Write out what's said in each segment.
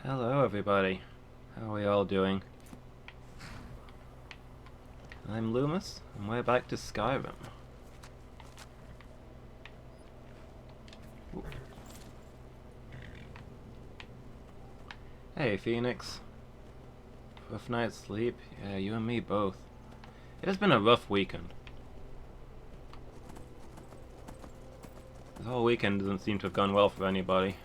Hello everybody, how are we all doing? I'm Loomis, and we're back to Skyrim. Ooh. Hey Phoenix. Rough night's sleep? Yeah, you and me both. It has been a rough weekend. This whole weekend doesn't seem to have gone well for anybody.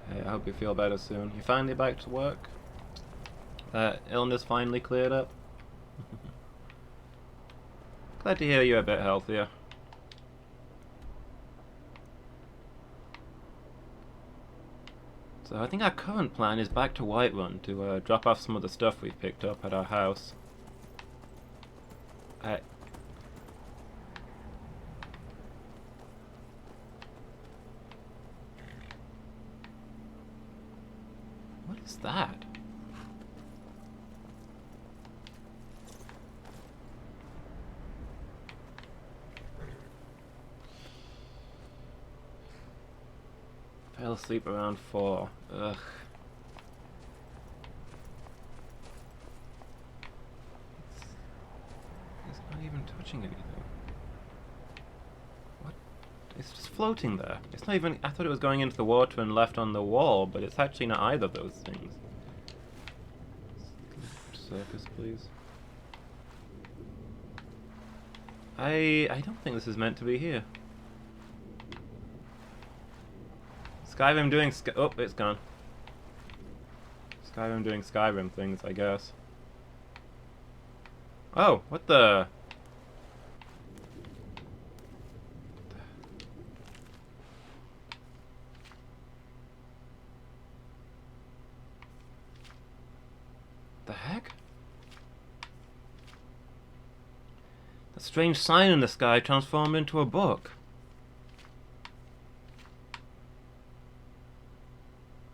Hey, I hope you feel better soon. You finally back to work? That illness finally cleared up? Glad to hear you're a bit healthier. So I think our current plan is back to Whiterun to drop off some of the stuff we've picked up at our house. What is that? Fell asleep around 4. Ugh. It's not even touching anything. What? It's just floating there. It's not even... I thought it was going into the water and left on the wall, but it's actually not either of those things. Surface, please. I don't think this is meant to be here. Skyrim doing oh, it's gone. Skyrim doing Skyrim things, I guess. Oh, what the... The heck? That strange sign in the sky transformed into a book.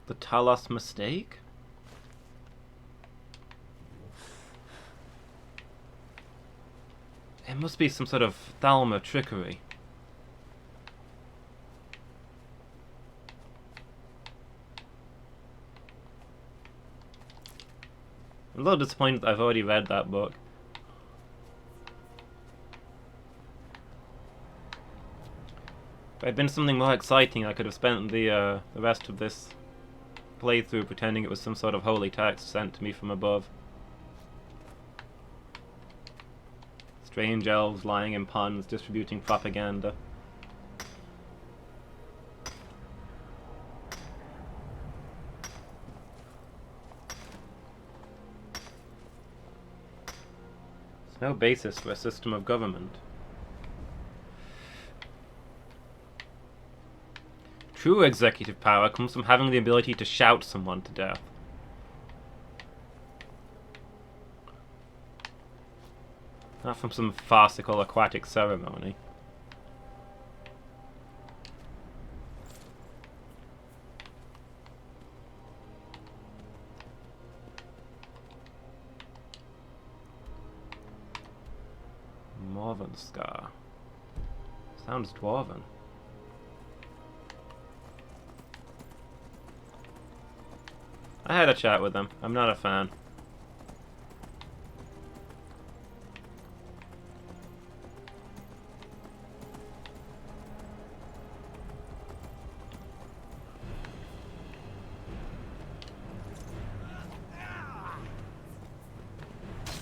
The Talos mistake? It must be some sort of Thalma trickery. I'm a little disappointed that I've already read that book. If it had been something more exciting, I could have spent the rest of this playthrough pretending it was some sort of holy text sent to me from above. Strange elves lying in ponds distributing propaganda. There's no basis for a system of government. True executive power comes from having the ability to shout someone to death. Not from some farcical aquatic ceremony. Morven Scar. Sounds dwarven. I had a chat with them. I'm not a fan.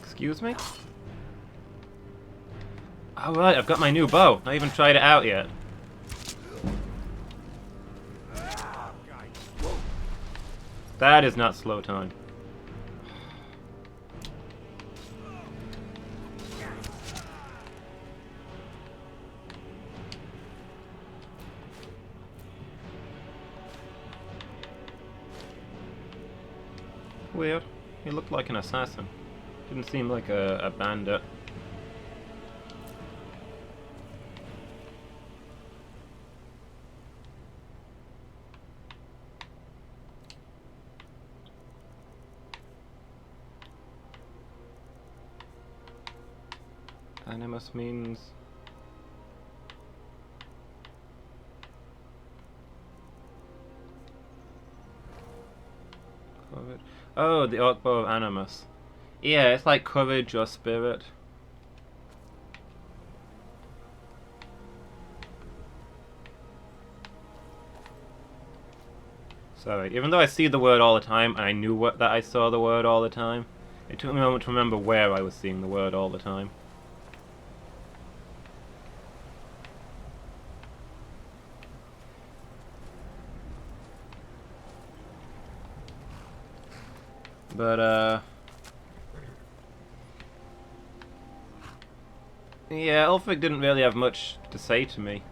Excuse me? Alright, I've got my new bow. Not even tried it out yet. That is not slow time. Weird. He looked like an assassin. Didn't seem like a bandit. Animus means... Spirit. Oh, the Orc Bow of Animus. Yeah, it's like courage or spirit. Sorry, even though I see the word all the time, and I knew that I saw the word all the time, it took me a moment to remember where I was seeing the word all the time. But, yeah, Ulfric didn't really have much to say to me.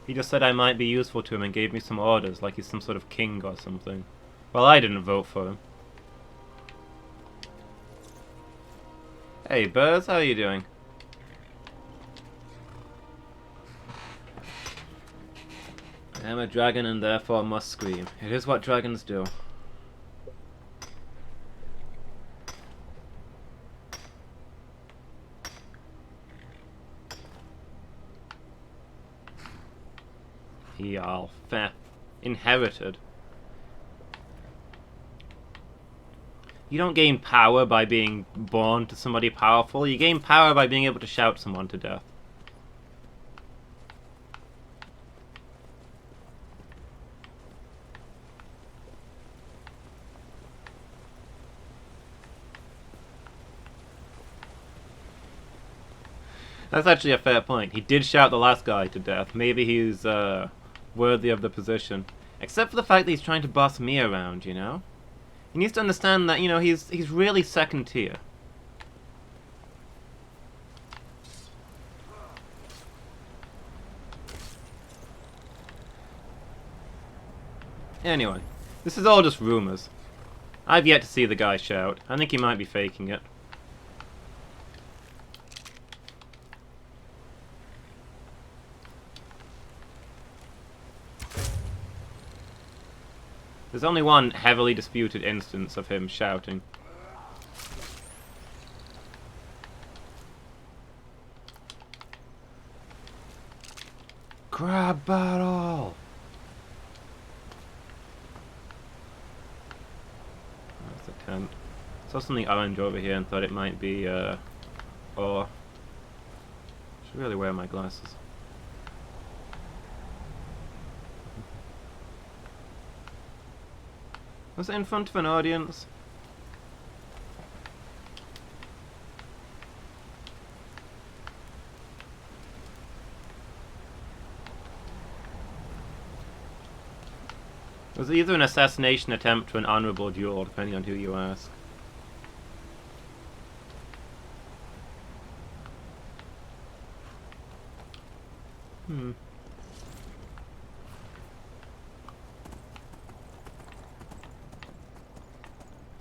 He just said I might be useful to him and gave me some orders, like he's some sort of king or something. Well, I didn't vote for him. Hey, birds, how are you doing? I am a dragon and therefore must scream. It is what dragons do. Jarl. Feh. Inherited. You don't gain power by being born to somebody powerful. You gain power by being able to shout someone to death. That's actually a fair point. He did shout the last guy to death. Maybe he's worthy of the position. Except for the fact that he's trying to boss me around, you know? He needs to understand that, you know, he's really second tier. Anyway, this is all just rumors. I've yet to see the guy shout. I think he might be faking it. There's only one heavily disputed instance of him shouting. Crab battle! That's a tent. Saw something orange over here and thought it might be, ore. Should really wear my glasses. Was it in front of an audience? It was either an assassination attempt or an honorable duel, depending on who you ask.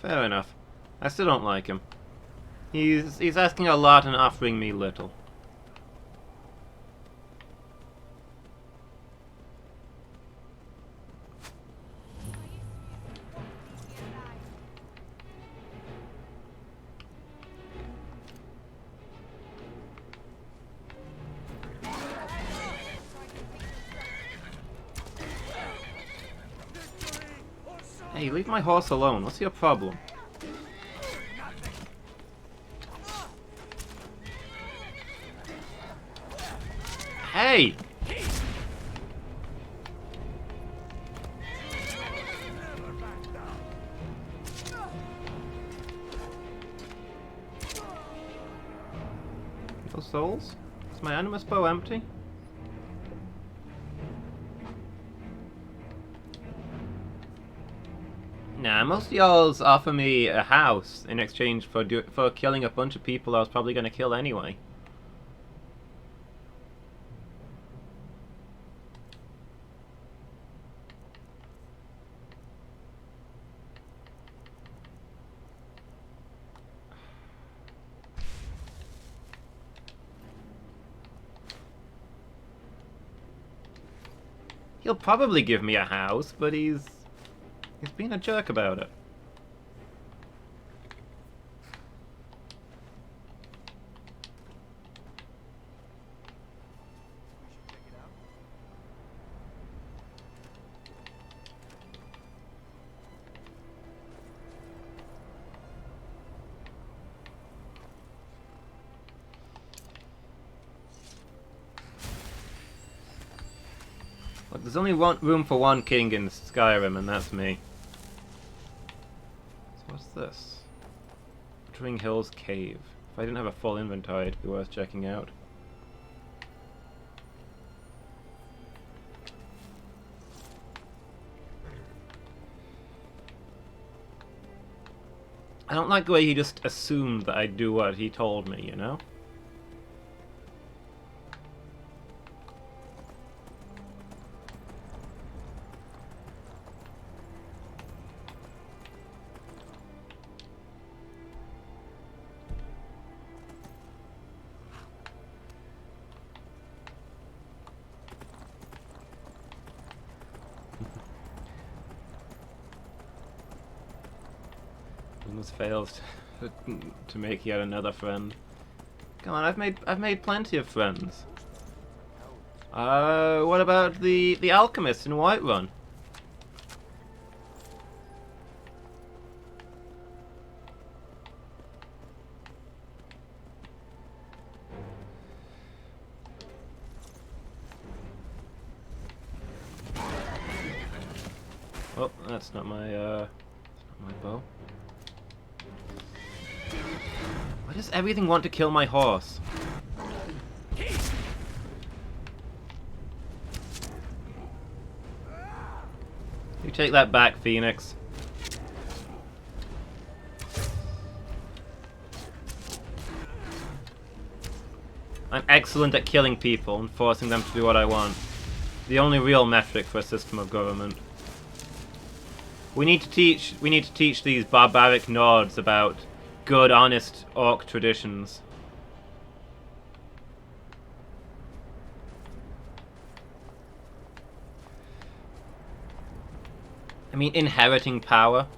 Fair enough. I still don't like him. He's asking a lot and offering me little. Hey, leave my horse alone. What's your problem? Hey! No souls? Is my animus bow empty? Nah, most of y'all's offer me a house in exchange for killing a bunch of people I was probably gonna kill anyway. He'll probably give me a house, but he's being a jerk about it. there's only room for one king in Skyrim, and that's me. So what's this? Wuthering Hills Cave. If I didn't have a full inventory, it'd be worth checking out. I don't like the way he just assumed that I'd do what he told me, you know? Almost fails to make yet another friend. Come on, I've made plenty of friends. What about the alchemist in Whiterun? Oh, that's not my bow. Why does everything want to kill my horse? You take that back, Phoenix. I'm excellent at killing people and forcing them to do what I want. The only real metric for a system of government. We need to teach these barbaric Nords about good, honest orc traditions. I mean, inheriting power.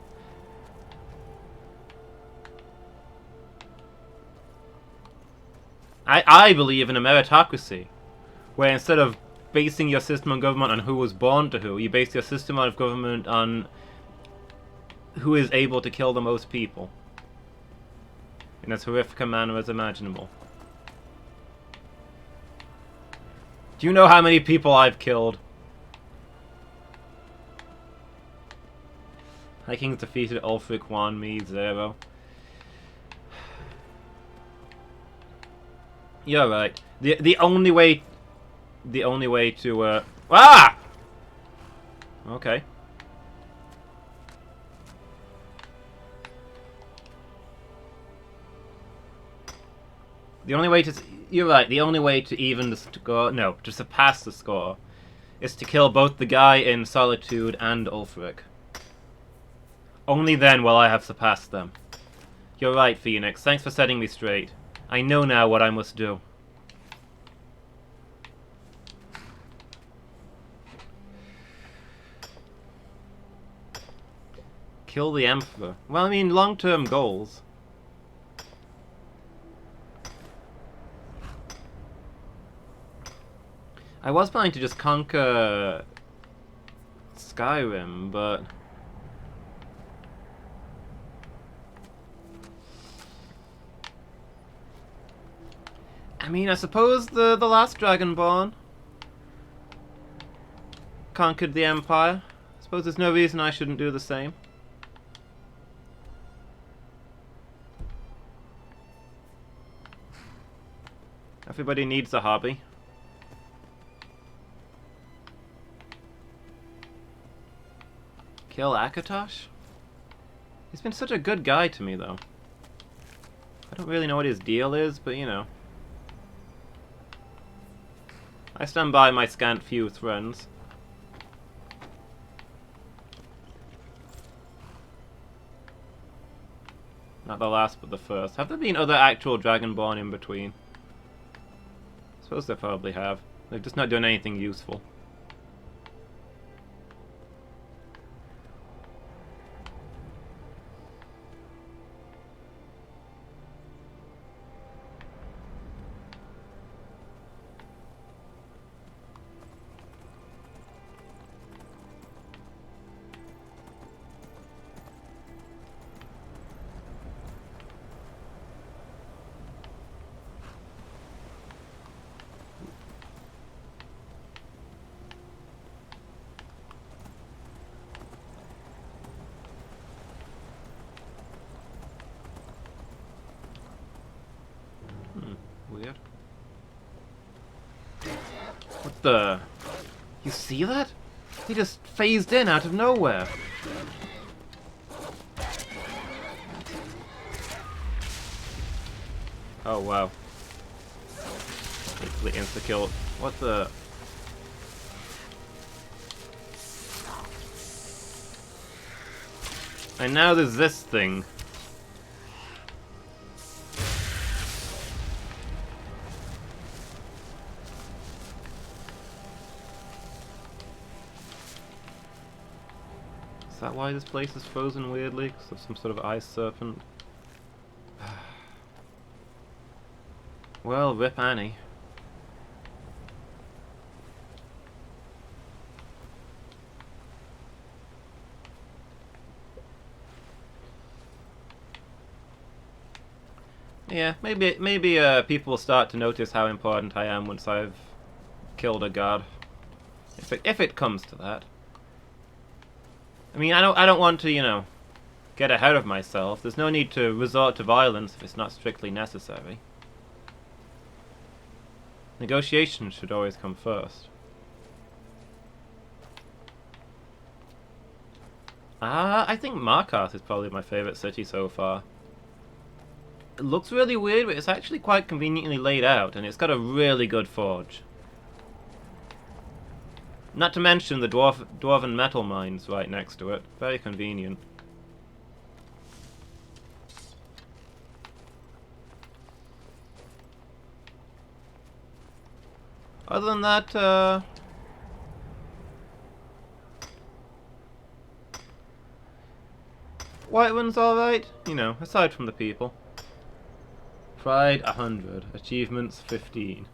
I believe in a meritocracy, where instead of basing your system of government on who was born to who, you base your system of government on who is able to kill the most people in as horrific a manner as imaginable. Do you know how many people I've killed? Vikings defeated Ulfric 1, me 0. You're right. The only way to ah! Okay. The only way to... You're right, the only way to even the score... No, to surpass the score is to kill both the guy in Solitude and Ulfric. Only then will I have surpassed them. You're right, Phoenix. Thanks for setting me straight. I know now what I must do. Kill the Emperor. Well, I mean, long-term goals. I was planning to just conquer Skyrim, but... I mean, I suppose the last Dragonborn conquered the Empire. I suppose there's no reason I shouldn't do the same. Everybody needs a hobby. Kill Akatosh? He's been such a good guy to me, though. I don't really know what his deal is, but you know. I stand by my scant few friends. Not the last, but the first. Have there been other actual Dragonborn in between? I suppose they probably have. They're just not doing anything useful. weird. What the... You see that? He just phased in out of nowhere. Oh, wow. Basically insta-kill. What the... And now there's this thing. Is that why this place is frozen weirdly? Because of some sort of ice serpent? Well, rip Annie. Yeah, maybe people will start to notice how important I am once I've killed a god. If it comes to that. I mean, I don't want to, you know, get ahead of myself. There's no need to resort to violence if it's not strictly necessary. Negotiation should always come first. I think Markarth is probably my favorite city so far. It looks really weird, but it's actually quite conveniently laid out, and it's got a really good forge. Not to mention the dwarven metal mines right next to it. Very convenient. Other than that, Whiterun's alright, you know, aside from the people. Pride 100, achievements 15.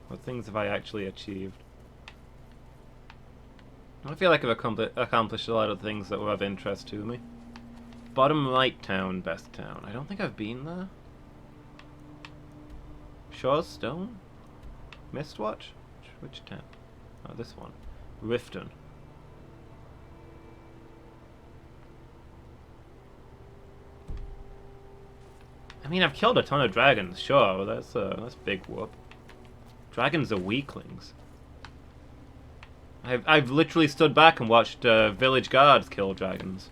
What things have I actually achieved? I feel like I've accomplished a lot of things that were of interest to me. Bottom right town, best town. I don't think I've been there. Shaw's Stone? Mistwatch? Which town? Oh, this one. Riften. I mean, I've killed a ton of dragons, sure. That's big whoop. Dragons are weaklings. I've literally stood back and watched village guards kill dragons.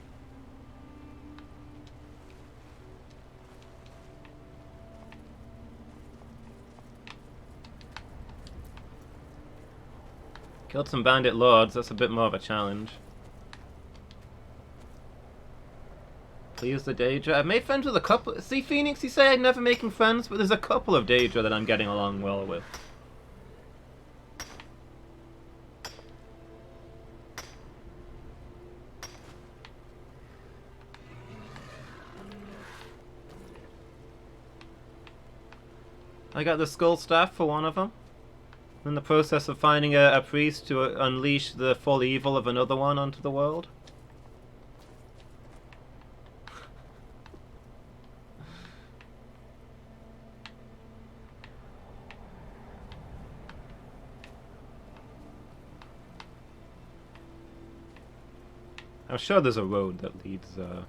Killed some bandit lords, that's a bit more of a challenge. Please the Daedra. I've made friends with a couple. See, Phoenix, you say I'm never making friends, but there's a couple of Daedra that I'm getting along well with. I got the skull staff for one of them. In the process of finding a priest to unleash the full evil of another one onto the world. I'm sure there's a road that leads, to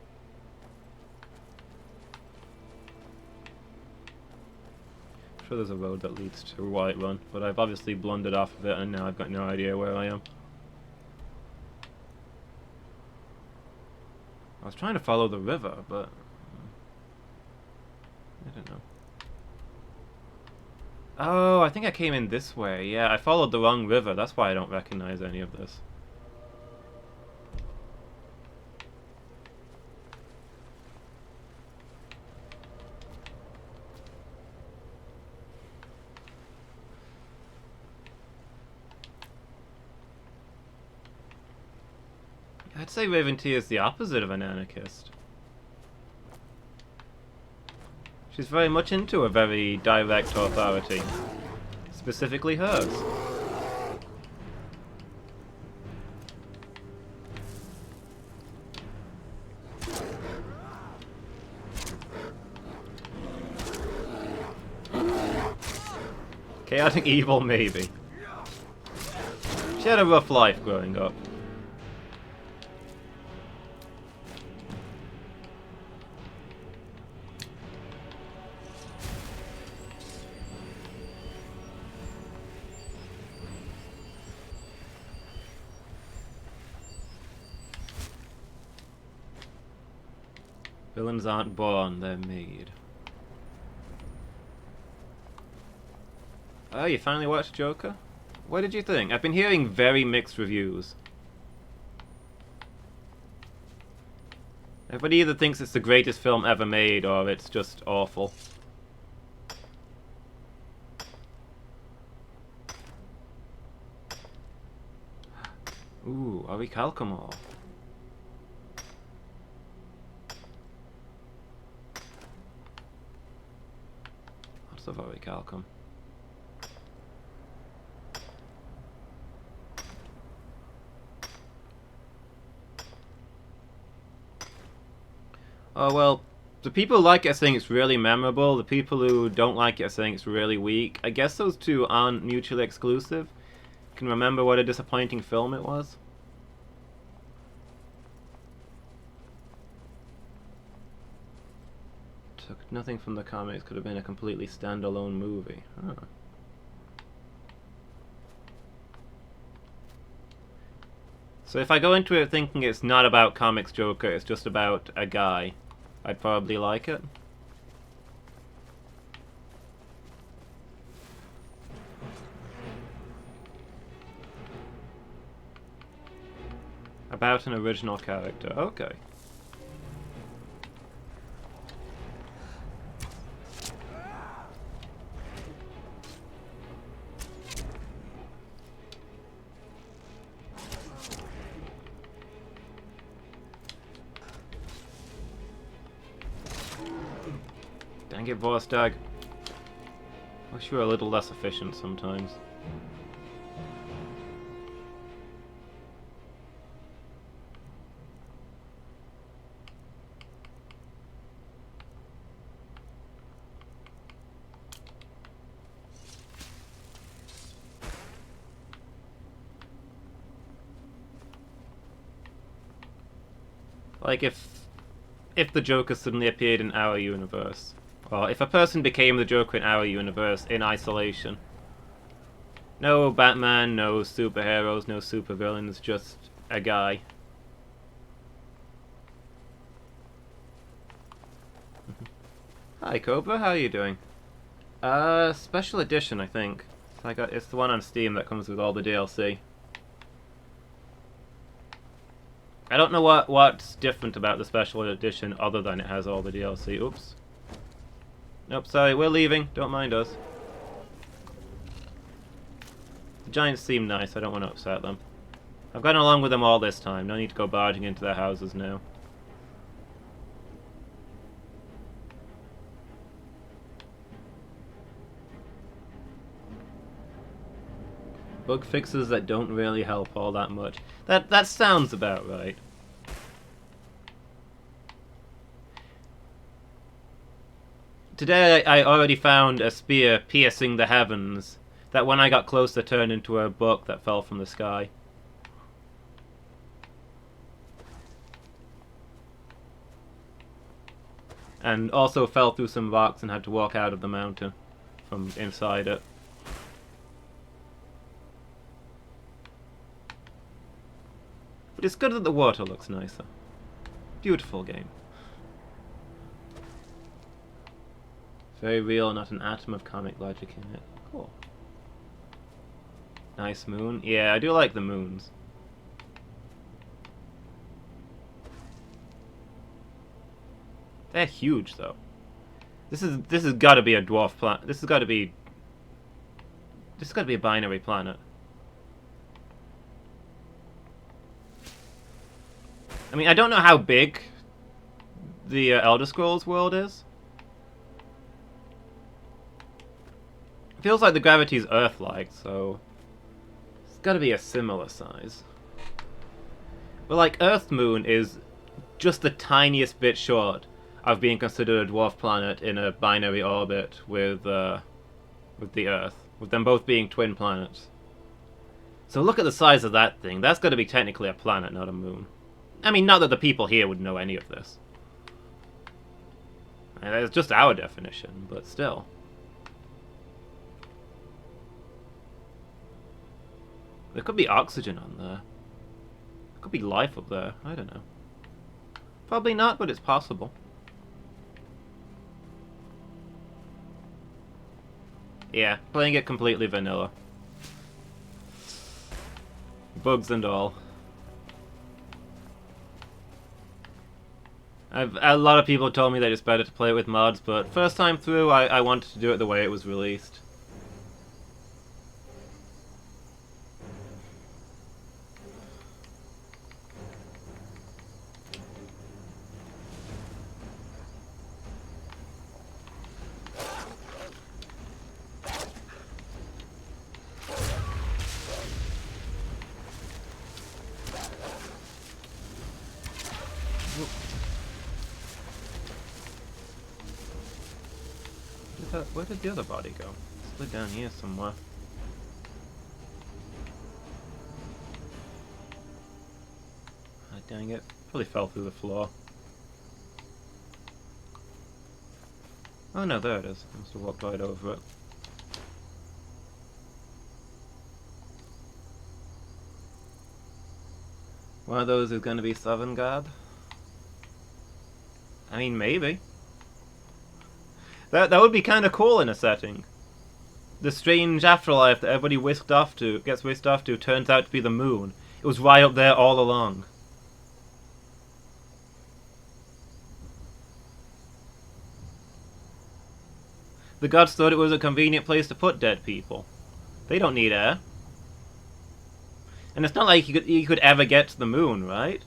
Whiterun, but I've obviously blundered off of it and now I've got no idea where I am. I was trying to follow the river, but I don't know. Oh, I think I came in this way. Yeah, I followed the wrong river. That's why I don't recognize any of this. I'd say Raventea is the opposite of an anarchist. She's very much into a very direct authority. Specifically hers. Chaotic evil, maybe. She had a rough life growing up. Villains aren't born, they're made. Oh, you finally watched Joker? What did you think? I've been hearing very mixed reviews. Everybody either thinks it's the greatest film ever made, or it's just awful. Ooh, Orichalcomore. Lots of Orichalcum. Oh, well, the people who like it are saying it's really memorable. The people who don't like it are saying it's really weak. I guess those two aren't mutually exclusive. Can remember what a disappointing film it was? Took nothing from the comics, could have been a completely standalone movie. Huh. So if I go into it thinking it's not about comics Joker, it's just about a guy, I'd probably like it. About an original character. Okay. Dang it, Vorstag. Wish you were a little less efficient sometimes. Like if the Joker suddenly appeared in our universe. Or if a person became the Joker in our universe in isolation. No Batman, no superheroes, no supervillains, just a guy. Hi Cobra, how are you doing? Special edition, I think. It's the one on Steam that comes with all the DLC. I don't know what's different about the special edition other than it has all the DLC. Oops. Nope, sorry, we're leaving. Don't mind us. The Giants seem nice, I don't want to upset them. I've gotten along with them all this time, no need to go barging into their houses now. Bug fixes that don't really help all that much. That sounds about right. Today I already found a spear piercing the heavens that when I got closer turned into a book that fell from the sky. And also fell through some rocks and had to walk out of the mountain from inside it. But it's good that the water looks nicer. Beautiful game. Very real, not an atom of comic logic in it. Cool. Nice moon. Yeah, I do like the moons. They're huge, though. This has got to be a dwarf planet. This has got to be a binary planet. I mean, I don't know how big the Elder Scrolls world is. It feels like the gravity's Earth-like, so it's got to be a similar size. But like Earth Moon is just the tiniest bit short of being considered a dwarf planet in a binary orbit with the Earth, with them both being twin planets. So look at the size of that thing. That's got to be technically a planet, not a moon. I mean, not that the people here would know any of this. It's just our definition, but still. There could be oxygen on there. There could be life up there. I don't know. Probably not, but it's possible. Yeah, playing it completely vanilla. Bugs and all. A lot of people told me that it's better to play it with mods, but first time through, I wanted to do it the way it was released. Where did the other body go? It slid down here somewhere. Ah, dang it. Probably fell through the floor. Oh no, there it is. I must have walked right over it. One of those is going to be Sovngarde? I mean, maybe. That would be kind of cool in a setting. The strange afterlife that everybody gets whisked off to turns out to be the moon. It was right up there all along. The gods thought it was a convenient place to put dead people. They don't need air. And it's not like you could ever get to the moon, right?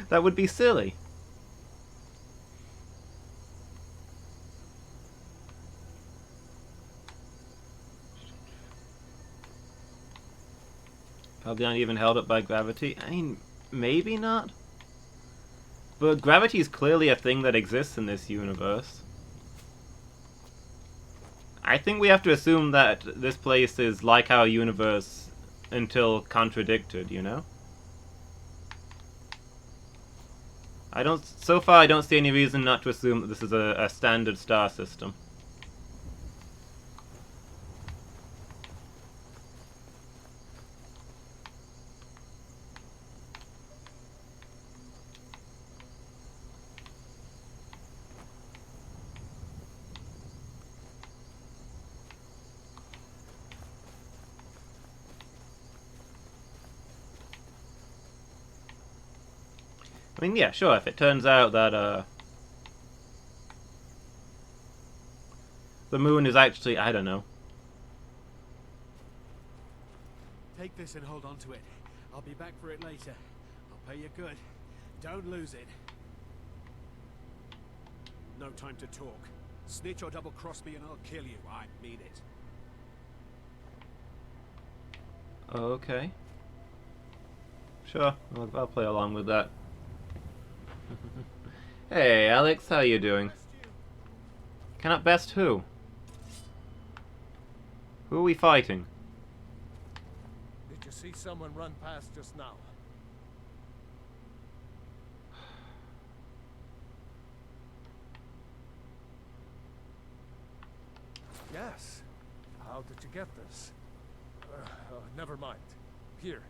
That would be silly. Probably not even held up by gravity. I mean, maybe not. But gravity is clearly a thing that exists in this universe. I think we have to assume that this place is like our universe until contradicted, you know? So far I don't see any reason not to assume that this is a standard star system. I mean, yeah, sure, if it turns out that, the moon is actually, I don't know. Take this and hold on to it. I'll be back for it later. I'll pay you good. Don't lose it. No time to talk. Snitch or double-cross me and I'll kill you. I mean it. Okay. Sure, I'll play along with that. Hey, Alex, how you doing? Cannot best who? Who are we fighting? Did you see someone run past just now? Yes. How did you get this? Never mind. Here.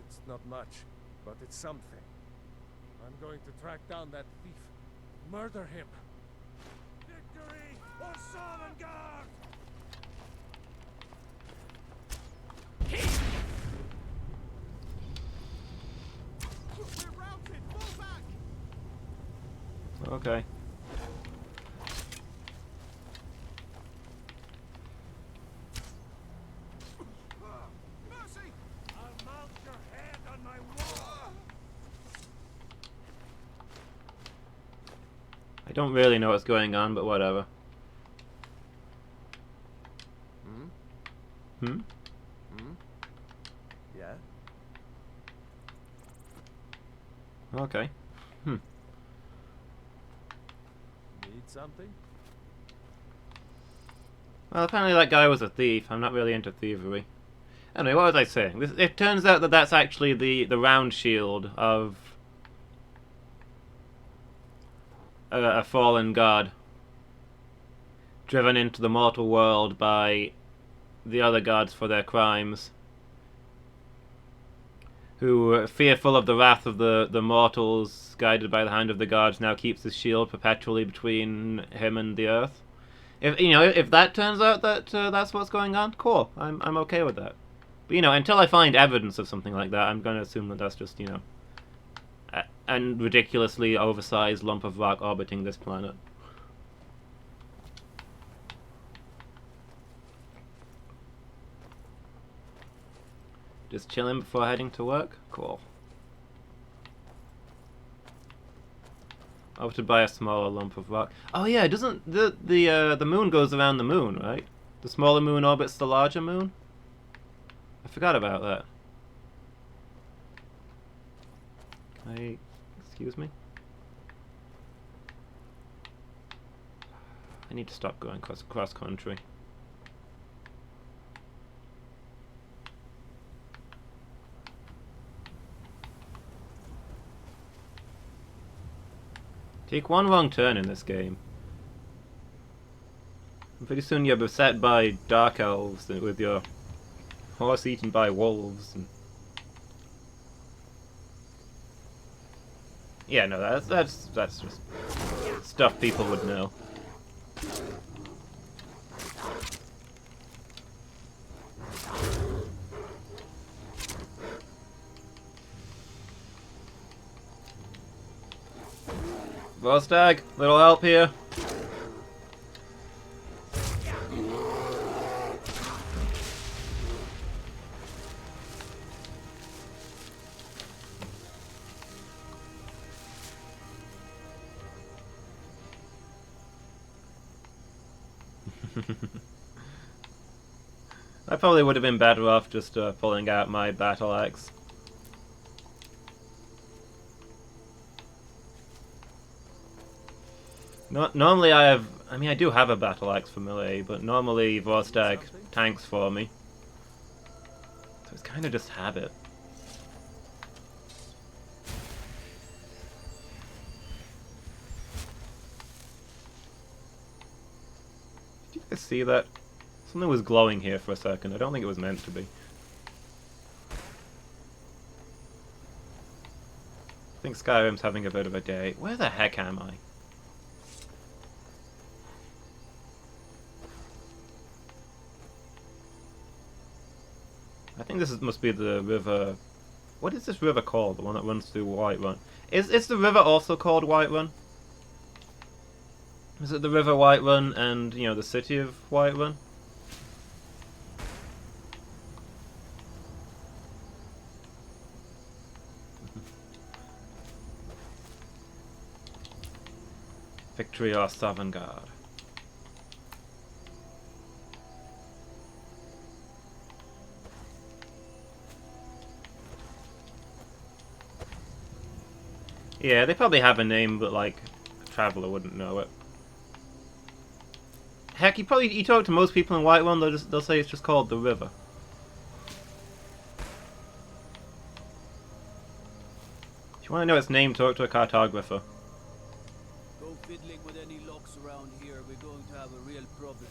It's not much, but it's something. I'm going to track down that thief. Murder him. Victory or Sovngarde! We're routed! Fall back! Okay. Mercy! I'll mount your head on my wall! I don't really know what's going on, but whatever. Hmm? Yeah? Okay. Need something? Well, apparently that guy was a thief. I'm not really into thievery. Anyway, what was I saying? It turns out that that's actually the round shield of a fallen god, driven into the mortal world by the other gods for their crimes, who, fearful of the wrath of the mortals, guided by the hand of the gods, now keeps his shield perpetually between him and the earth. If that turns out that that's what's going on, cool. I'm okay with that. But until I find evidence of something like that, I'm going to assume that that's just a ridiculously oversized lump of rock orbiting this planet. Just chilling before heading to work? Cool. Orbited by a smaller lump of rock. Oh yeah, doesn't the moon goes around the moon, right? The smaller moon orbits the larger moon? I forgot about that. Excuse me? I need to stop going cross country. Take one wrong turn in this game, and pretty soon you're beset by dark elves with your horse eaten by wolves. And yeah, no, that's just stuff people would know. Vostag, little help here. I probably would have been better off just pulling out my battle axe. Normally I do have a battle axe for melee, but normally Vostag tanks for me. So it's kind of just habit. Did you guys see that? Something was glowing here for a second. I don't think it was meant to be. I think Skyrim's having a bit of a day. Where the heck am I? I think this must be the river. What is this river called? The one that runs through Whiterun. Is the river also called Whiterun? Is it the river Whiterun and the city of Whiterun? Victory or Sovngarde. Yeah, they probably have a name, but like a traveler wouldn't know it. Heck, you talk to most people in Whiterun, they'll say it's just called the river. If you want to know its name, talk to a cartographer. Go fiddling with any locks around here, we're going to have a real problem.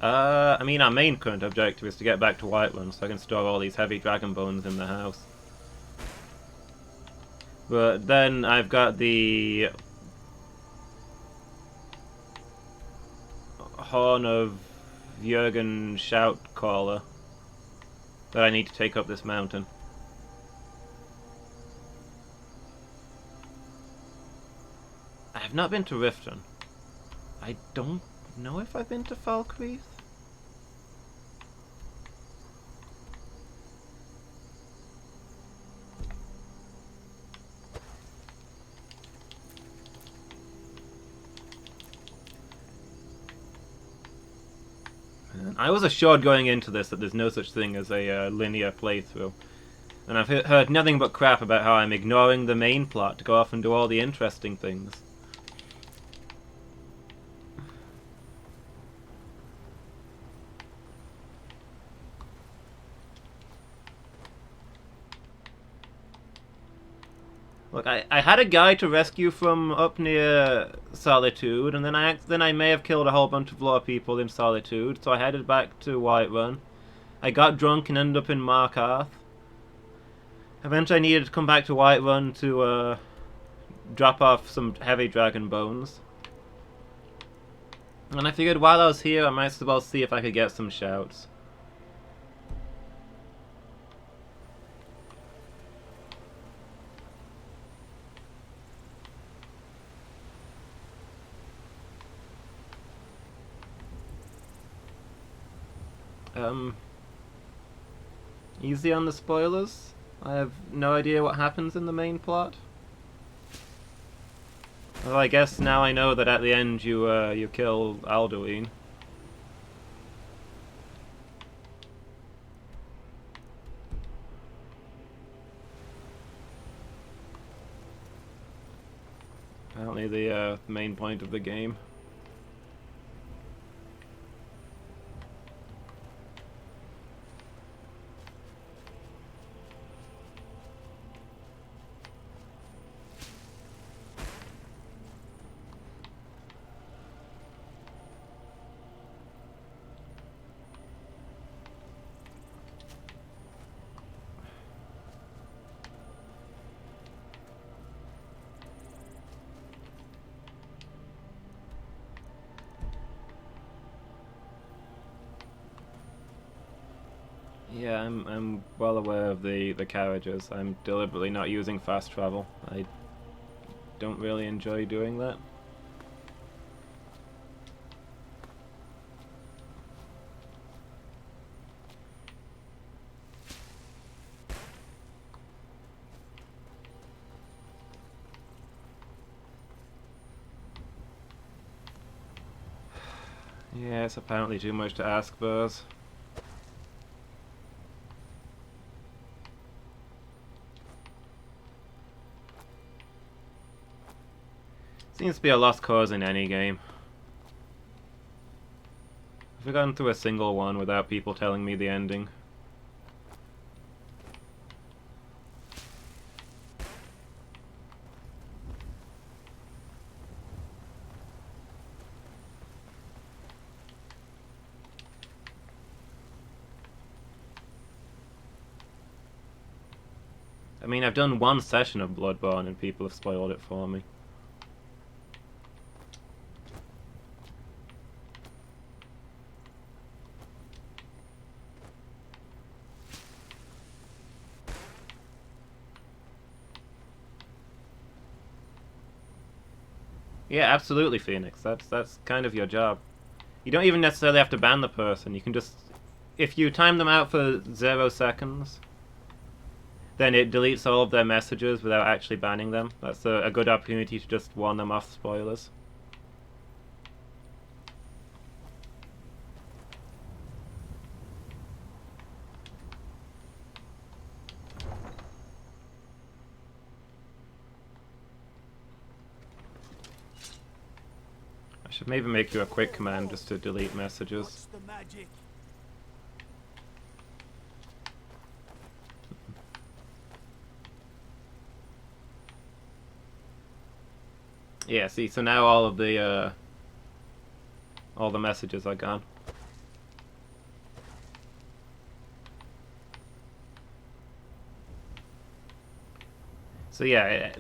Our main current objective is to get back to Whiterun so I can store all these heavy dragon bones in the house. But then I've got the Horn of Jürgen Shoutcaller that I need to take up this mountain. I have not been to Riften. I don't know if I've been to Falkreath. I was assured going into this that there's no such thing as a linear playthrough. And I've heard nothing but crap about how I'm ignoring the main plot to go off and do all the interesting things. Look, I had a guy to rescue from up near Solitude, and then I may have killed a whole bunch of lore people in Solitude, so I headed back to Whiterun. I got drunk and ended up in Markarth. Eventually I needed to come back to Whiterun to drop off some heavy dragon bones. And I figured while I was here I might as well see if I could get some shouts. Easy on the spoilers. I have no idea what happens in the main plot. Well, I guess now I know that at the end you kill Alduin. Apparently the main point of the game. Yeah, I'm well aware of the carriages. I'm deliberately not using fast travel. I don't really enjoy doing that. Yeah, it's apparently too much to ask, Buzz. Seems to be a lost cause in any game. I've gone through a single one without people telling me the ending. I mean, I've done one session of Bloodborne and people have spoiled it for me. Yeah, absolutely, Phoenix. That's kind of your job. You don't even necessarily have to ban the person. You can just... If you time them out for 0 seconds, then it deletes all of their messages without actually banning them. That's a good opportunity to just warn them off spoilers. I should maybe make you a quick command just to delete messages. What's the magic? Yeah, see, so now all the messages are gone. So yeah,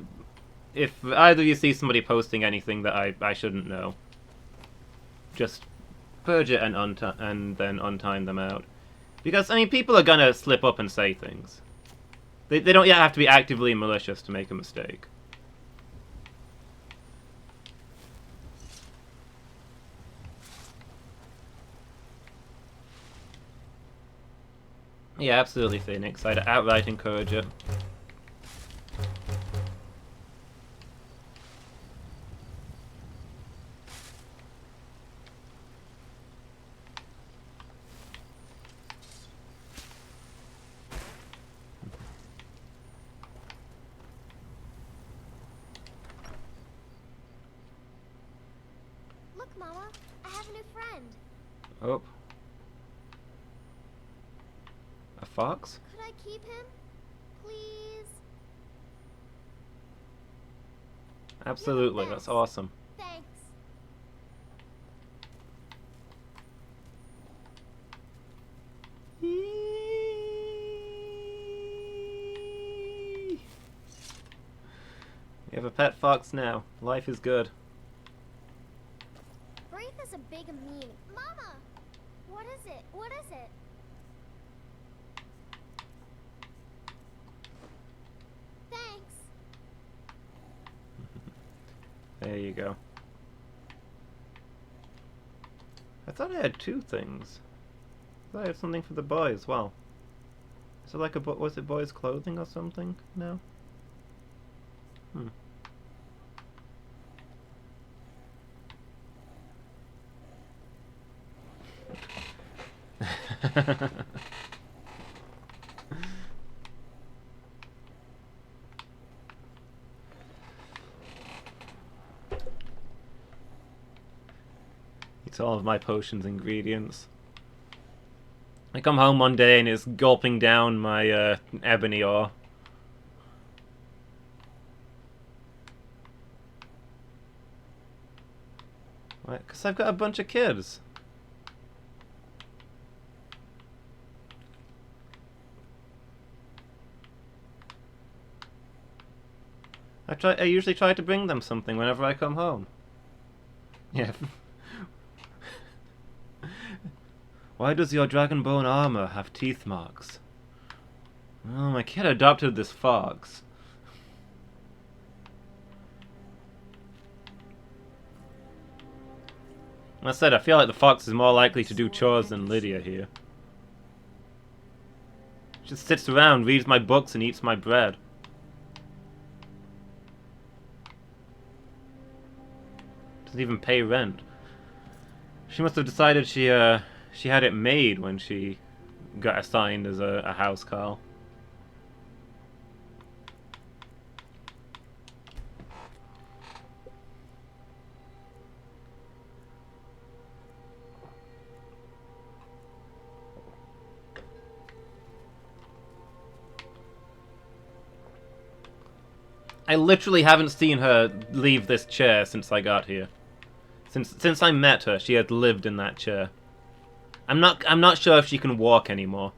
if either you see somebody posting anything that I shouldn't know, just purge it and then untime them out. Because, I mean, people are gonna slip up and say things. They don't yet have to be actively malicious to make a mistake. Yeah, absolutely, Phoenix. I'd outright encourage it. Look, Mama, I have a new friend. Oh. A fox? Could I keep him? Please? Absolutely, that's awesome. Thanks. You have a pet fox now. Life is good. Brave is a big mean. Mama! What is it? What is it? Thanks. There you go. I thought I had two things. I thought I had something for the boy as well. Is it like was it boys' clothing or something? No? Hmm. It's all of my potions ingredients. I come home one day and it's gulping down my ebony ore. Why? 'Cause I've got a bunch of kids. I usually try to bring them something whenever I come home. Yeah. Why does your dragonbone armor have teeth marks? Oh, my kid adopted this fox. Like I said, I feel like the fox is more likely to do chores than Lydia here. She just sits around, reads my books, and eats my bread. Doesn't even pay rent. She must have decided she had it made when she got assigned as a housecarl. I literally haven't seen her leave this chair since I got here. Since I met her, she had lived in that chair. I'm not sure if she can walk anymore.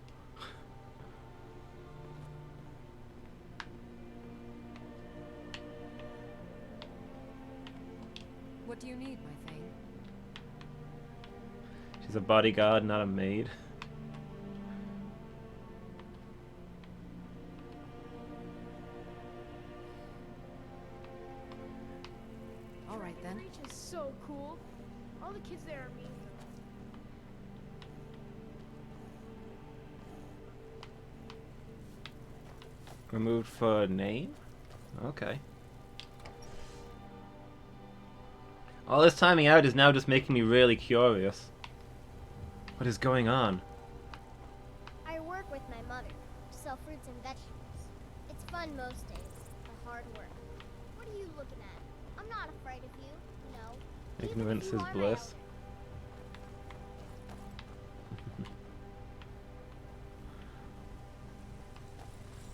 What do you need, my thing? She's a bodyguard, not a maid. All right then. Reach is so cool. All the kids there are mean. Removed for name? Okay. All this timing out is now just making me really curious. What is going on? I work with my mother. Sell fruits and vegetables. It's fun most days, but hard work. What are you looking at? I'm not afraid of you, no. Even if Ignorance you is are my bliss. elder.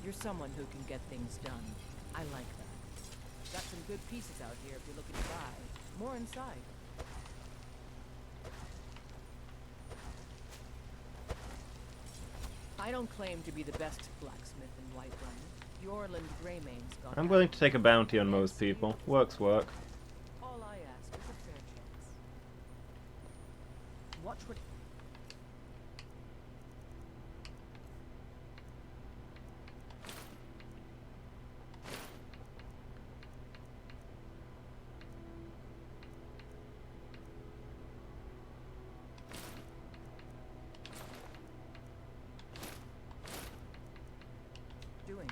You're someone who can get things done. I like that. Got some good pieces out here if you're looking to buy. More inside. I don't claim to be the best blacksmith in Whiterun. Yorland Greymane's got I'm willing to take a bounty on most people. Work's work. All I ask is a fair chance. Watch what... doing.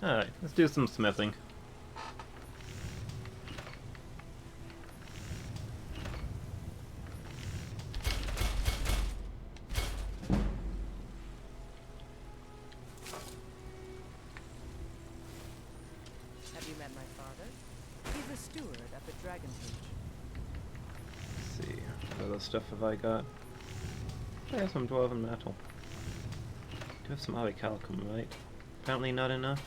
Alright, let's do some smithing. Have you met my father? He's a steward up at Dragon's Reach. Let's see. Got a stuff have I got? I have some dwarven metal. Do have some orichalcum, right? Apparently not enough.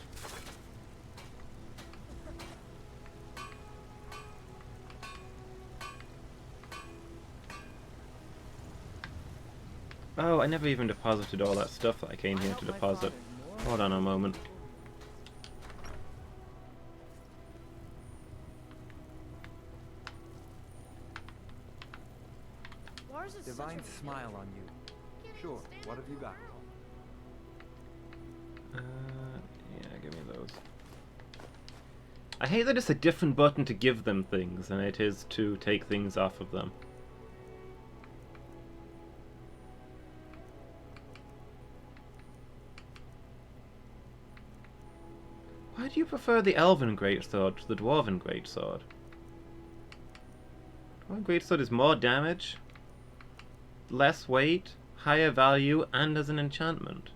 Oh, I never even deposited all that stuff that I came here to deposit. Hold on a moment. Lars is Divine such a smile on you. Sure, what have you got? Yeah, give me those. I hate that it's a different button to give them things than it is to take things off of them. Why do you prefer the Elven Greatsword to the Dwarven Greatsword? Dwarven Greatsword is more damage, less weight, higher value, and as an enchantment.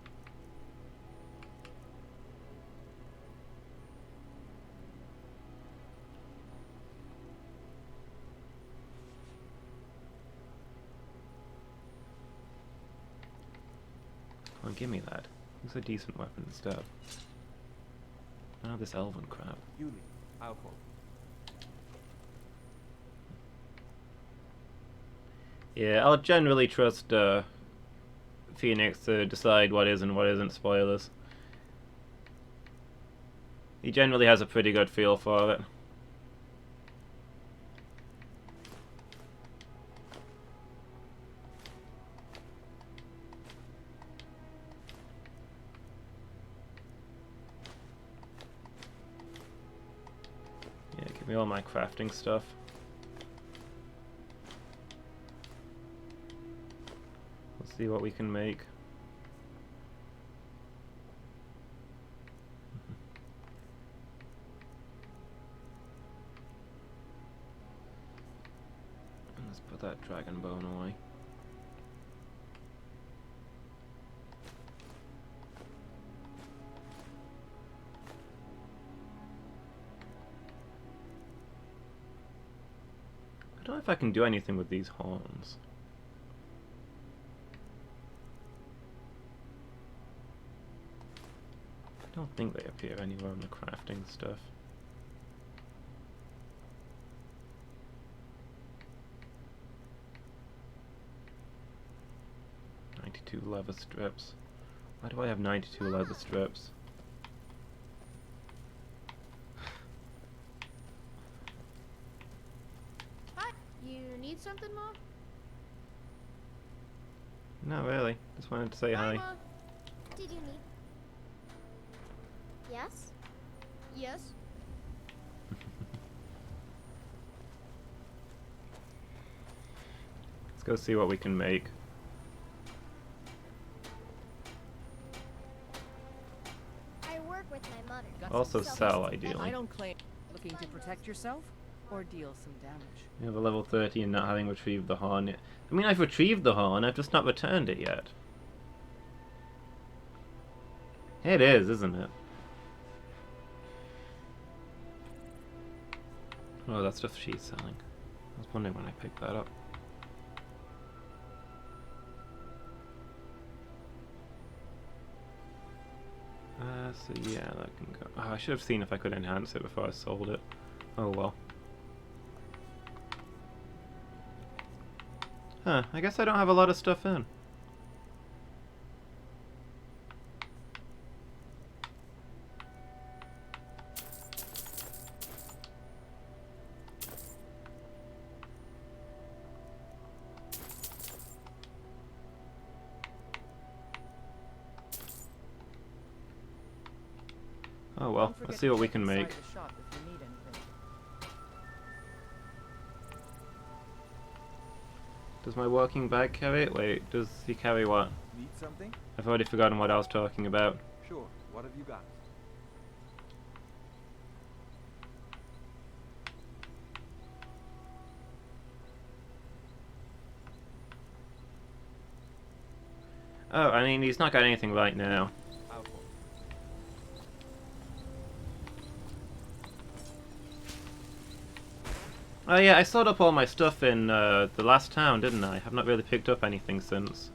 Come on, give me that. It's a decent weapon instead. None of this elven crap. You lead. I'll follow. Yeah, I'll generally trust Phoenix to decide what is and what isn't spoilers. He generally has a pretty good feel for it. Yeah, give me all my crafting stuff. Let's see what we can make. And let's put that dragon bone away. I don't know if I can do anything with these horns. I don't think they appear anywhere on the crafting stuff. "92 leather strips." Why do I have 92 leather strips? Hi. You need something, Mom? Not really. Just wanted to say hi. Mom. Did you need? Yes? Yes. Let's go see what we can make. I work with my mother. Got Also some sell, I ideally. don't claim looking to protect yourself or deal some damage. You have a level 30 and not having retrieved the horn yet. I mean, I've retrieved the horn, I've just not returned it yet. It is, isn't it? Oh, that's stuff she's selling. I was wondering when I picked that up. So yeah, that can go. Oh, I should have seen if I could enhance it before I sold it. Oh well. Huh, I guess I don't have a lot of stuff in. Oh well, Don't forget let's see to what we check can inside make. the shop if you need anything. Does my working bag carry it? Wait, does he carry what? Need something? I've already forgotten what I was talking about. Sure, what have you got? Oh, I mean, he's not got anything right now. I'll follow. Oh yeah, I sold up all my stuff in the last town, didn't I? I've not really picked up anything since.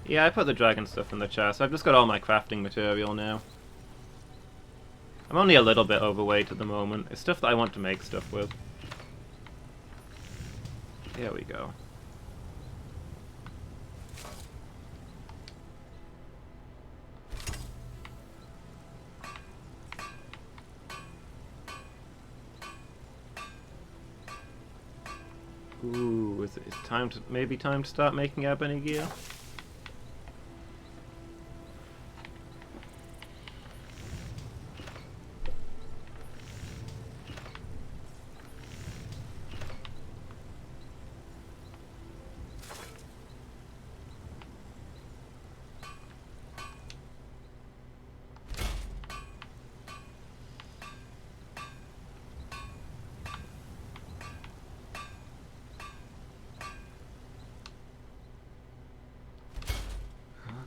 Yeah, I put the dragon stuff in the chest. I've just got all my crafting material now. I'm only a little bit overweight at the moment. It's stuff that I want to make stuff with. Here we go. Ooh, it's time to maybe time to start making ebony gear.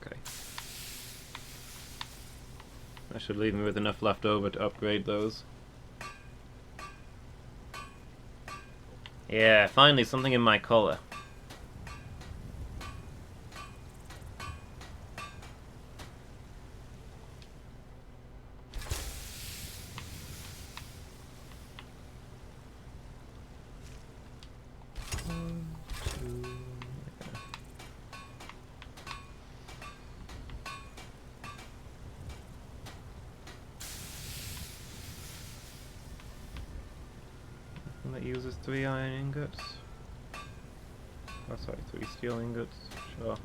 Okay. That should leave me with enough left over to upgrade those. Yeah, finally something in my color. That uses 3 iron ingots. Oh, sorry, 3 steel ingots. Sure.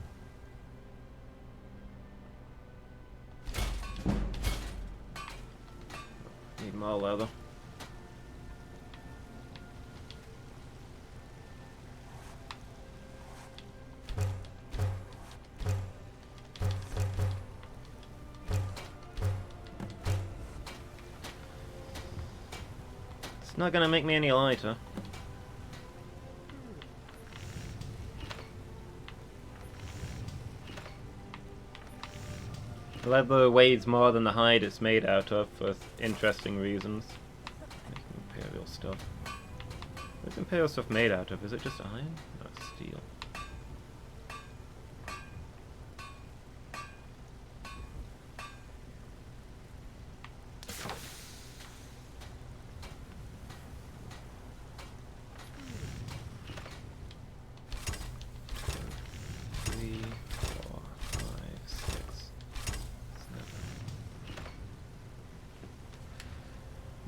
Need more leather. It's not gonna make me any lighter. Leather weighs more than the hide it's made out of for interesting reasons. Making imperial stuff. What's imperial stuff made out of? Is it just iron? No, it's steel.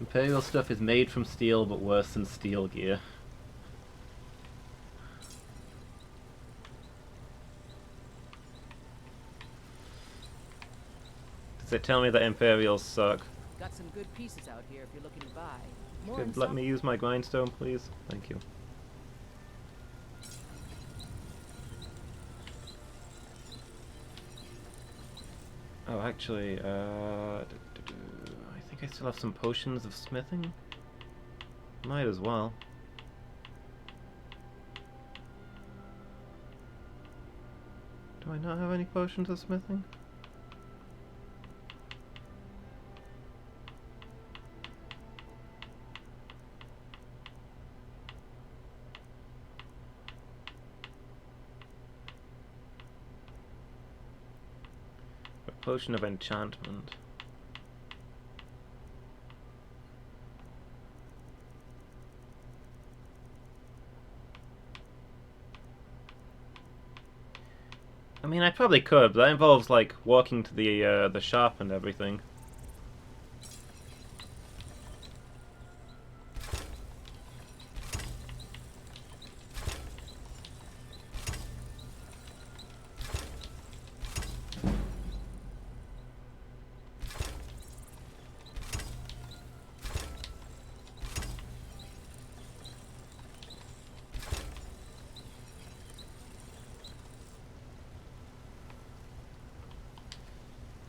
Imperial stuff is made from steel, but worse than steel gear. Does it tell me that Imperials suck? Got some good pieces out here if you're looking to buy. More Could in let me use my grindstone, please? Thank you. Oh, actually, I think I still have some potions of smithing. Might as well. Do I not have any potions of smithing? A potion of enchantment. I mean, I probably could, but that involves, like, walking to the shop and everything.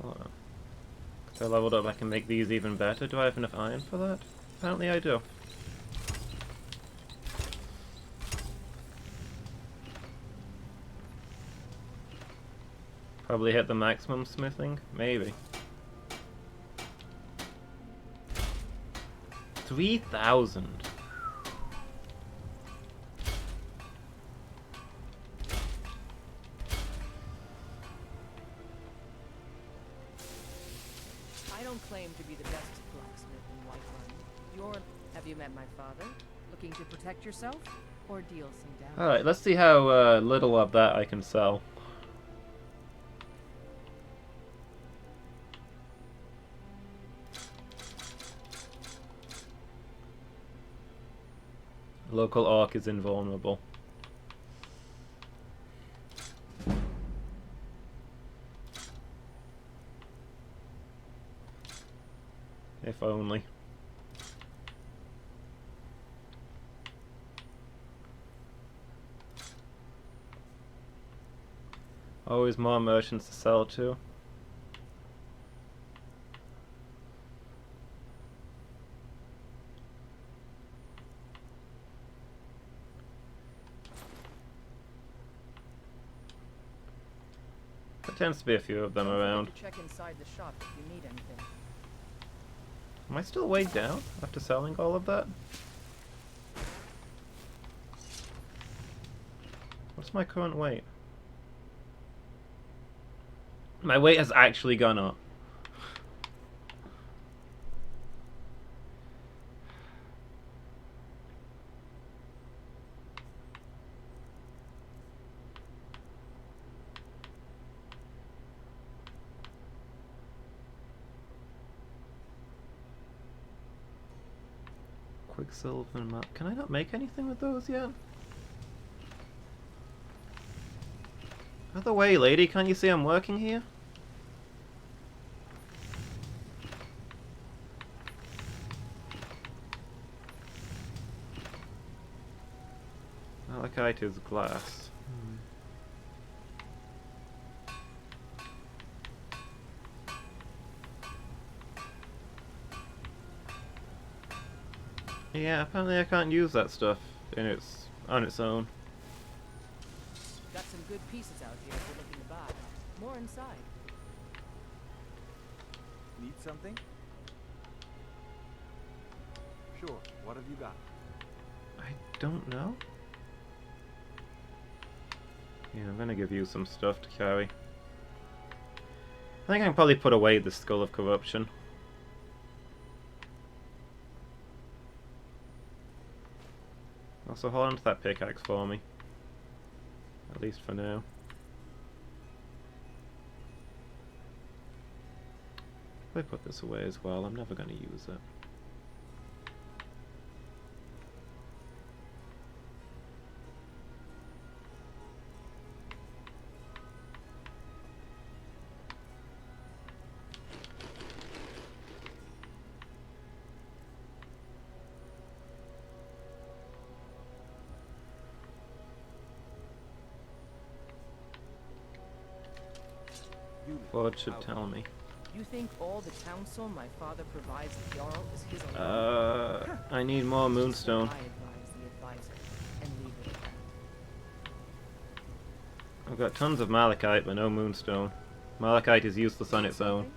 Hold on. If I leveled up, I can make these even better. Do I have enough iron for that? Apparently I do. Probably hit the maximum smithing? Maybe. 3,000. I don't claim to be the best blacksmith in Whiterun. Have you met my father? Looking to protect yourself? Or deal some damage? Alright, let's see how little of that I can sell. Local orc is invulnerable. If only. Always more merchants to sell to. There tends to be a few of them Don't forget around. to check inside the shop if you need anything. Am I still weighed down after selling all of that? What's my current weight? My weight has actually gone up. Quicksilver and can I not make anything with those yet? Other way, lady, can't you see I'm working here? Malachite is glass. Yeah, apparently I can't use that stuff on its own. Got some good pieces out here if you're looking to buy. More inside. Need something? Sure. What have you got? I don't know. Yeah, I'm gonna give you some stuff to carry. I think I can probably put away the Skull of Corruption. Also, hold on to that pickaxe for me. At least for now. If I put this away as well, I'm never going to use it. Ford should tell me. You think all the counsel my father provides the Jarl is his alone? I need more moonstone. I advise the advisor and leave it at that. I've got tons of malachite, but no moonstone. Malachite is useless on its own.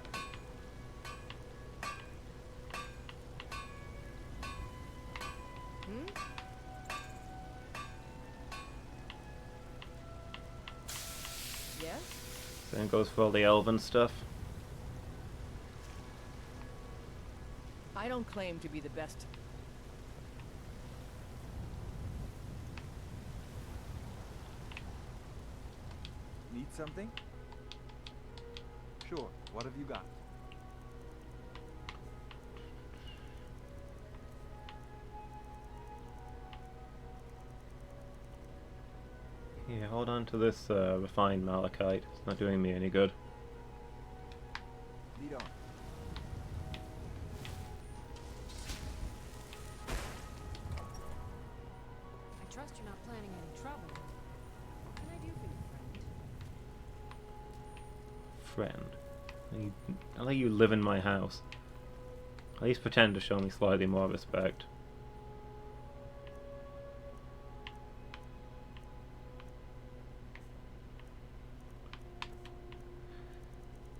Yes? Same goes for all the elven stuff. I don't claim to be the best. Need something? Sure. What have you got? Yeah, hold on to this refined malachite. It's not doing me any good. Lead on. I trust you're not planning any trouble. What can I do for you, friend? Friend. I'll let you live in my house. At least pretend to show me slightly more respect.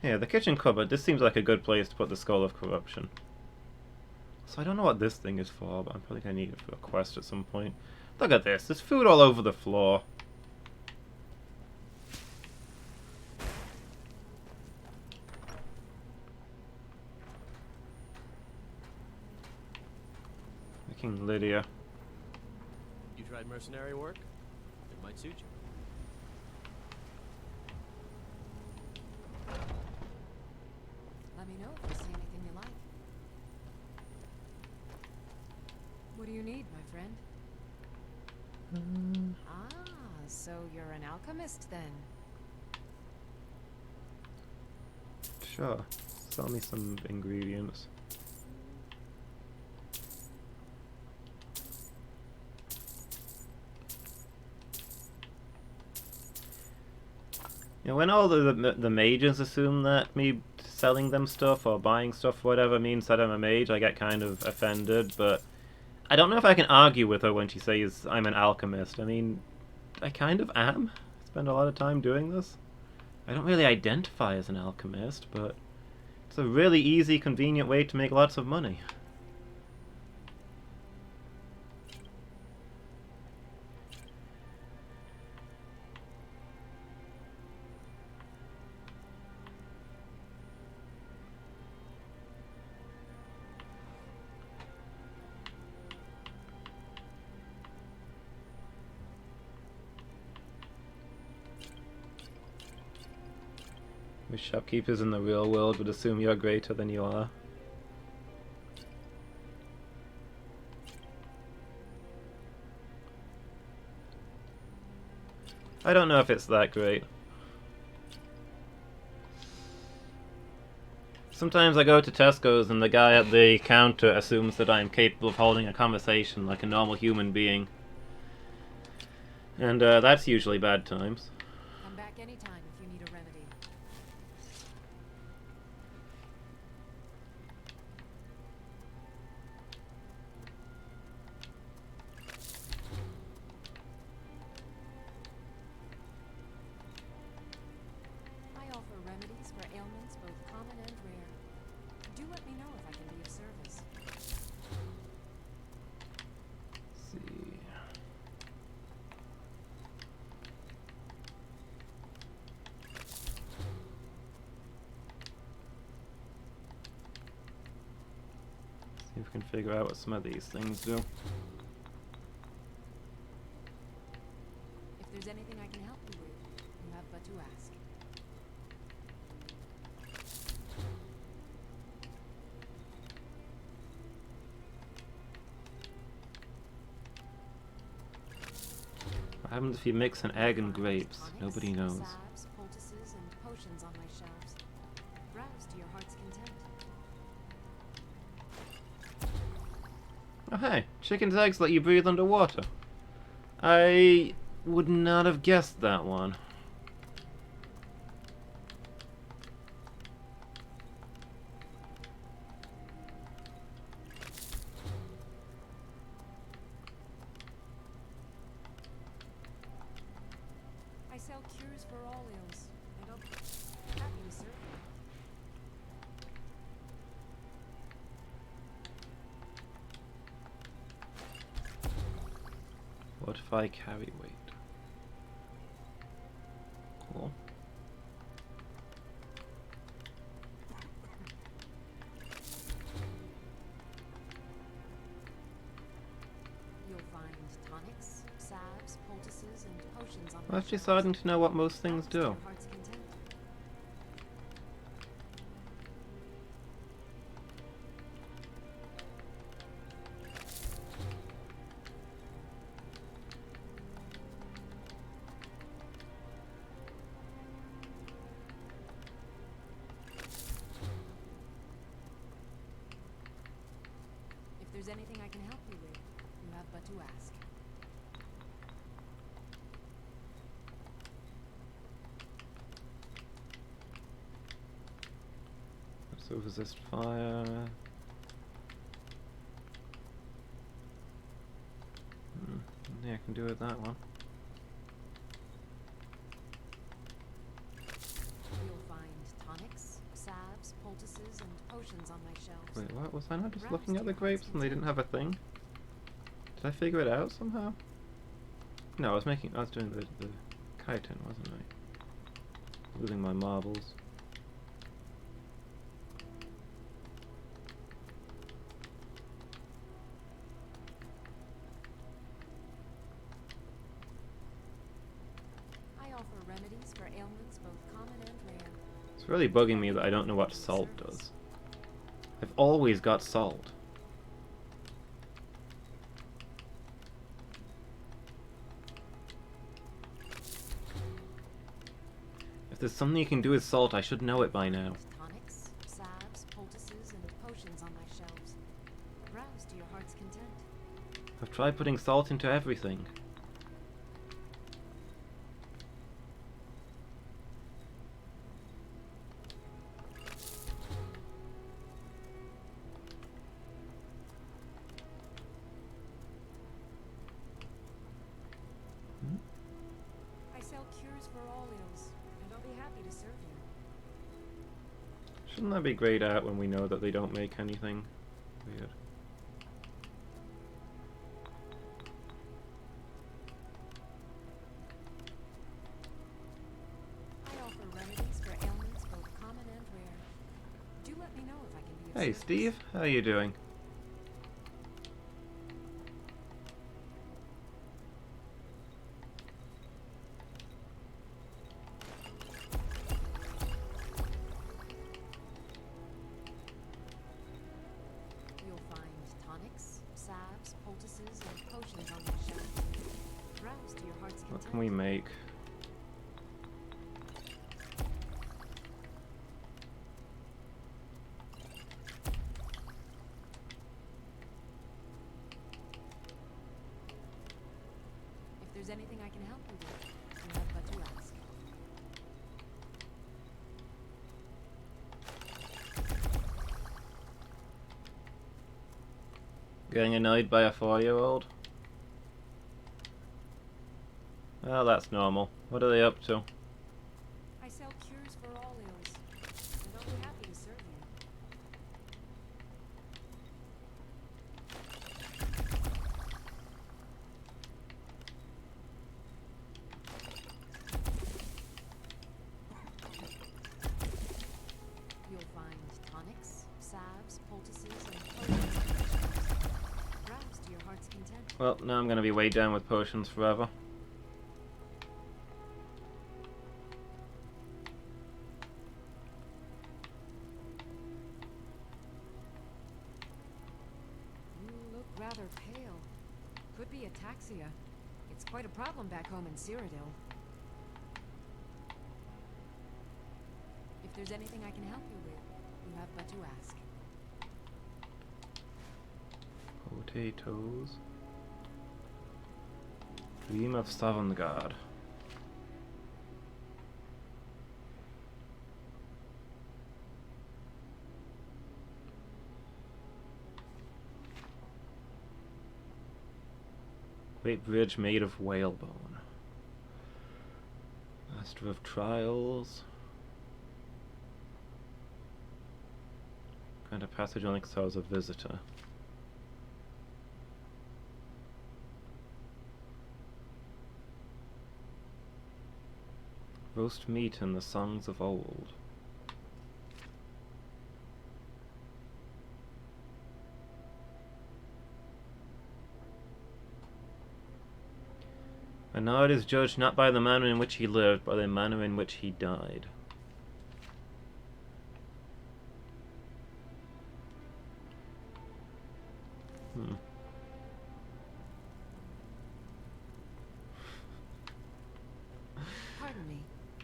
Yeah, the kitchen cupboard. This seems like a good place to put the Skull of Corruption. So I don't know what this thing is for, but I'm probably going to need it for a quest at some point. Look at this. There's food all over the floor. King Lydia. You tried mercenary work? It might suit you. Let me know if you see anything you like. What do you need, my friend? Ah, so you're an alchemist then? Sure. Sell me some ingredients. You know, when all the mages assume that me selling them stuff or buying stuff, whatever, means that I'm a mage, I get kind of offended, but I don't know if I can argue with her when she says I'm an alchemist. I mean, I kind of am. I spend a lot of time doing this. I don't really identify as an alchemist, but it's a really easy, convenient way to make lots of money. The shopkeepers in the real world would assume you're greater than you are. I don't know if it's that great. Sometimes I go to Tesco's and the guy at the counter assumes that I am capable of holding a conversation like a normal human being. And that's usually bad times. Come back anytime if you need a remedy. I offer remedies for ailments both common and rare. Do let me know if I can be of service. Let's see. See if we can figure out what some of these things do. If there's anything I can help you with, you have but to ask. What happens if you mix an egg and grapes? Nobody knows. Salves, poultices, and potions on my shelves. Browse to your heart's content. Oh hey, chicken's eggs let you breathe underwater. I would not have guessed that one. I sell cures for all ills, and I'll be happy to serve you. What if I carry weight? Cool. You'll find tonics, salves, poultices, and potions on I'm my actually shelves. starting to know what most things Browse to do. your heart's content. If there's anything I can help you with, you have but to ask. So resist fire. Yeah, I can do with that one. You'll find tonics, potions on my shelves. Wait, what? Was I not just Browse looking to at the your heart's grapes and they didn't have a thing? Did I figure it out somehow? No, I was doing the chitin, wasn't I? Losing my marbles. I offer remedies for ailments both common and rare. It's really bugging me that I don't know what salt does. I've always got salt. If there's something you can do with salt, I should know it by now. Tonics, salves, poultices, and potions on my shelves. Browse to your heart's content. I've tried putting salt into everything. I sell cures for all ills, and I'll be happy to serve you. Shouldn't that be grayed out when we know that they don't make anything? Weird. I offer remedies for ailments both common and rare. Do let me know if I can be of Hey service. Steve, how are you doing? You'll find tonics, salves, poultices, and potions on my shelves. Browse to your heart's What content. can we make? If there's anything I can help you with, you have but to ask. Getting annoyed by a 4-year-old? Well, that's normal. What are they up to? I sell cures for all ills, and I'll be happy to serve you. You'll find tonics, salves, poultices, and potions on my shelves. Browse to your heart's content. Well, now I'm gonna be weighed down with potions forever. You look rather pale. Could be ataxia. It's quite a problem back home in Cyrodiil. If there's anything I can help you with, you have but to ask. Potatoes. Dream of Sovngarde. Great bridge made of whalebone. Master of Trials. Grant a passage only because I was a visitor. Roast meat in the songs of old. Bernard is judged not by the manner in which he lived, but by the manner in which he died. Pardon me,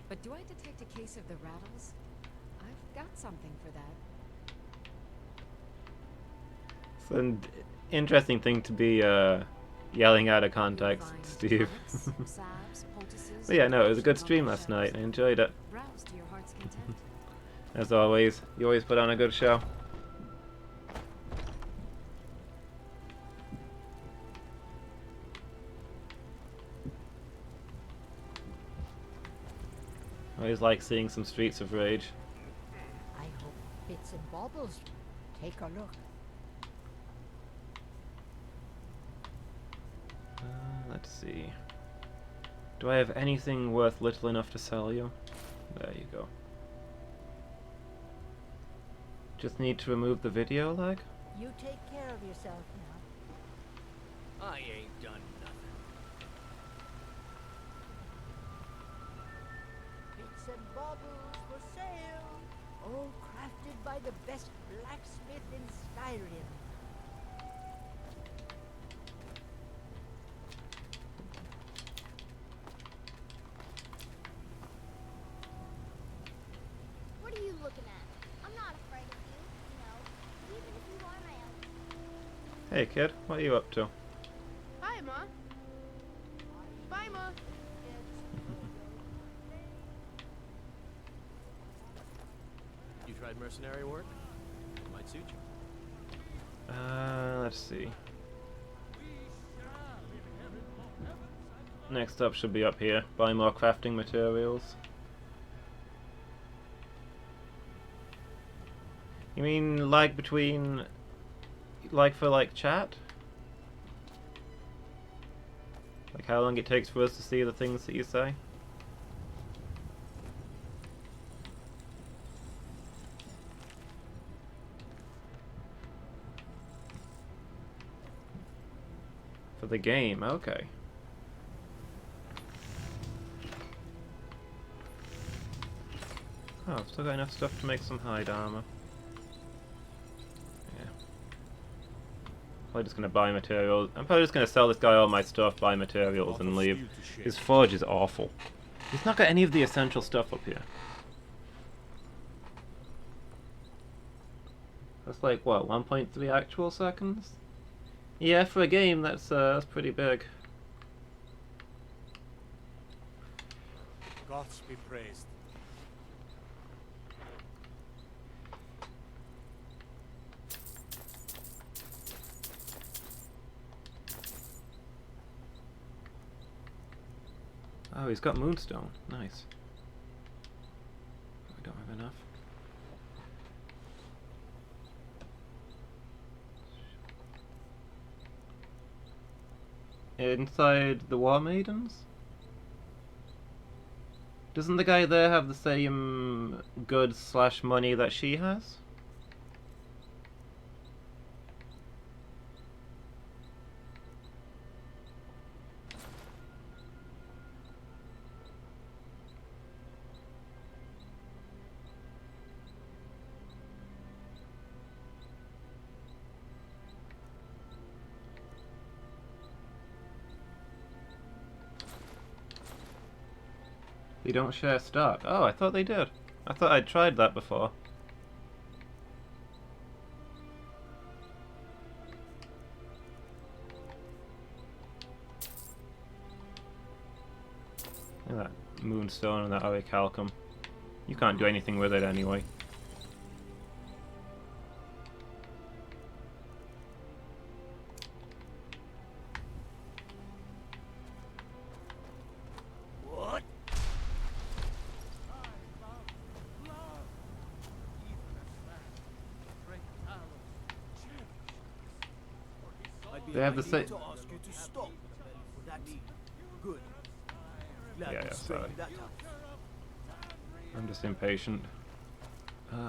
but do I detect a case of the rattles? I've got something for that. It's an interesting thing to be yelling out of context, You'll find Steve. tonics, salves, poultices, But yeah, and no, it was a good potions on stream my last night. I shelves. enjoyed it. Browse to your heart's content. As always, you always put on a good show. I always like seeing some Streets of Rage. I hope Bits and baubles. Take a look. Let's see. Do I have anything worth little enough to sell you? There you go. Just need to remove the video lag? You take care of yourself now. I ain't done nothing. Bits and baubles for sale. All crafted by the best blacksmith in Skyrim. What are you looking at? I'm not afraid of you, even if you are my elder. Hey kid, what are you up to? Hi, Ma. Bye, Ma. You tried mercenary work? It might suit you. Let's see. Next up should be up here. Buy more crafting materials. You mean like between... like for like chat? Like how long it takes for us to see the things that you say? For the game, okay. Oh, I've still got enough stuff to make some hide armor. Yeah. Probably just gonna buy materials. I'm probably just gonna sell this guy all my stuff, buy materials, and leave. His forge is awful. He's not got any of the essential stuff up here. That's like, what, 1.3 actual seconds? Yeah, for a game, that's pretty big. Gods be praised. Oh, he's got moonstone. Nice. I don't have enough. Inside the War Maidens? Doesn't the guy there have the same goods / money that she has? They don't share stock. Oh, I thought they did. I thought I'd tried that before. Look at that moonstone and that orichalcum. You can't do anything with it anyway. They have the same. To ask you to stop. That's good. Glad Yeah, you yeah, straightened sorry. that out. I'm just impatient.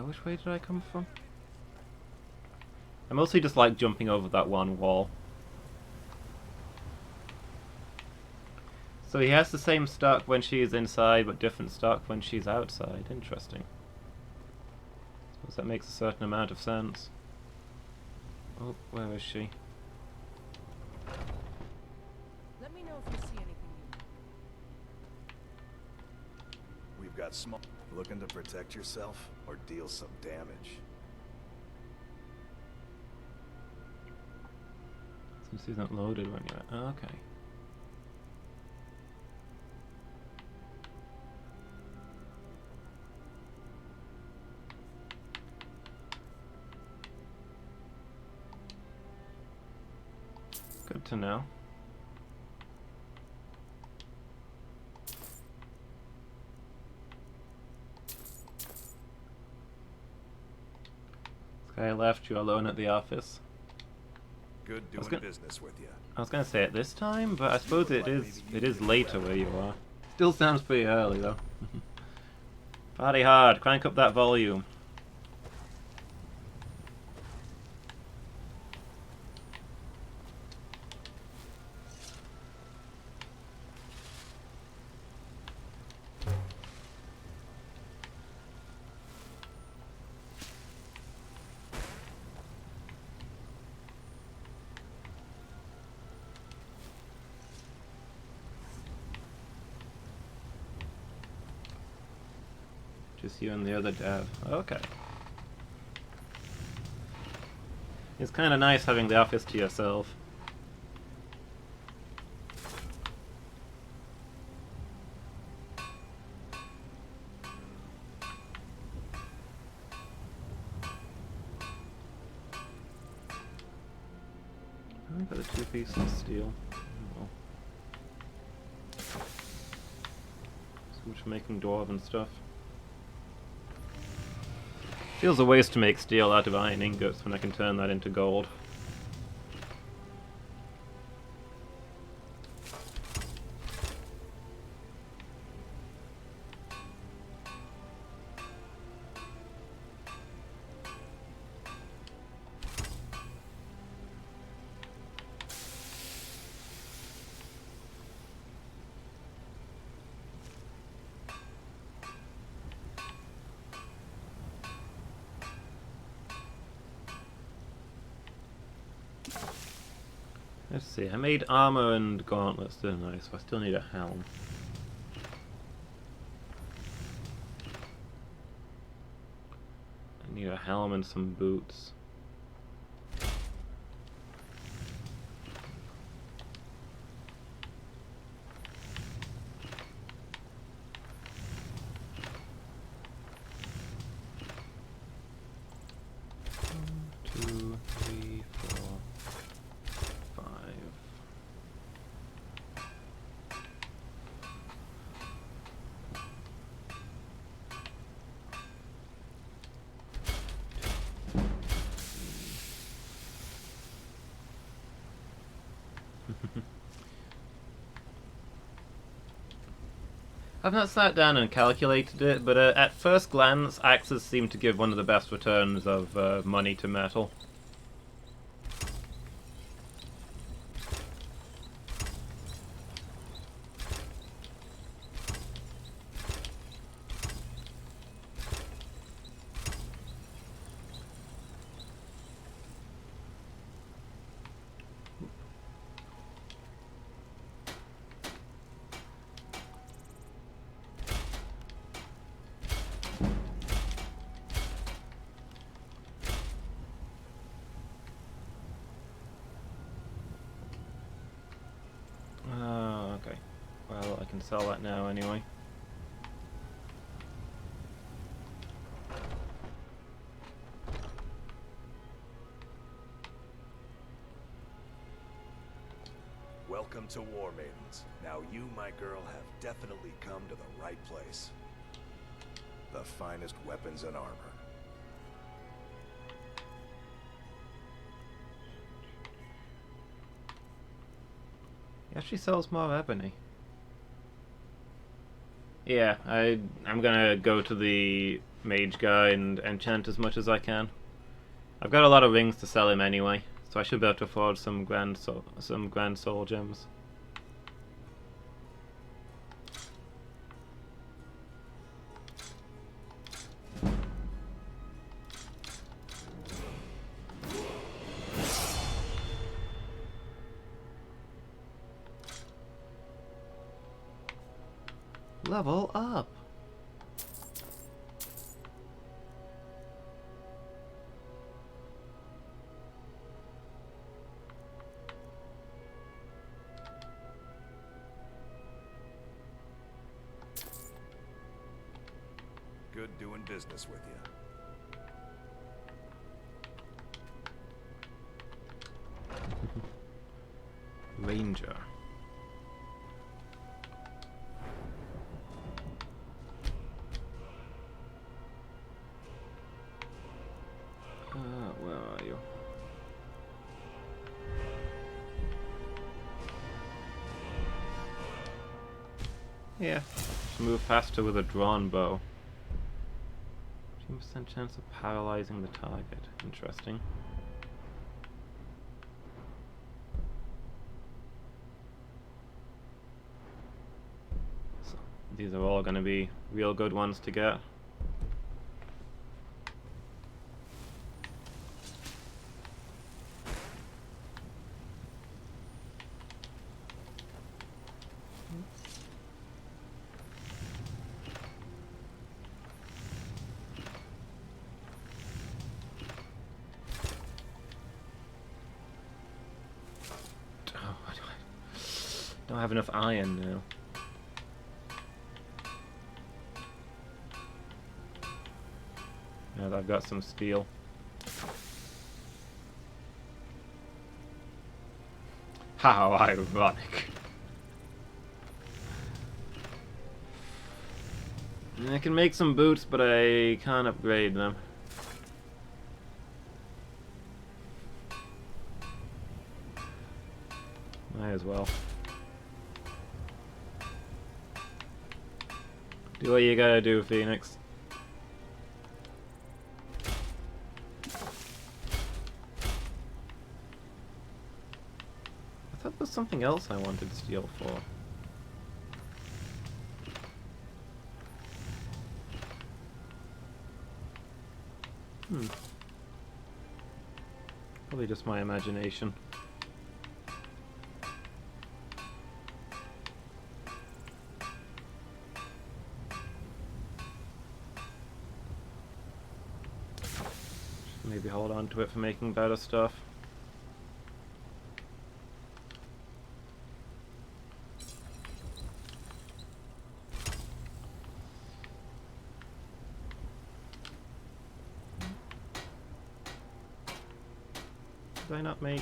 Which way did I come from? I mostly just like jumping over that one wall. So he has the same stock when she's inside, but different stock when she's outside. Interesting. Suppose that makes a certain amount of sense. Oh, where is she? Let me know if you see anything new. We've got small. Looking to protect yourself or deal some damage? Since he's not loaded when you're at. Oh, okay. Good to know. Okay, I left you alone at the office. Good doing business with you. I was gonna say it this time, but I suppose it is later where you are. Still sounds pretty early though. Party hard, crank up that volume. Just you and the other dev. Okay. It's kind of nice having the office to yourself. I got the 2 pieces of steel. Well. So much for making dwarven stuff. Feels a waste to make steel out of iron ingots when I can turn that into gold. Let's see, I made armor and gauntlets, didn't I? So I still need a helm. I need a helm and some boots. I've not sat down and calculated it, but at first glance, axes seem to give one of the best returns of money to metal. Okay. Well, I can sell that now anyway. Welcome to War Maidens. Now you, my girl, have definitely come to the right place. The finest weapons and armor. He actually sells more ebony. Yeah, I'm gonna go to the mage guy and enchant as much as I can. I've got a lot of rings to sell him anyway, so I should be able to afford some grand soul gems. Level up. Good doing business with you. Ranger. Yeah. Just move faster with a drawn bow. 2% chance of paralyzing the target. Interesting. So, these are all going to be real good ones to get. Don't have enough iron now. Yeah, I've got some steel. How ironic. I can make some boots, but I can't upgrade them. Might as well. Do what you gotta do, Phoenix. I thought there was something else I wanted steel for. Probably just my imagination. Maybe hold on to it for making better stuff. Did I not make?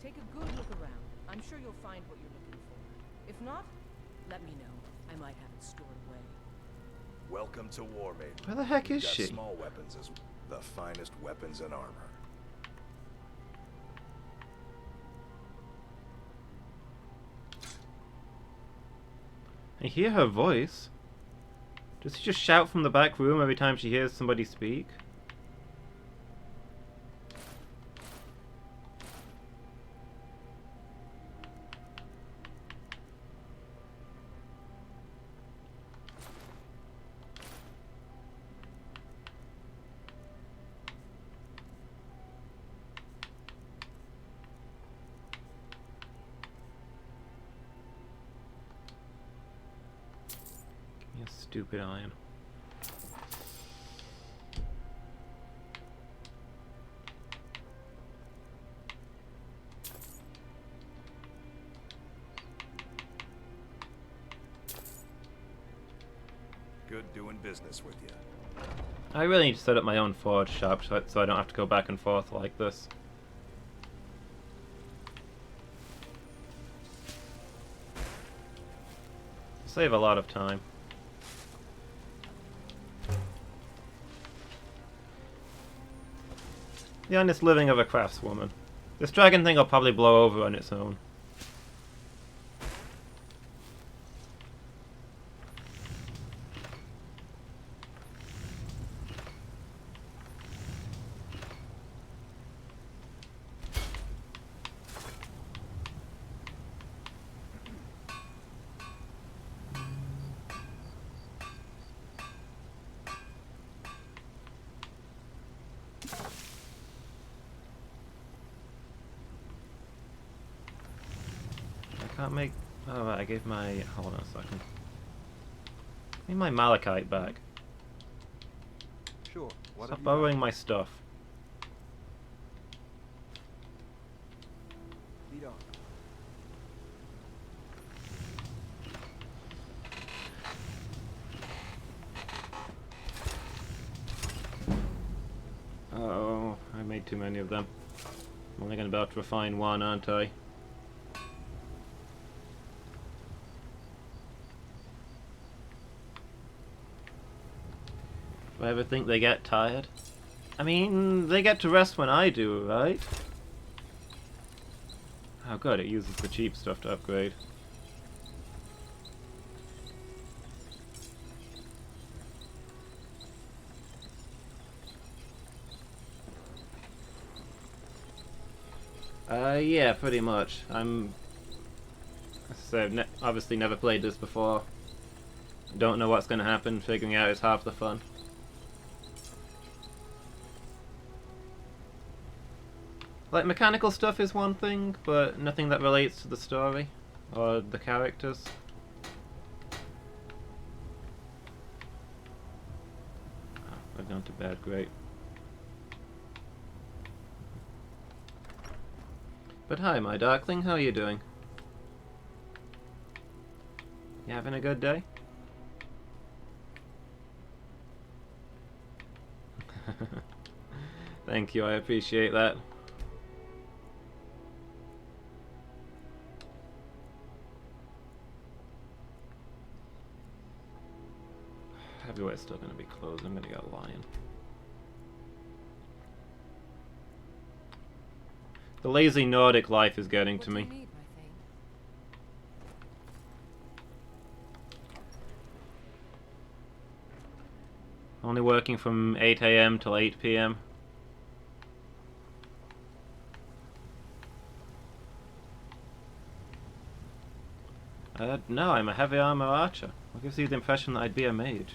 Take a good look around. I'm sure you'll find what you're looking for. If not, let me know. I might have it stored away. Welcome to War Maiden. Where the heck We've is got she? Small weapons as the finest weapons and armor. I hear her voice. Does she just shout from the back room every time she hears somebody speak? You stupid iron. Good doing business with you. I really need to set up my own forge shop so I don't have to go back and forth like this. Save a lot of time. The honest living of a craftswoman. This dragon thing will probably blow over on its own. I can't make... Oh, right, I gave my... Hold on a second. Give me my malachite back. Sure. What Stop have you borrowing my stuff. got? Lead on. Uh-oh, I made too many of them. I'm only going to be able to refine one, aren't I? Do I ever think they get tired? I mean, they get to rest when I do, right? Oh good, it uses the cheap stuff to upgrade. Yeah, pretty much. Obviously never played this before. Don't know what's gonna happen, figuring out is half the fun. Like, mechanical stuff is one thing, but nothing that relates to the story or the characters. Oh, I've gone to bed, great. But hi, my darkling, how are you doing? You having a good day? Thank you, I appreciate that. Everywhere's still gonna be closed. I'm gonna go lion. The lazy Nordic life is getting to me. Only working from 8 AM till 8 PM. No, I'm a heavy armor archer. What gives you the impression that I'd be a mage?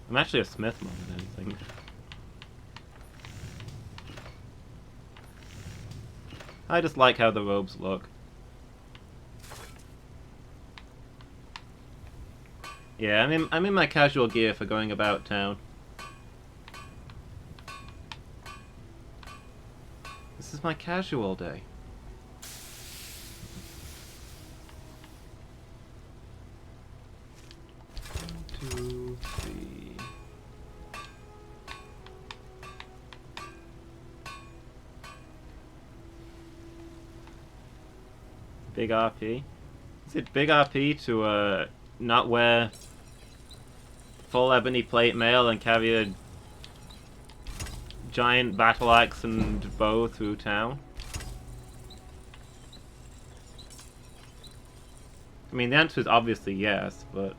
I'm actually a smith more than anything. I just like how the robes look. Yeah, I'm in my casual gear for going about town. This is my casual day. One, two, three. Big RP? Is it big RP to not wear full ebony plate mail and carry a giant battle axe and bow through town? I mean, the answer is obviously yes, but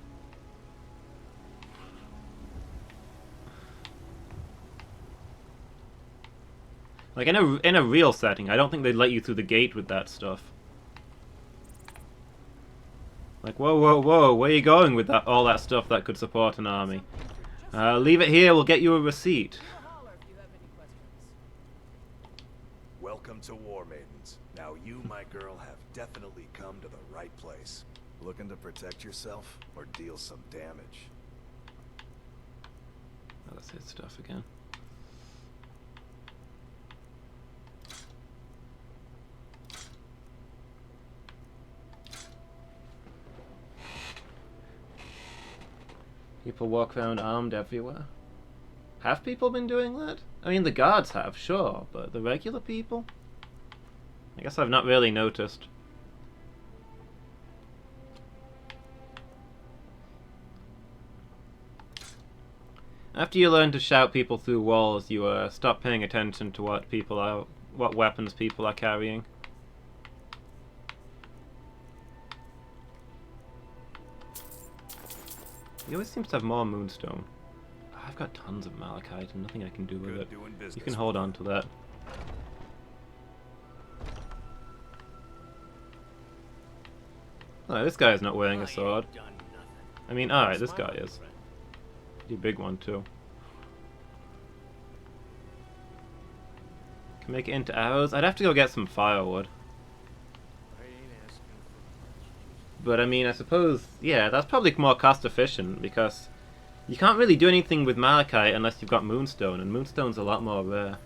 like in a real setting, I don't think they'd let you through the gate with that stuff. Like, whoa, whoa, whoa, where are you going with all that stuff that could support an army? Leave it here, we'll get you a receipt. Welcome to War Maidens. Now you, my girl, have definitely come to the right place. Looking to protect yourself or deal some damage? Oh, that's his stuff again. People walk around armed everywhere. Have people been doing that? I mean, the guards have, sure, but the regular people? I guess I've not really noticed. After you learn to shout people through walls, you stop paying attention to what weapons people are carrying. He always seems to have more moonstone. I've got tons of malachite and nothing I can do with it. You can hold on to that. Oh, this guy is not wearing a sword. I mean, alright, this guy is. Pretty big one, too. Can make it into arrows? I'd have to go get some firewood. But I mean, I suppose, yeah, that's probably more cost efficient because you can't really do anything with malachite unless you've got moonstone, and moonstone's a lot more rare.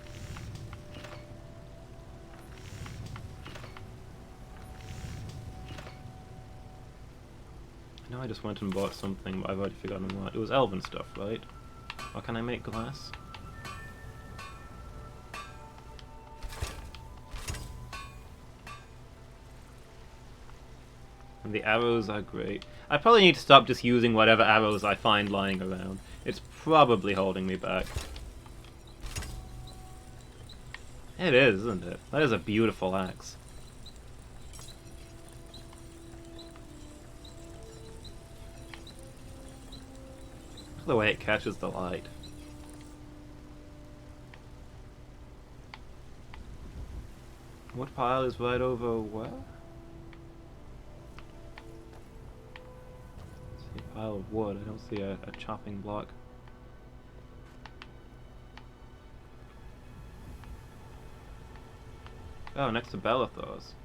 I know I just went and bought something, but I've already forgotten what. It was elven stuff, right? Or can I make glass? And the arrows are great. I probably need to stop just using whatever arrows I find lying around. It's probably holding me back. It is, isn't it? That is a beautiful axe. the way it catches the light. Wood pile is right over where? See a pile of wood. I don't see a chopping block. Oh, next to Belethor's.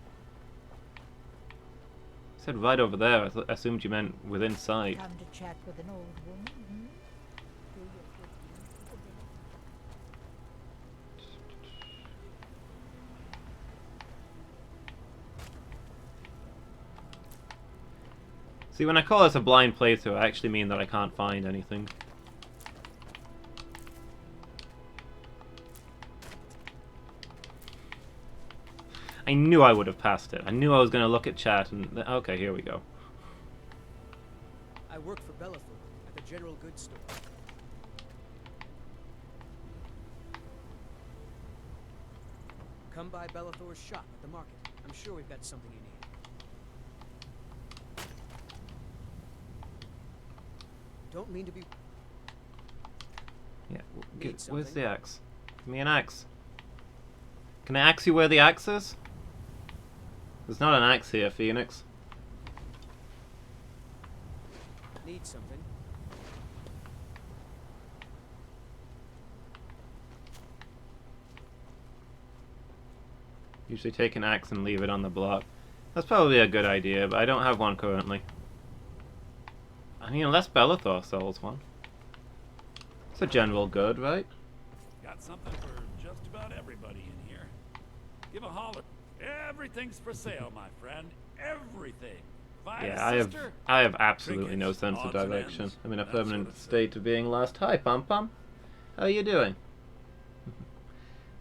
You said right over there. I assumed you meant within sight. Come to chat with an old woman, hmm? Do your good deeds for the day. See, when I call this a blind playthrough, I actually mean that I can't find anything. I knew I would have passed it. I knew I was going to look at chat and... Okay, here we go. I work for Belethor at the general goods store. Come by Belethor's shop at the market. I'm sure we've got something you need. Don't mean to be... Yeah, Need where's something? the axe? Give me an axe. Can I axe you where the axe is? There's not an axe here, Phoenix. Need something? Usually take an axe and leave it on the block. That's probably a good idea, but I don't have one currently. I mean, unless Belethor sells one. It's a general good, right? Got something for just about everybody in here. Give a holler. Everything's for sale, my friend. Everything. Buy Yeah, a I sister, have absolutely no trinkets, sense of odds and direction. ends, I'm in a that sort permanent of thing. state of being lost. Hi, Pum Pum. How are you doing?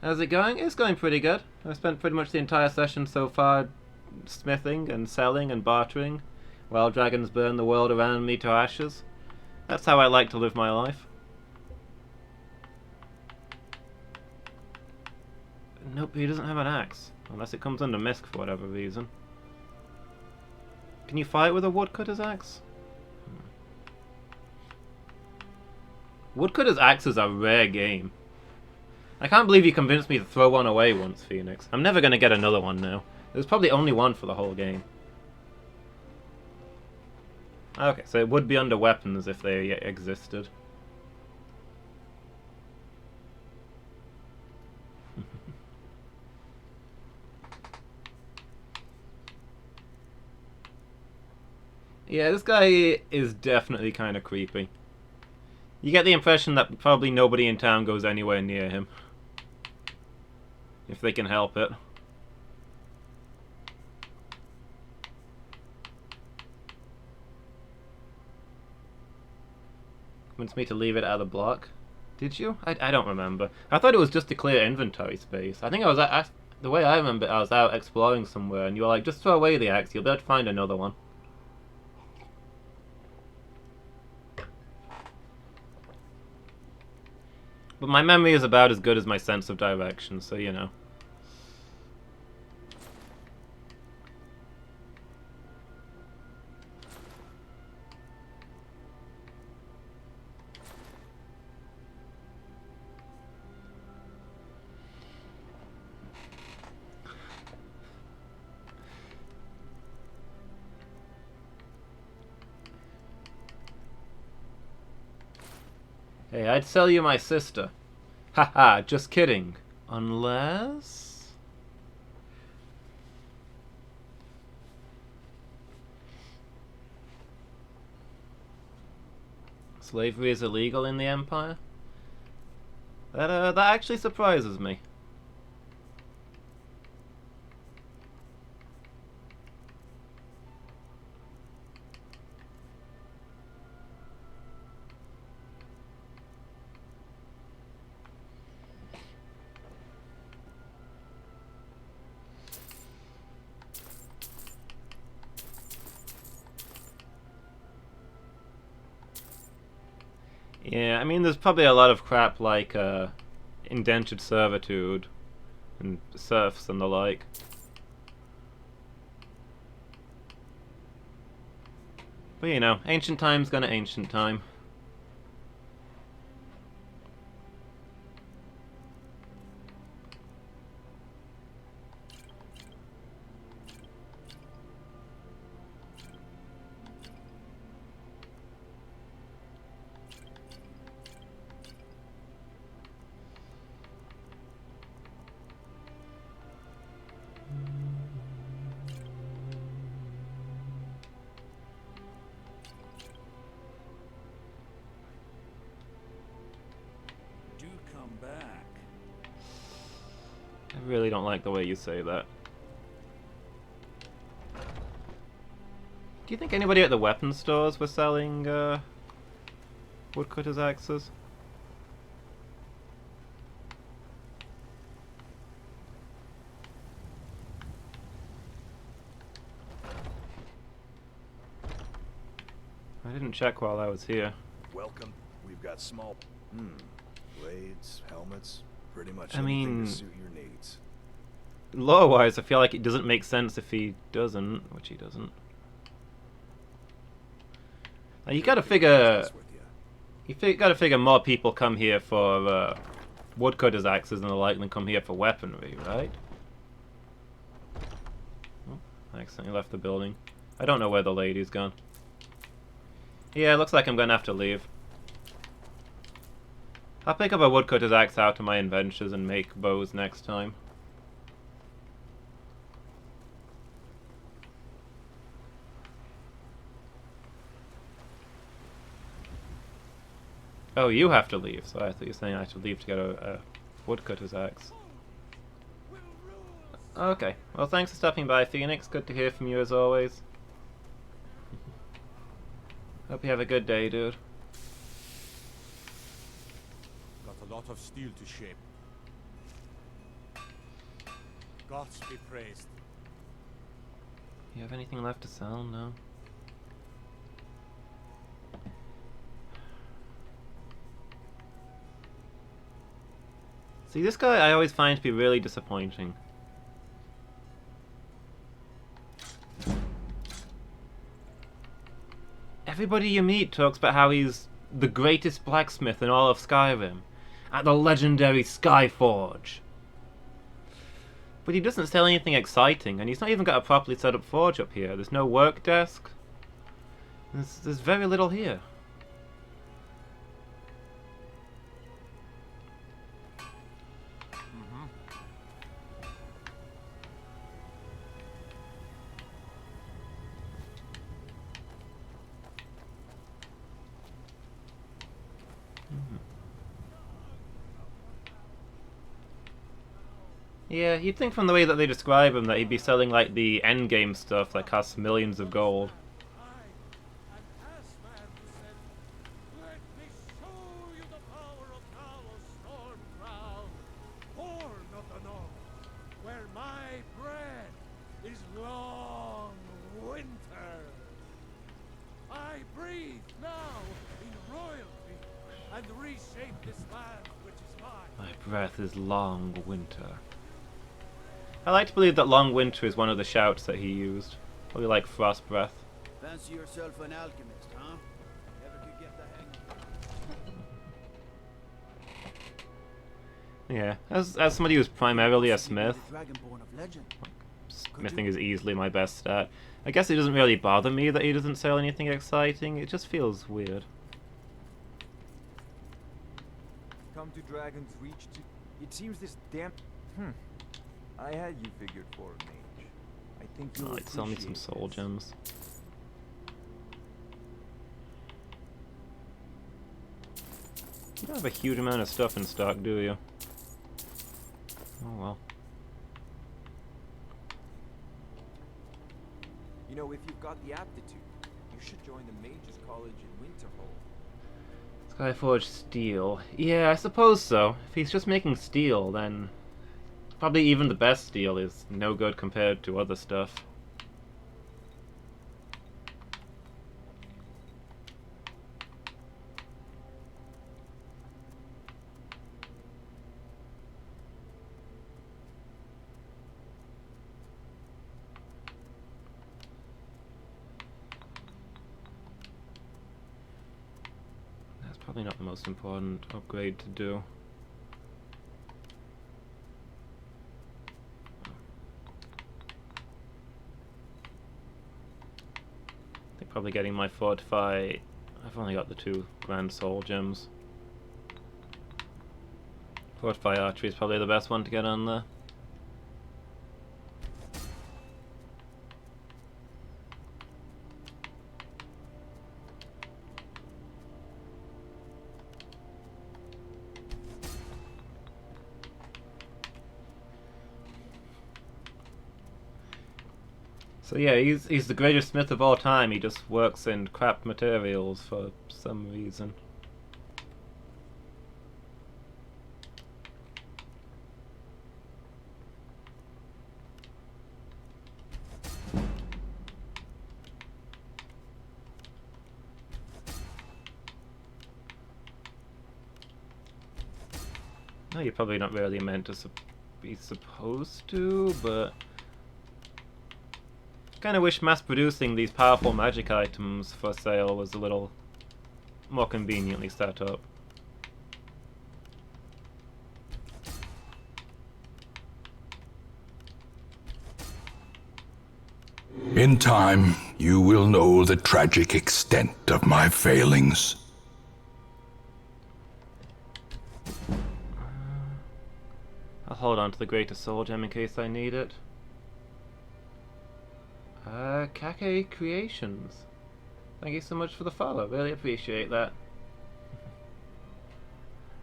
How's it going? It's going pretty good. I've spent pretty much the entire session so far smithing and selling and bartering, while dragons burn the world around me to ashes. That's how I like to live my life. Nope, he doesn't have an axe. Unless it comes under misc for whatever reason. Can you fight with a woodcutter's axe? Woodcutter's axes are a rare game. I can't believe you convinced me to throw one away once, Phoenix. I'm never going to get another one now. There's probably only one for the whole game. Okay, so it would be under weapons if they existed. Yeah, this guy is definitely kind of creepy. You get the impression that probably nobody in town goes anywhere near him. If they can help it. Wants me to leave it at the block. Did you? I don't remember. I thought it was just to clear inventory space. I think I was the way I remember it, I was out exploring somewhere and you were like, just throw away the axe, you'll be able to find another one. But my memory is about as good as my sense of direction, so you know. Hey, I'd sell you my sister. Haha, just kidding. Unless... slavery is illegal in the Empire? That actually surprises me. Yeah, I mean, there's probably a lot of crap like indentured servitude and serfs and the like. But you know, ancient time's gonna ancient time. back. I really don't like the way you say that. Do you think anybody at the weapon stores was selling woodcutter's axes? I didn't check while I was here. Welcome. We've got small... blades, helmets, pretty much I anything mean... to suit your needs. Lore-wise, I feel like it doesn't make sense if he doesn't, which he doesn't. You gotta figure... You gotta figure more people come here for woodcutter's axes than the like than come here for weaponry, right? Oh, I accidentally left the building. I don't know where the lady's gone. Yeah, it looks like I'm gonna have to leave. I'll pick up a woodcutter's axe out of my inventions and make bows next time. Oh, you have to leave, so I thought you were saying I should leave to get a woodcutter's axe. Okay, well thanks for stopping by, Phoenix. Good to hear from you as always. Hope you have a good day, dude. Got a lot of steel to shape. Gods be praised. You have anything left to sell? No. See, this guy I always find to be really disappointing. Everybody you meet talks about how he's the greatest blacksmith in all of Skyrim, at the legendary Skyforge. But he doesn't sell anything exciting, and he's not even got a properly set up forge up here. There's no work desk. There's very little here. Yeah, you'd think from the way that they describe him that he'd be selling like the endgame stuff that costs millions of gold. Where my bread is long winter. I breathe now in royalty and reshape this land which is mine. My breath is long winter. I like to believe that long winter is one of the shouts that he used. Probably like frost breath. Fancy yourself an alchemist, huh? Never could get the hang of it. Yeah, as somebody who's primarily a smith, Dragonborn of legend. smithing is easily my best stat. I guess it doesn't really bother me that he doesn't sell anything exciting, it just feels weird. Come to Dragon's Reach to... It seems this damn... I had you figured for a mage. I think you'll Alright, sell me some appreciate soul this. gems. You don't have a huge amount of stuff in stock, do you? Oh well. You know, if you've got the aptitude, you should join the Mages College in Winterhold. Skyforge steel. Yeah, I suppose so. If he's just making steel, then probably even the best steel is no good compared to other stuff. That's probably not the most important upgrade to do. Probably getting my fortify. I've only got the 2 grand soul gems. Fortify archery is probably the best one to get on there. So yeah, he's the greatest smith of all time. He just works in crap materials for some reason. No, you're probably not really meant to be supposed to, but kind of wish mass-producing these powerful magic items for sale was a little more conveniently set up. In time, you will know the tragic extent of my failings. I'll hold on to the greater soul gem in case I need it. Kake Creations. Thank you so much for the follow. Really appreciate that.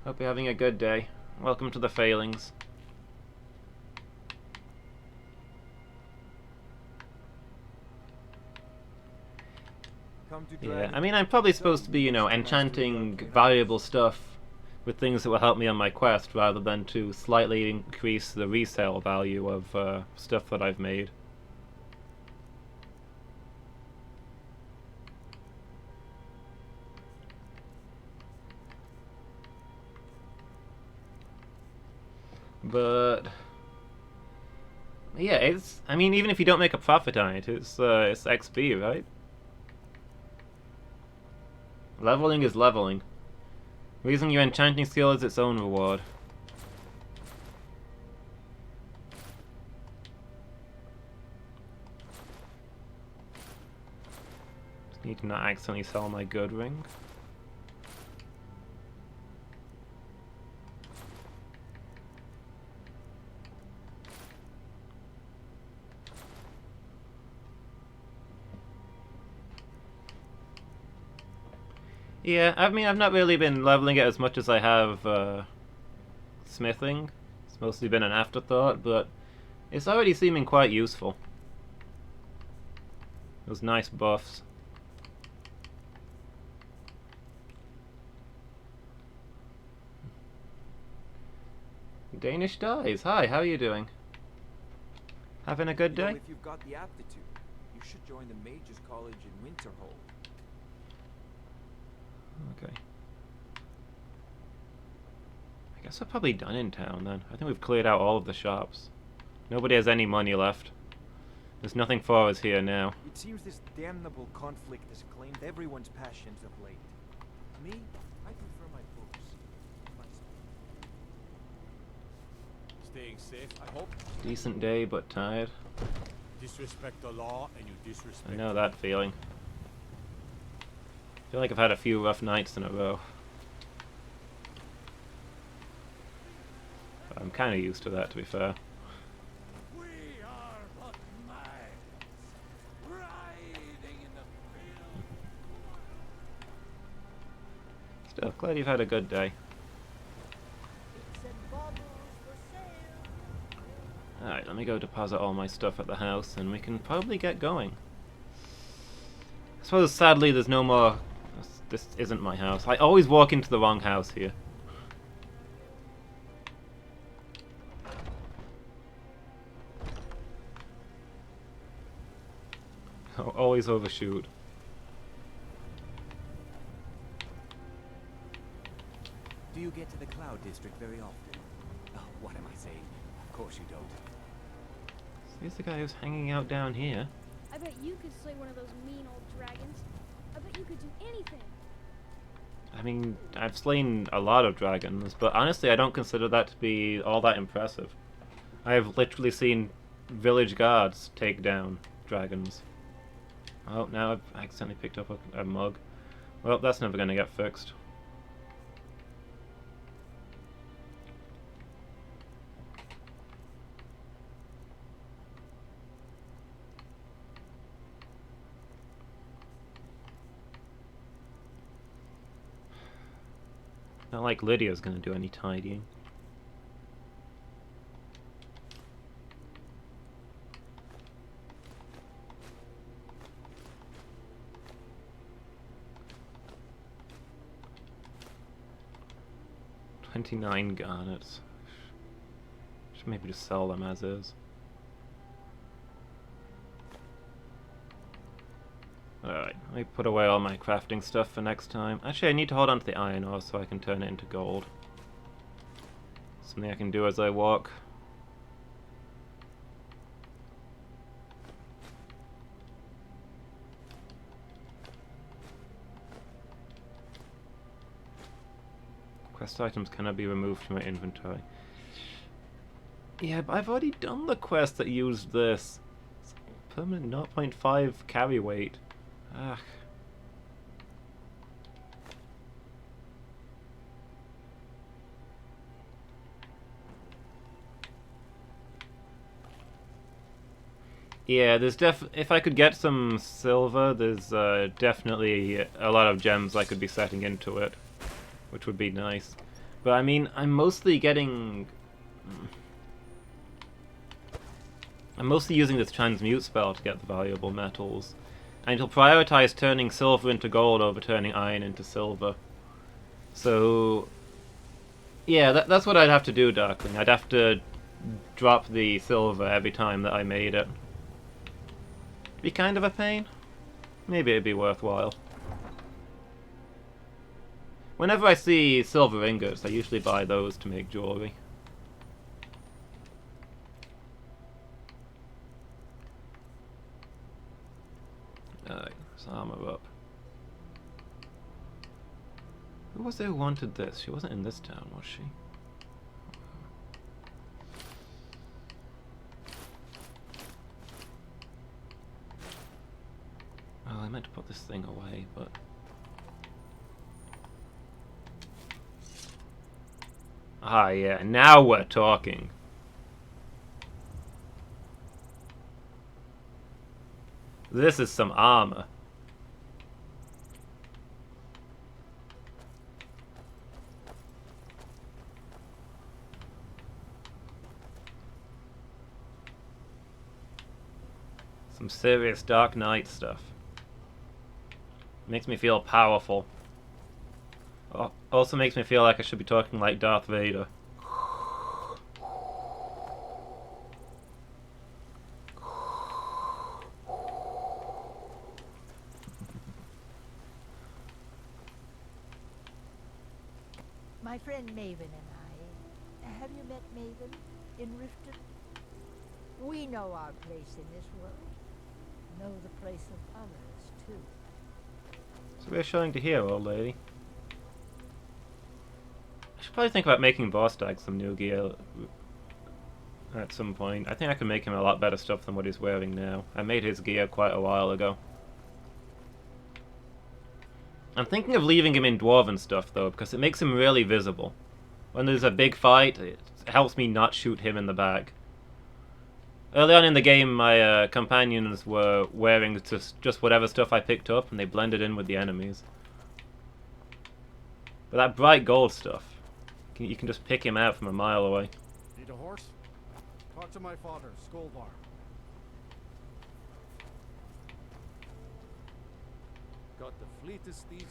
Hope you're having a good day. Welcome to the failings. Yeah, I mean, I'm probably supposed to be, you know, enchanting valuable stuff with things that will help me on my quest rather than to slightly increase the resale value of stuff that I've made. But yeah, I mean, even if you don't make a profit on it, it's XP, right? Leveling is leveling. Raising your enchanting skill is its own reward. Just need to not accidentally sell my good ring. Yeah, I mean, I've not really been leveling it as much as I have smithing. It's mostly been an afterthought, but it's already seeming quite useful. Those nice buffs. Danish Dies, hi, how are you doing? Having a good day? If you've got the aptitude, you should join the Mages College in Winterhold. Okay. I guess we're probably done in town then. I think we've cleared out all of the shops. Nobody has any money left. There's nothing for us here now. It seems this damnable conflict has claimed everyone's passions of late. Me, I prefer my books. Staying safe, I hope. Decent day, but tired. Disrespect the law and you disrespect. I know that feeling. I feel like I've had a few rough nights in a row. But I'm kind of used to that, to be fair. We are but mice, riding in the field. Still, glad you've had a good day. Alright, let me go deposit all my stuff at the house and we can probably get going. I suppose sadly there's no more... This isn't my house. I always walk into the wrong house here. I always overshoot. Do you get to the Cloud District very often? Oh, what am I saying? Of course you don't. So he's the guy who's hanging out down here. I bet you could slay one of those mean old dragons. I bet you could do anything. I mean, I've slain a lot of dragons, but honestly I don't consider that to be all that impressive. I have literally seen village guards take down dragons. Oh, now I've accidentally picked up a mug. Well, that's never going to get fixed. Not like Lydia's gonna do any tidying. 29 garnets. Should maybe just sell them as is. Alright, let me put away all my crafting stuff for next time. Actually, I need to hold on to the iron ore so I can turn it into gold. Something I can do as I walk. Quest items cannot be removed from my inventory. Yeah, but I've already done the quest that used this. It's permanent 0.5 carry weight. Ugh. Yeah, there's if I could get some silver, there's definitely a lot of gems I could be setting into it, which would be nice. But I mean, I'm mostly getting... I'm mostly using this transmute spell to get the valuable metals. And it'll prioritize turning silver into gold over turning iron into silver. So... yeah, that's what I'd have to do, Darkling. I'd have to drop the silver every time that I made it. Be kind of a pain. Maybe it'd be worthwhile. Whenever I see silver ingots, I usually buy those to make jewelry. Alright, let's armor up. Who was it who wanted this? She wasn't in this town, was she? Oh, I meant to put this thing away, but... ah, yeah, now we're talking. This is some armor. Some serious Dark Knight stuff. Makes me feel powerful. Also makes me feel like I should be talking like Darth Vader. My friend Maven and I. Have you met Maven in Riften? We know our place in this world. Know the place of others, too. So we're showing to here, old lady. I should probably think about making Bostag some new gear at some point. I think I can make him a lot better stuff than what he's wearing now. I made his gear quite a while ago. I'm thinking of leaving him in Dwarven stuff, though, because it makes him really visible. When there's a big fight, it helps me not shoot him in the back. Early on in the game, my companions were wearing just whatever stuff I picked up, and they blended in with the enemies. But that bright gold stuff, you can just pick him out from a mile away. Need a horse? Talk to my father, Skolvar. Got the fleetest steed.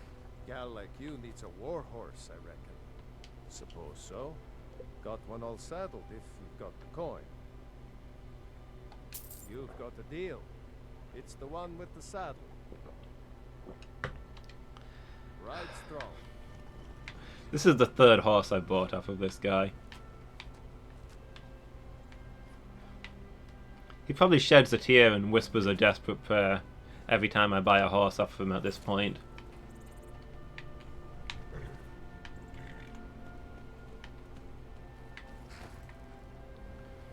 Gal like you needs a war horse, I reckon. Suppose so. Got one all saddled if you've got the coin. You've got the deal. It's the one with the saddle. Ride strong. This is the third horse I bought off of this guy. He probably sheds a tear and whispers a desperate prayer every time I buy a horse off of him at this point.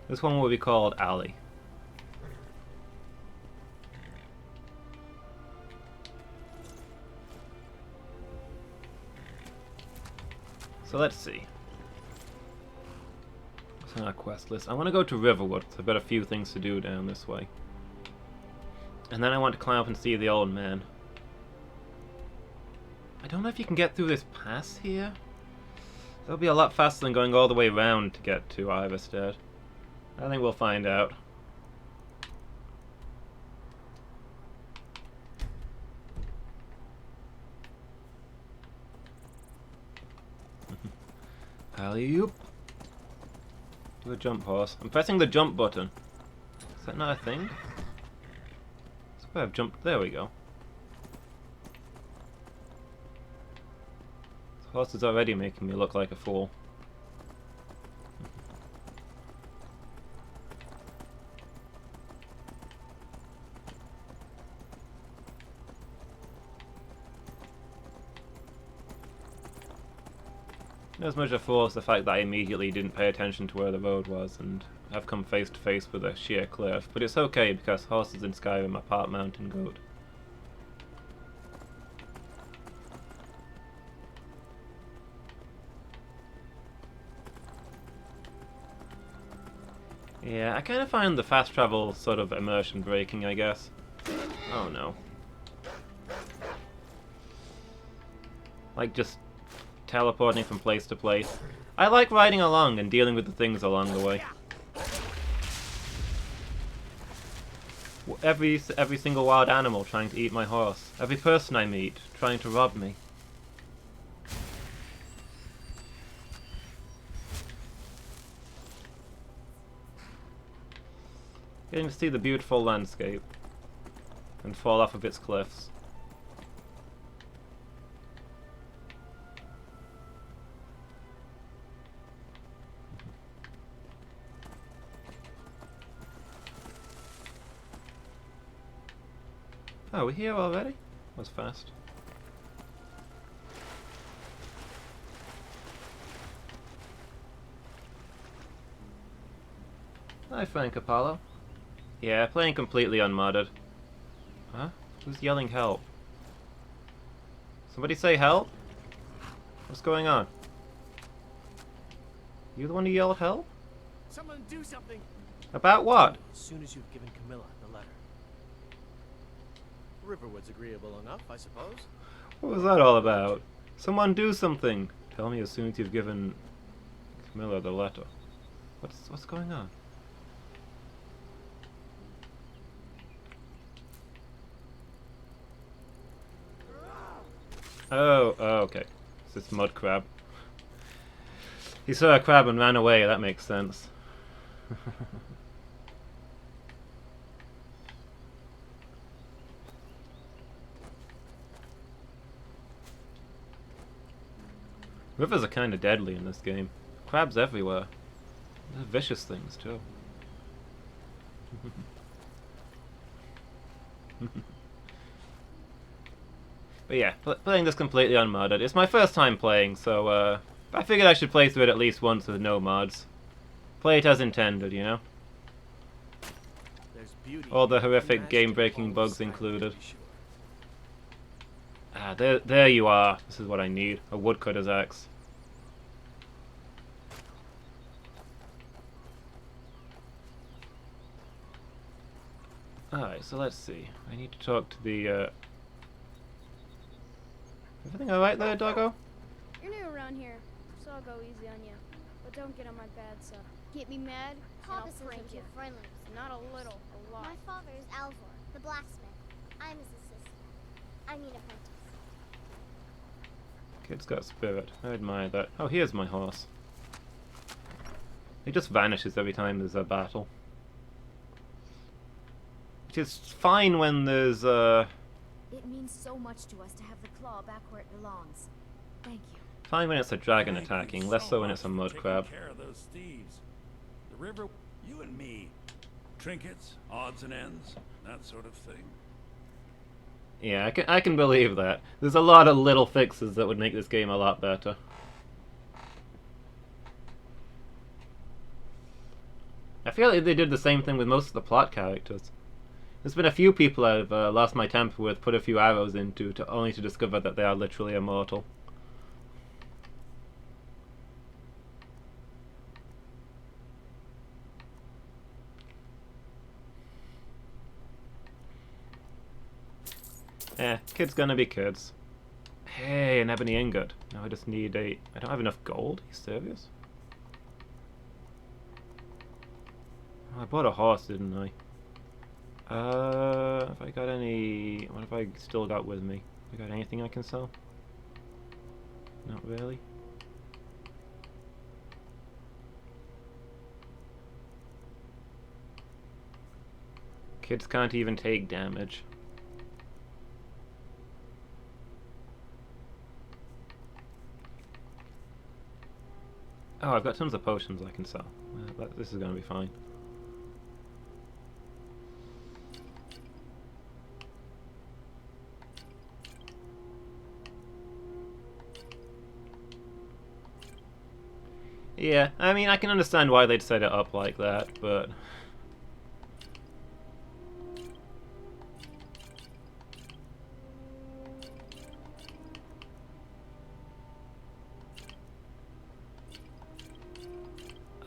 This one will be called Ali. So let's see. What's on our quest list? I want to go to Riverwood, because I've got a few things to do down this way. And then I want to climb up and see the old man. I don't know if you can get through this pass here. That'll be a lot faster than going all the way around to get to Iverstead. I think we'll find out. Alley-oop. Do a jump horse. I'm pressing the jump button. Is that not a thing? That's where I've jumped. There we go. This horse is already making me look like a fool. Not as much a fool as the fact that I immediately didn't pay attention to where the road was and I've come face to face with a sheer cliff, but it's okay because horses in Skyrim are part mountain goat. Yeah, I kind of find the fast travel sort of immersion breaking, I guess. Oh no. Like just teleporting from place to place. I like riding along and dealing with the things along the way. Every single wild animal trying to eat my horse. Every person I meet trying to rob me. Getting to see the beautiful landscape and fall off of its cliffs. Oh, we're here already? That was fast. Hi, Frank Apollo. Yeah, playing completely unmodded. Huh? Who's yelling help? Somebody say help? What's going on? You the one who yelled help? Someone do something! About what? As soon as you've given Camilla the letter. Riverwood's agreeable enough, I suppose. What was that all about? Someone do something! Tell me as soon as you've given Camilla the letter. What's going on? Oh, okay. It's this mud crab. He saw a crab and ran away, that makes sense. Rivers are kinda deadly in this game. Crabs everywhere. They're vicious things too. But yeah, playing this completely unmodded. It's my first time playing, so I figured I should play through it at least once with no mods. Play it as intended, you know? All the horrific game-breaking bugs included. Ah, there you are. This is what I need. A woodcutter's axe. Alright, so let's see. I need to talk to the, Everything alright there, doggo? You're new around here, so I'll go easy on you. But don't get on my bad side. Get me mad, and Papa I'll says prank we're you. friendly. Not a little, a lot. My father is Alvor, the blacksmith. I'm his assistant. I mean apprentice. Kid's got spirit. I admire that. Oh, here's my horse. He just vanishes every time there's a battle. Which is fine when there's, It means so much to us to have the claw back where it belongs. Thank you. fine when it's a dragon Thank attacking, you less so when much it's a for mud taking crab. care of those thieves. The river, you and me. Trinkets, odds and ends, that sort of thing. Yeah, I can believe that. There's a lot of little fixes that would make this game a lot better. I feel like they did the same thing with most of the plot characters. There's been a few people I've lost my temper with, put a few arrows into, only to discover that they are literally immortal. Kids gonna be kids. Hey, an ebony ingot. Now I just need a... I don't have enough gold? Are you serious? Oh, I bought a horse, didn't I? Have I got any... What have I still got with me? Have I got anything I can sell? Not really. Kids can't even take damage. Oh, I've got tons of potions I can sell. This is going to be fine. Yeah, I mean, I can understand why they'd set it up like that, but...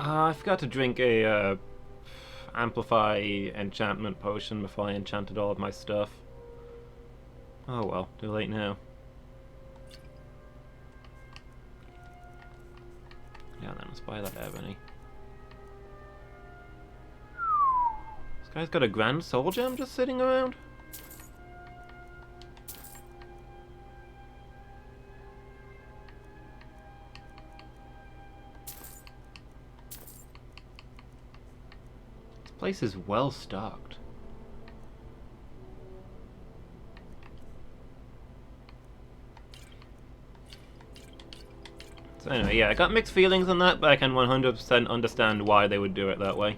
I forgot to drink a amplify enchantment potion before I enchanted all of my stuff. Oh well, too late now. Yeah, then let's buy that ebony. This guy's got a grand soul gem just sitting around? This place is well stocked. So anyway, yeah, I got mixed feelings on that, but I can 100% understand why they would do it that way.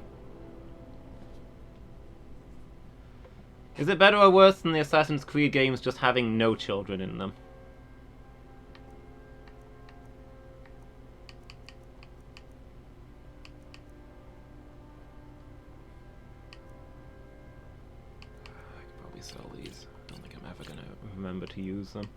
Is it better or worse than the Assassin's Creed games just having no children in them? I could probably sell these. I don't think I'm ever gonna remember to use them.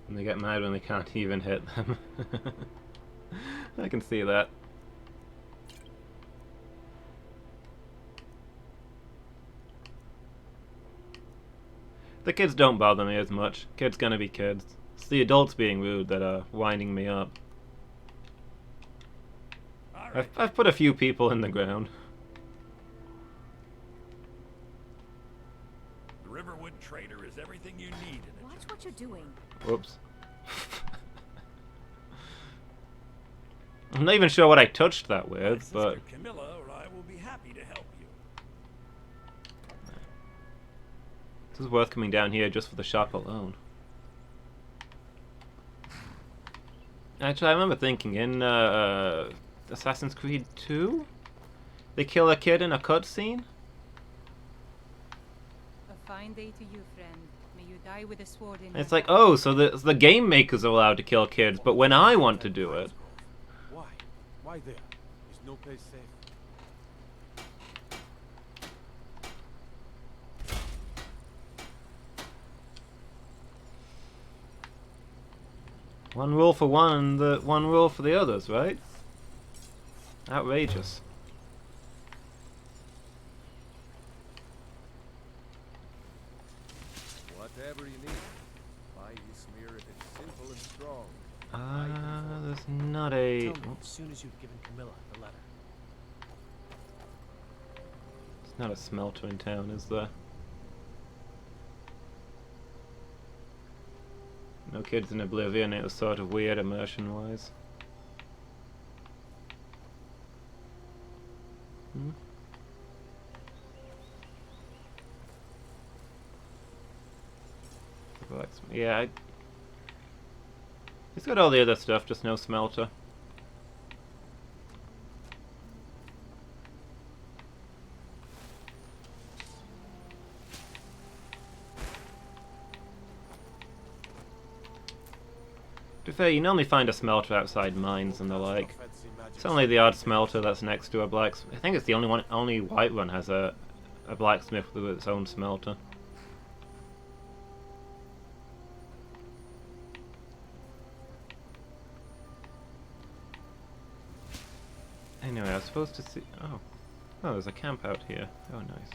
And they get mad when they can't even hit them. I can see that. The kids don't bother me as much. Kids gonna be kids. It's the adults being rude that are winding me up. I've put a few people in the ground. The Riverwood Trader is everything you need. Watch what you're doing. Whoops. I'm not even sure what I touched that with, but... Camilla or I will be happy to help you. This is worth coming down here just for the shop alone. Actually, I remember thinking in Assassin's Creed 2? They kill a kid in a cutscene? A fine day to you, friend. May you die with a sword in It's like, oh, so the game makers are allowed to kill kids, but when I want to do it... Why? Why there? Is no place safe? One rule for one and the one rule for the others, right? Outrageous. Whatever you need. Buy Ysmir if it's simple and strong. There's not a... Tell me as soon as you've given Camilla the letter. There's not a smelter in town, is there? No kids in Oblivion, it was sort of weird immersion-wise. Yeah, he's got all the other stuff, just no smelter. To be fair, you normally find a smelter outside mines and the like. It's only the odd smelter that's next to a blacksmith. I think it's the only one. Only Whiterun has a blacksmith with its own smelter. Anyway, I was supposed to see... Oh, there's a camp out here. Oh, nice.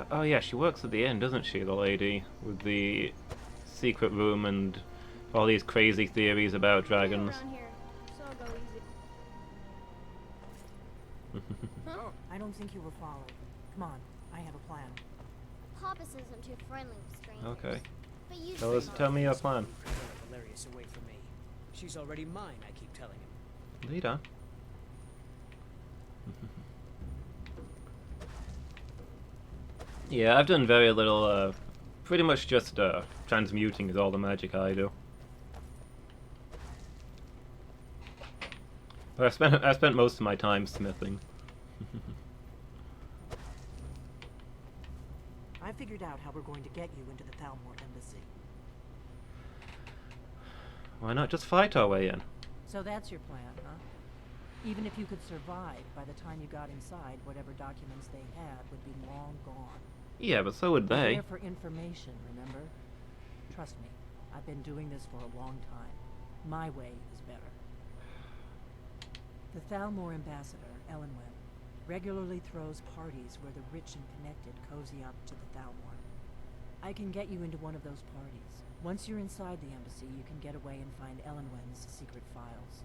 Oh yeah, she works at the inn, doesn't she, the lady with the secret room and all these crazy theories about dragons. don't think you were followed. Come on, I have a plan. Papas isn't too friendly with strangers. Okay. But you Tell me your plan. Valerius away from me. She's already mine, I keep telling him. Lead on. Yeah, I've done very little, pretty much just, transmuting is all the magic I do. But I spent most of my time smithing. I figured out how we're going to get you into the Thalmor embassy. Why not just fight our way in? So that's your plan, huh? Even if you could survive, by the time you got inside, whatever documents they had would be long gone. Yeah, but so would We're they. there for information, remember? Trust me, I've been doing this for a long time. My way is better. The Thalmor ambassador, Elenwen, regularly throws parties where the rich and connected cozy up to the Thalmor. I can get you into one of those parties. Once you're inside the embassy, you can get away and find Elenwen's secret files.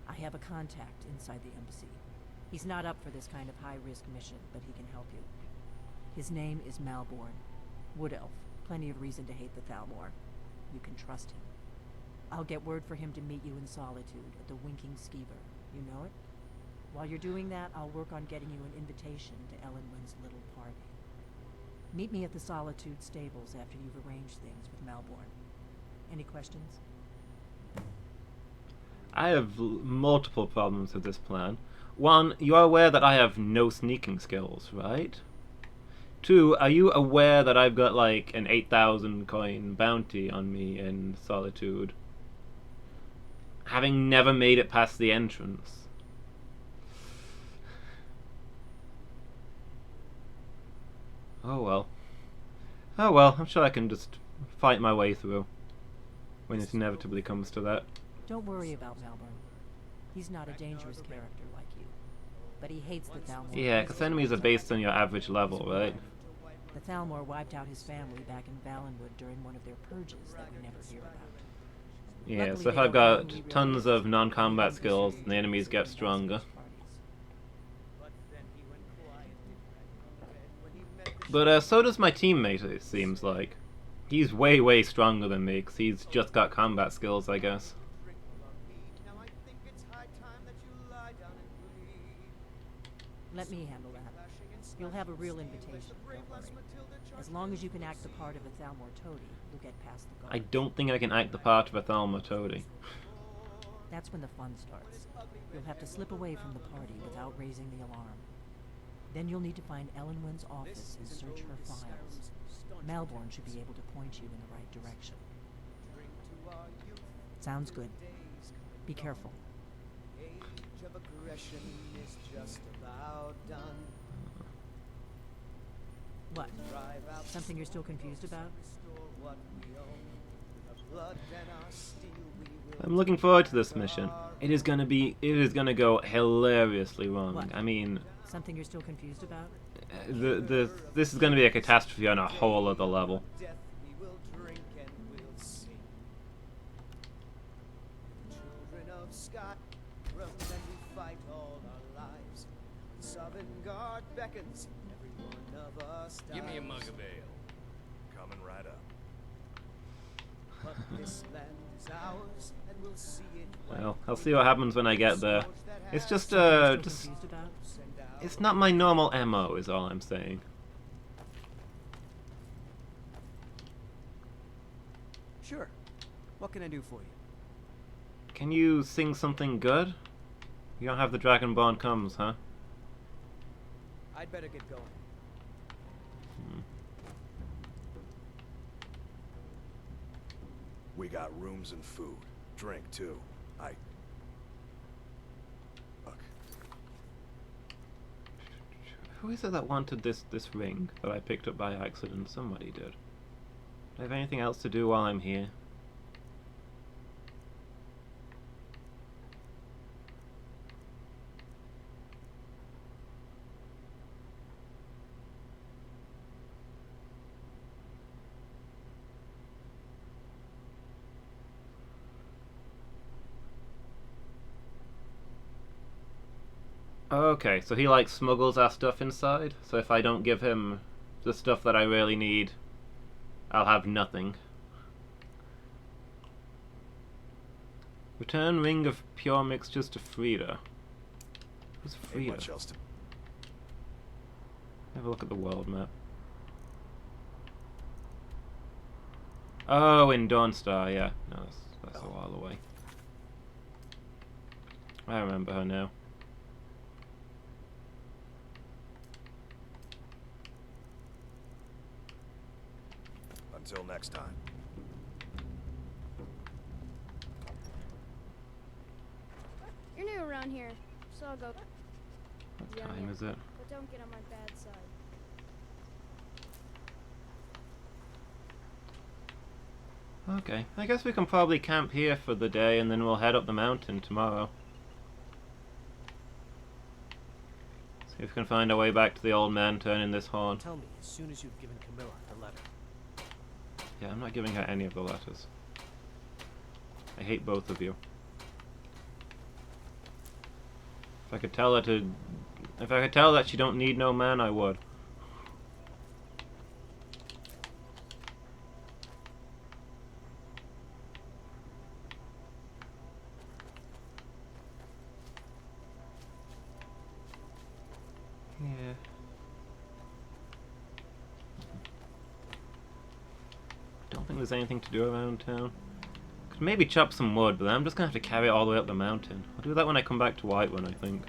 I have a contact inside the embassy. He's not up for this kind of high-risk mission, but he can help you. His name is Malborn. Wood Elf. Plenty of reason to hate the Thalmor. You can trust him. I'll get word for him to meet you in Solitude at the Winking Skeever. You know it? While you're doing that, I'll work on getting you an invitation to Elenwen's little party. Meet me at the Solitude stables after you've arranged things with Malborn. Any questions? I have multiple problems with this plan. One, you are aware that I have no sneaking skills, right? Two, are you aware that I've got like an 8,000 coin bounty on me in Solitude? Having never made it past the entrance. Oh well. Oh well, I'm sure I can just fight my way through. When it inevitably comes to that. Don't worry about Malborn. He's not a dangerous character like you. But he hates the Thalmor. Yeah, because enemies are based on your average level, right? The Thalmor wiped out his family back in Valenwood during one of their purges that we never hear about. Yeah, Luckily, so if they I've don't got really tons of non-combat skills, the enemies get stronger. But so does my teammate, it seems like. He's way, way stronger than me, because he's just got combat skills, I guess. Let me handle that. You'll have a real invitation, don't worry. As long as you can act the part of a Thalmor toady, you'll get past the guard. I don't think I can act the part of a Thalmor toady. That's when the fun starts. You'll have to slip away from the party without raising the alarm. Then you'll need to find Elenwen's office and search her files. Malborn should be able to point you in the right direction. Sounds good. Be careful. What? Something you're still confused about? I'm looking forward to this mission. It is gonna go hilariously wrong. What? I mean, Something you're still confused about? this is gonna be a catastrophe on a whole other level. Give me a mug of ale. Coming right up. Well, I'll see what happens when I get there. It's just it's not my normal MO, is all I'm saying. Sure. What can I do for you? Can you sing something good? You don't have the Dragonborn comes, huh? I'd better get going. We got rooms and food. Drink, too. Look. Who is it that wanted this ring that I picked up by accident? Somebody did. Do I have anything else to do while I'm here? Okay, so he like smuggles our stuff inside. So if I don't give him the stuff that I really need, I'll have nothing. Return ring of pure mixtures to Frida. Who's Ain't Frida? much else to. Have a look at the world map. Oh, in Dawnstar, yeah. No, that's a while away. I remember her now. Until next time. You're new around here, so I'll go. What time is it? But don't get on my bad side. Okay, I guess we can probably camp here for the day and then we'll head up the mountain tomorrow. See if we can find our way back to the old man turning this horn. Tell me as soon as you've given Camilla her letter. Yeah, I'm not giving her any of the letters. I hate both of you. If I could tell that she don't need no man, I would. Yeah. Don't think there's anything to do around town. Could maybe chop some wood, but then I'm just gonna have to carry it all the way up the mountain. I'll do that when I come back to Whiterun, I think.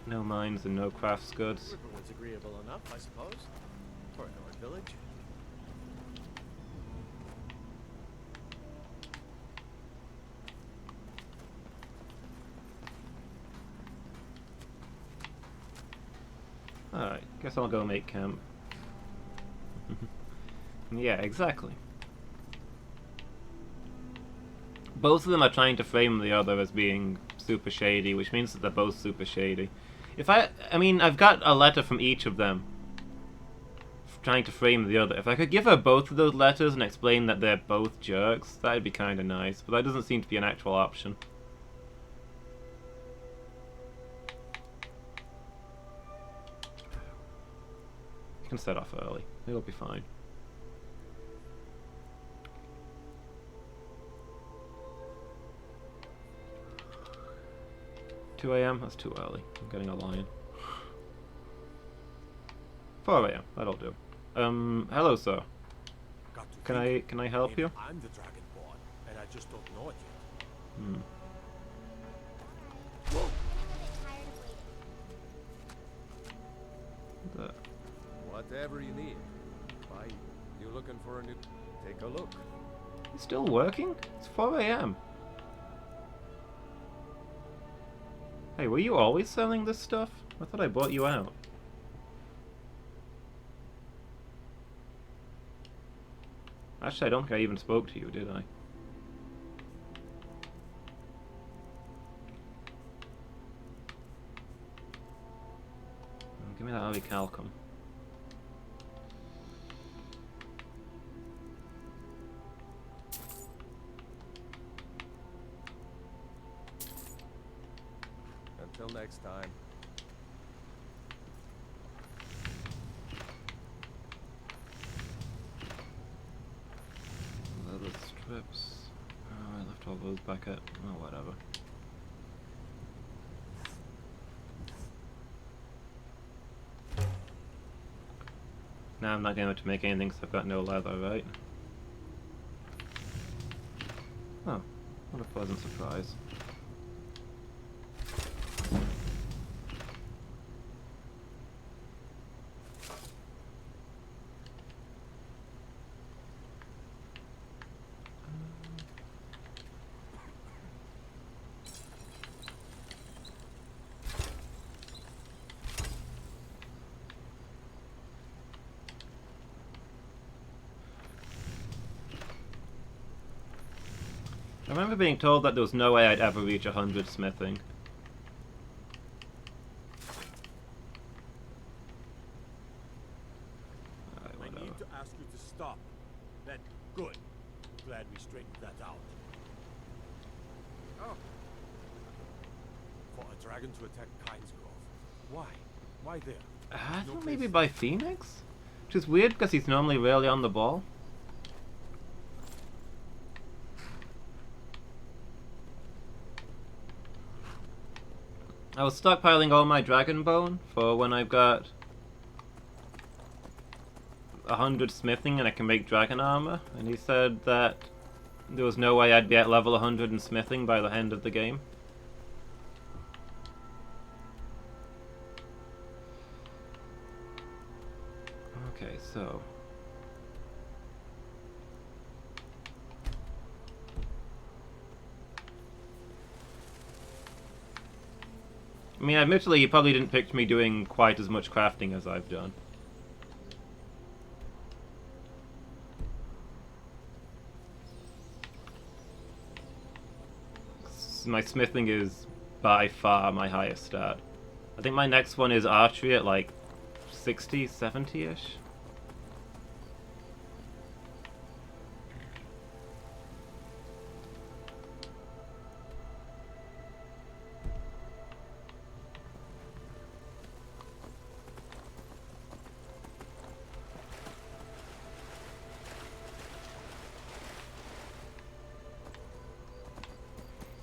No mines and no crafts goods. Everyone's agreeable enough, I suppose, for a Nord village. Alright, guess I'll go make camp. Yeah, exactly. Both of them are trying to frame the other as being super shady, which means that they're both super shady. I mean, I've got a letter from each of them trying to frame the other. If I could give her both of those letters and explain that they're both jerks, that'd be kind of nice, but that doesn't seem to be an actual option. You can set off early. It'll be fine. $2 AM? That's too early. I'm getting a lion. 4 AM. That'll do. Hello, sir. Can I help you? I'm the Dragonborn, and I just don't know it yet. Hmm. Whatever you need. Why, you looking for a new... Take a look. It's still working? It's 4 AM. Hey, were you always selling this stuff? I thought I bought you out. Actually, I don't think I even spoke to you, did I? Give me that Alicalcum. Until next time. Leather strips. Oh, I left all those back at... oh, whatever. Now I'm not going to make anything because I've got no leather, right? Oh, what a pleasant surprise. I remember being told that there was no way I'd ever reach 100 smithing. I need to ask you to stop. Then, good. Glad we straightened that out. Oh. For a dragon to attack Kyne's Grove. Why? Why there? I No thought place- maybe by Phoenix? Which is weird because he's normally really on the ball. I was stockpiling all my dragon bone for when I've got 100 smithing and I can make dragon armor, and he said that there was no way I'd be at level 100 in smithing by the end of the game. Okay, so I mean, admittedly, you probably didn't picture me doing quite as much crafting as I've done. My smithing is by far my highest stat. I think my next one is archery at like 60, 70-ish.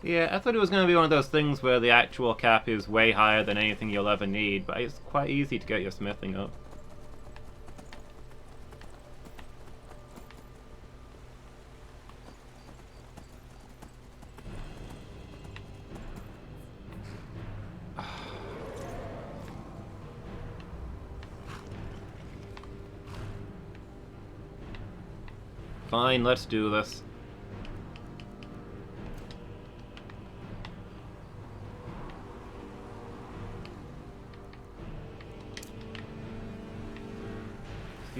Yeah, I thought it was going to be one of those things where the actual cap is way higher than anything you'll ever need, but it's quite easy to get your smithing up. Fine, let's do this.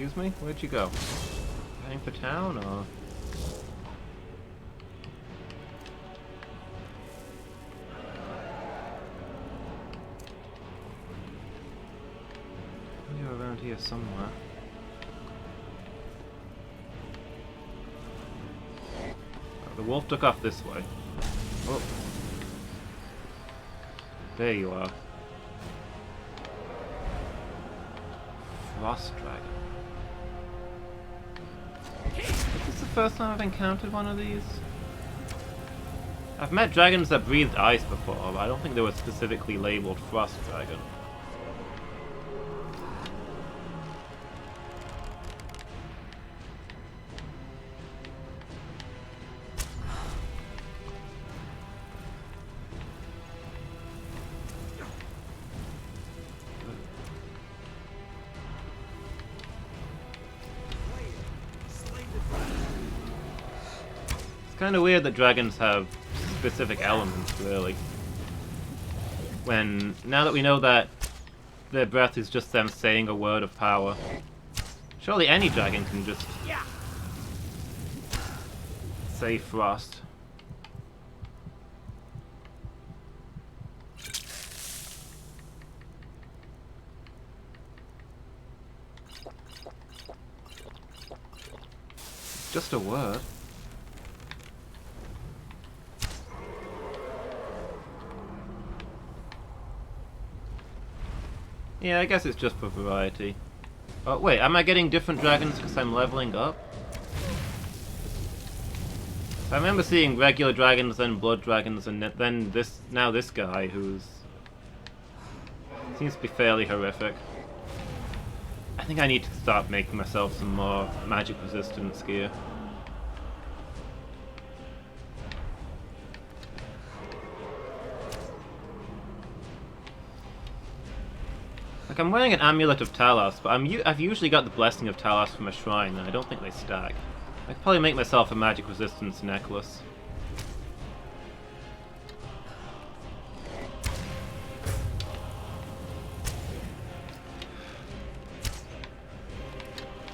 Excuse me? Where'd you go? Heading for town, or...? You're around here somewhere. Oh, the wolf took off this way. Oh. There you are. Frost dragon. Is this the first time I've encountered one of these? I've met dragons that breathed ice before, but I don't think they were specifically labeled Frost Dragon. Kind of weird that dragons have specific elements, really. Now that we know that their breath is just them saying a word of power, surely any dragon can just say frost. It's just a word. Yeah, I guess it's just for variety. Oh, wait, am I getting different dragons because I'm leveling up? I remember seeing regular dragons, then blood dragons, and then now this guy who's... seems to be fairly horrific. I think I need to start making myself some more magic resistance gear. Like, I'm wearing an Amulet of Talos, but I've usually got the Blessing of Talos from a shrine, and I don't think they stack. I could probably make myself a magic resistance necklace.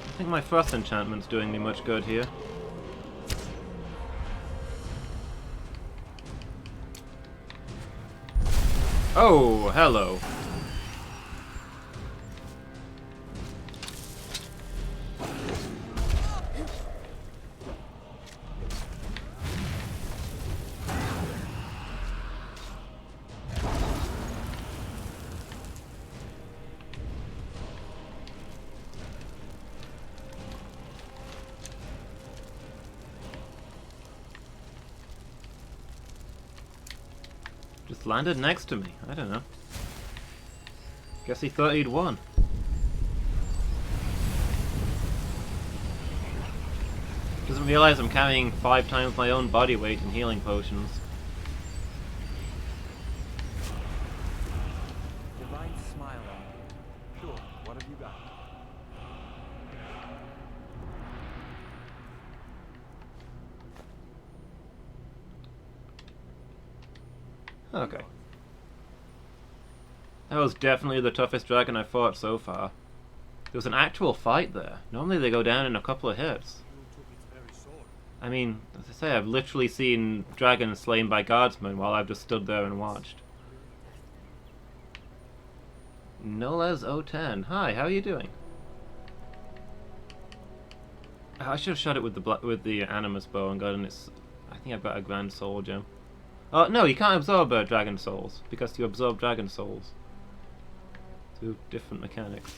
I think my Frost enchantment's doing me much good here. Oh, hello. just landed next to me. I don't know. Guess he thought he'd won. Doesn't realize I'm carrying 5 times my own body weight in healing potions. Divine smile on me. Sure, what have you got? Okay. That was definitely the toughest dragon I've fought so far. There was an actual fight there. Normally they go down in a couple of hits. I mean, as I say, I've literally seen dragons slain by guardsmen while I've just stood there and watched. Noles010. Hi, how are you doing? I should have shot it with the Animus bow and gotten its... I think I've got a Grand Soul gem. Oh, no, you can't absorb dragon souls, because you absorb dragon souls. Through different mechanics.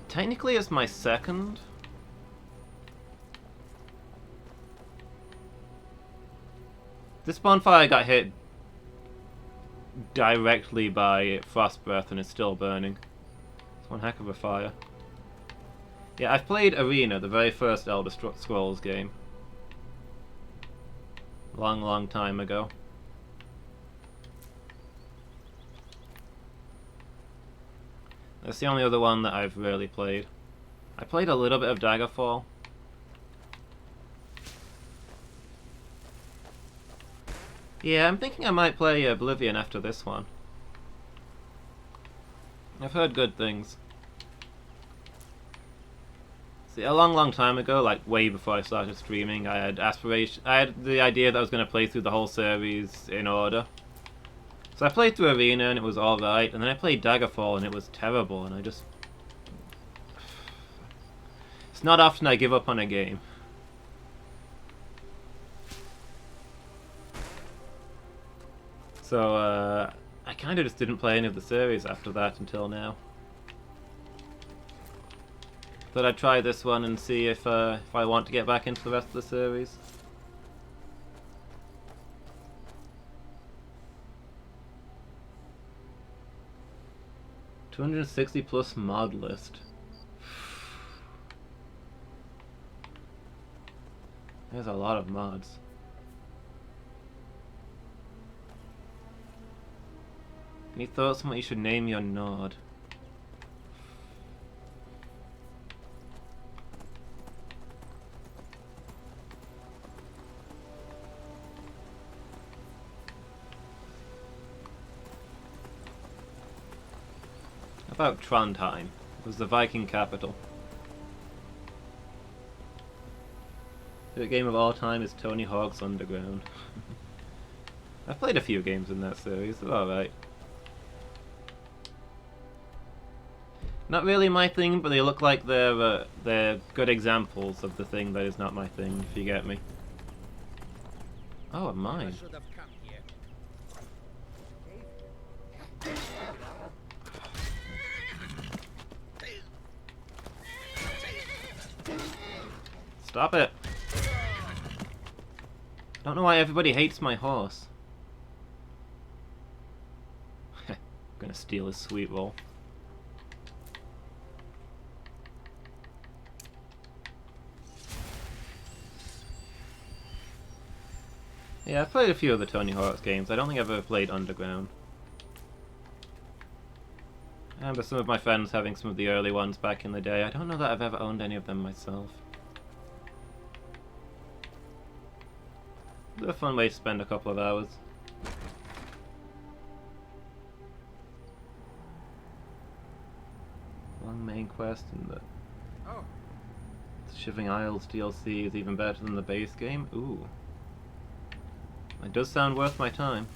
Technically it's my second. This bonfire got hit directly by frost breath and it's still burning. It's one heck of a fire. Yeah, I've played Arena, the very first Elder Scrolls game. Long time ago. That's the only other one that I've really played. I played a little bit of Daggerfall. Yeah, I'm thinking I might play Oblivion after this one. I've heard good things. See, a long time ago, like way before I started streaming, I had the idea that I was going to play through the whole series in order. So I played through Arena and it was alright, and then I played Daggerfall and it was terrible, and I just... It's not often I give up on a game. So, I kind of just didn't play any of the series after that until now. Thought I'd try this one and see if I want to get back into the rest of the series. +260 mod list. There's a lot of mods. Any thoughts on what you should name your node? About Trondheim. It was the Viking capital. Favorite game of all time is Tony Hawk's Underground. I've played a few games in that series, they're alright. Not really my thing, but they look like they're good examples of the thing that is not my thing, if you get me. Oh, a mine. Stop it! I don't know why everybody hates my horse. I'm gonna steal his sweet roll. Yeah, I've played a few of the Tony Hawk's games. I don't think I've ever played Underground. I remember some of my friends having some of the early ones back in the day. I don't know that I've ever owned any of them myself. It's a fun way to spend a couple of hours. Long main quest and the Shivering Isles DLC is even better than the base game. Ooh. It does sound worth my time.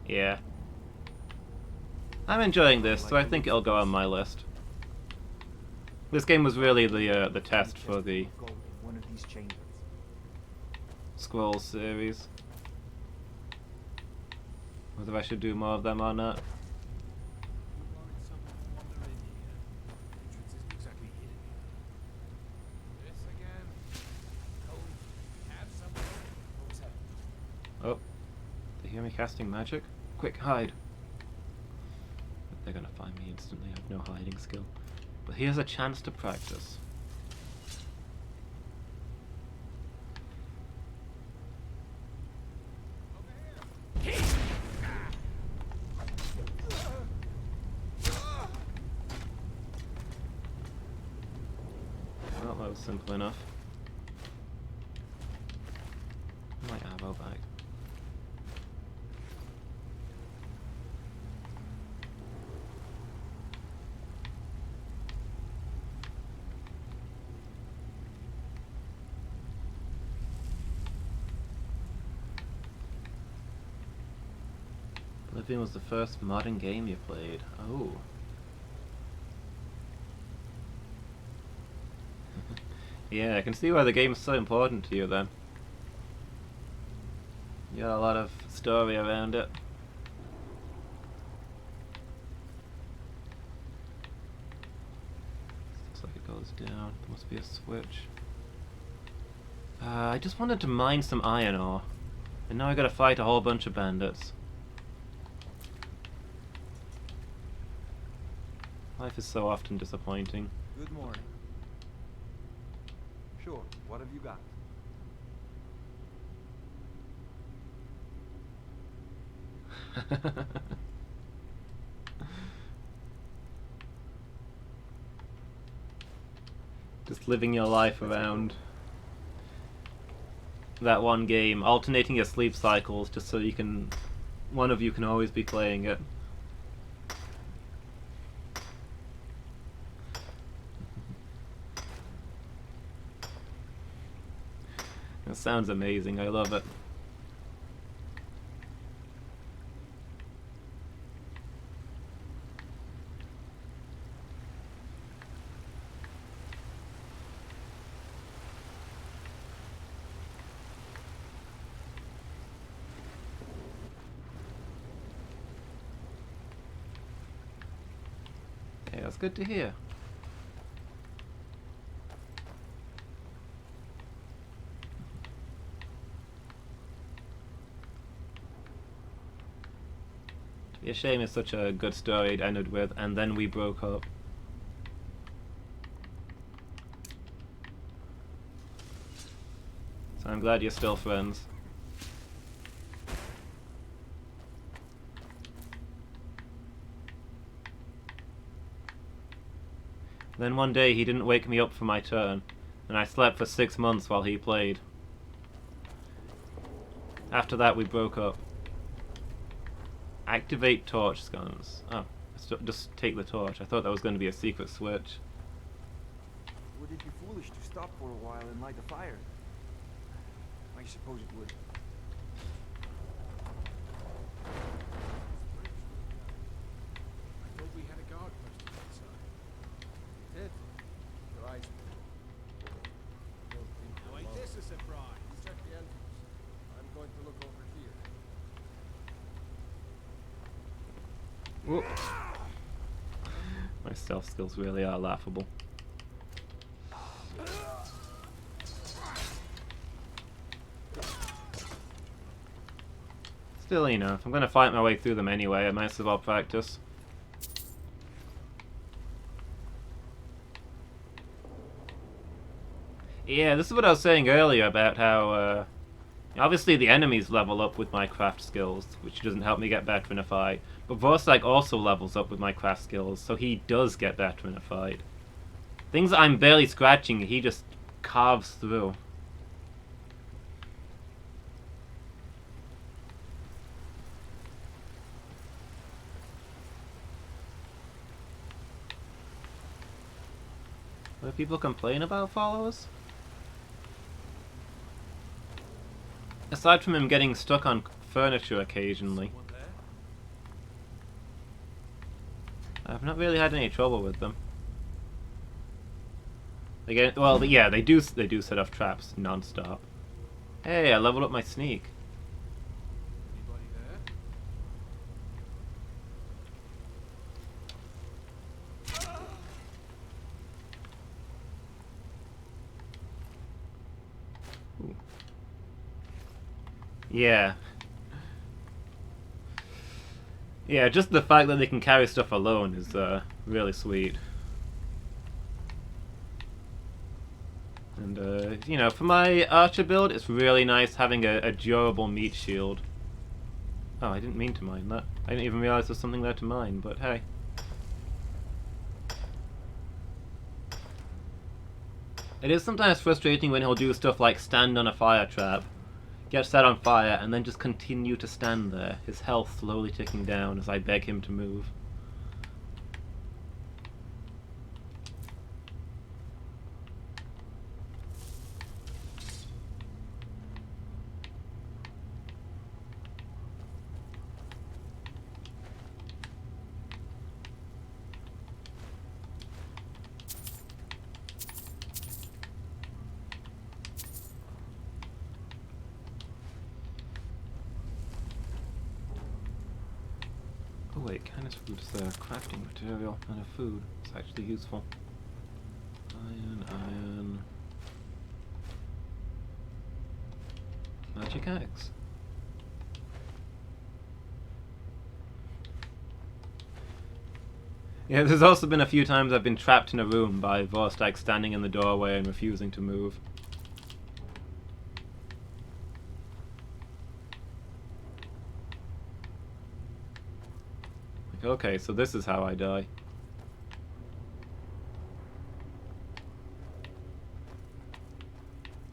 Yeah. I'm enjoying this, so I think it'll go on my list. This game was really the test for the Scrolls series. Whether I should do more of them or not. hear me casting magic? Quick, hide! They're gonna find me instantly, I have no hiding skill. But here's a chance to practice. Well, that was simple enough. My ammo bag. Oblivion was the first modern game you played. Oh. Yeah, I can see why the game's so important to you then. You got a lot of story around it. Looks like it goes down. There must be a switch. I just wanted to mine some iron ore. And now I gotta fight a whole bunch of bandits. Life is so often disappointing. Good morning. Sure, what have you got? Just living your life around that one game, alternating your sleep cycles just so you can, one of you can always be playing it. That sounds amazing, I love it. Okay, that's good to hear. It'd be a shame it's such a good story it ended with, and then we broke up. So I'm glad you're still friends. Then one day he didn't wake me up for my turn, and I slept for 6 months while he played. After that we broke up. Activate torch guns. Oh, just take the torch. I thought that was going to be a secret switch. Would it be foolish to stop for a while and light a fire? I suppose it would. I thought we had a guard posted outside. We did. Your eyes. Now ain't this a surprise? Check the entrance. I'm going to look over here. Whoop. My stealth skills really are laughable. Still, you know, if I'm gonna fight my way through them anyway, I might as well practice. Yeah, this is what I was saying earlier about how, obviously the enemies level up with my craft skills, which doesn't help me get better in a fight. But Vorstag also levels up with my craft skills, so he does get better in a fight. Things that I'm barely scratching, he just carves through. What do people complain about, followers? Aside from him getting stuck on furniture occasionally, I've not really had any trouble with them. They get, well, yeah, they do set off traps non-stop. Hey, I leveled up my sneak. Anybody there? Yeah. Yeah, just the fact that they can carry stuff alone is really sweet. And you know, for my archer build, it's really nice having a durable meat shield. Oh, I didn't mean to mine that. I didn't even realize there's something there to mine, but hey. It is sometimes frustrating when he'll do stuff like stand on a fire trap, get set on fire, and then just continue to stand there, his health slowly ticking down as I beg him to move. Oh wait, kindness food is a crafting material and a food. It's actually useful. Iron. Magic axe. Yeah, there's also been a few times I've been trapped in a room by Vorstag standing in the doorway and refusing to move. Okay, so this is how I die.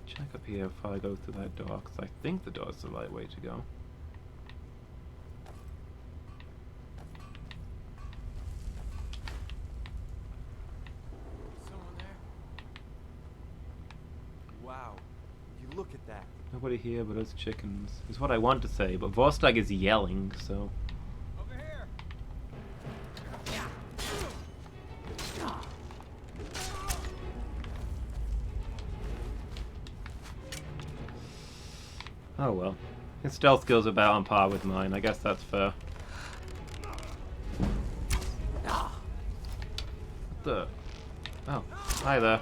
Check up here before I go through that door, because I think the door's the right way to go. Someone there? Wow, you look at that. Nobody here but us chickens, is what I want to say, but Vorstag is yelling, so... Oh well. His stealth skills are about on par with mine. I guess that's fair. What the? Oh, hi there.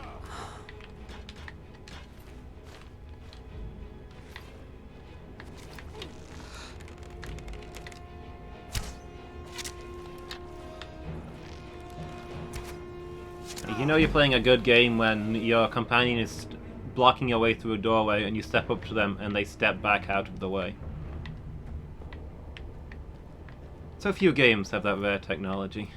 You know you're playing a good game when your companion is blocking your way through a doorway and you step up to them and they step back out of the way. So few games have that rare technology.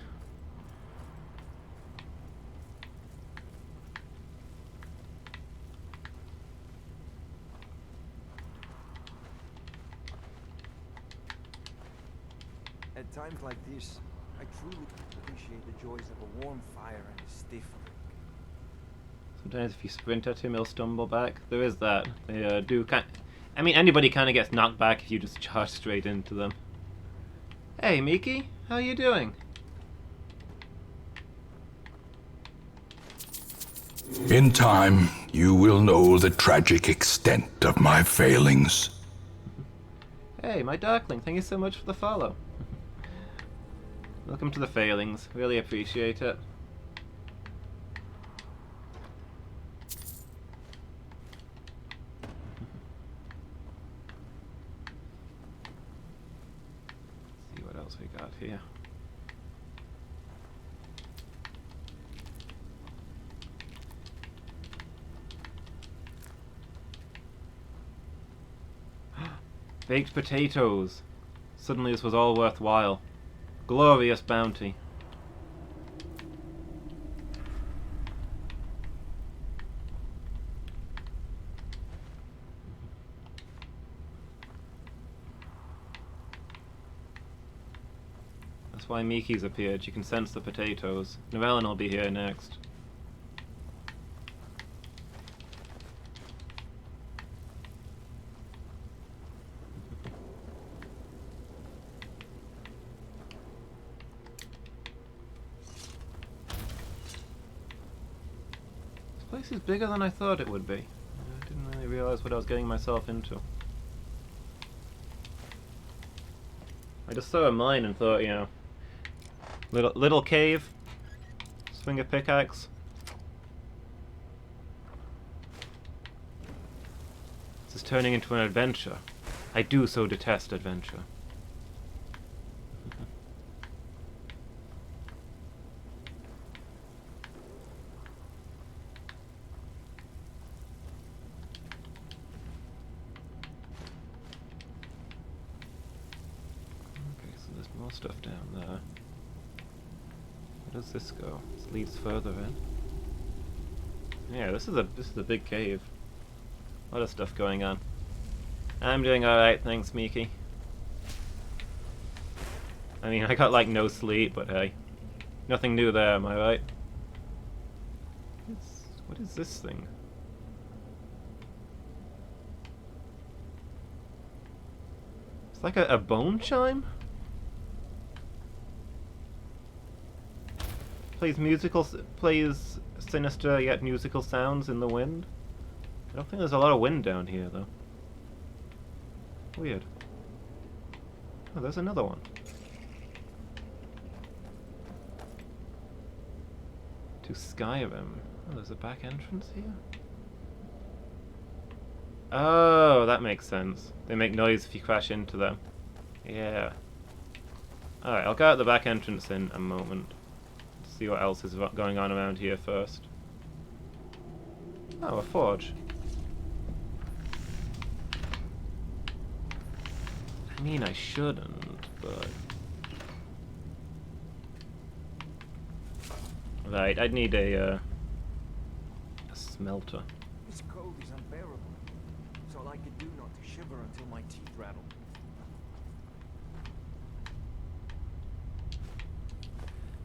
At times like this, I truly appreciate the joys of a warm fire and a stiff drink. Sometimes if you sprint at him, he'll stumble back. There is that. They do kind. I mean, anybody kind of gets knocked back if you just charge straight into them. Hey, Miki, how you doing? In time, you will know the tragic extent of my failings. Hey, my Darkling, thank you so much for the follow. Welcome to the failings. Really appreciate it. We got here. Baked potatoes. Suddenly this was all worthwhile. Glorious bounty. That's why Miki's appeared. She can sense the potatoes. Novellen will be here next. This place is bigger than I thought it would be. I didn't really realize what I was getting myself into. I just saw a mine and thought, you know, little cave, swing a pickaxe. This is turning into an adventure. I do so detest adventure. stuff down there. Where does this go? This leads further in. Yeah, this is a big cave. A lot of stuff going on. I'm doing alright, thanks, Miki. I mean, I got like no sleep, but hey. Nothing new there, am I right? What is this thing? It's like a bone chime? Plays sinister yet musical sounds in the wind. I don't think there's a lot of wind down here, though. Weird. Oh, there's another one. To Skyrim. Oh, there's a back entrance here? Oh, that makes sense. They make noise if you crash into them. Yeah. Alright, I'll go out the back entrance in a moment. See what else is going on around here first. Oh, a forge. I mean, I shouldn't, but... Right, I'd need a smelter. This cold is unbearable. It's all I could do not to shiver until my teeth rattle.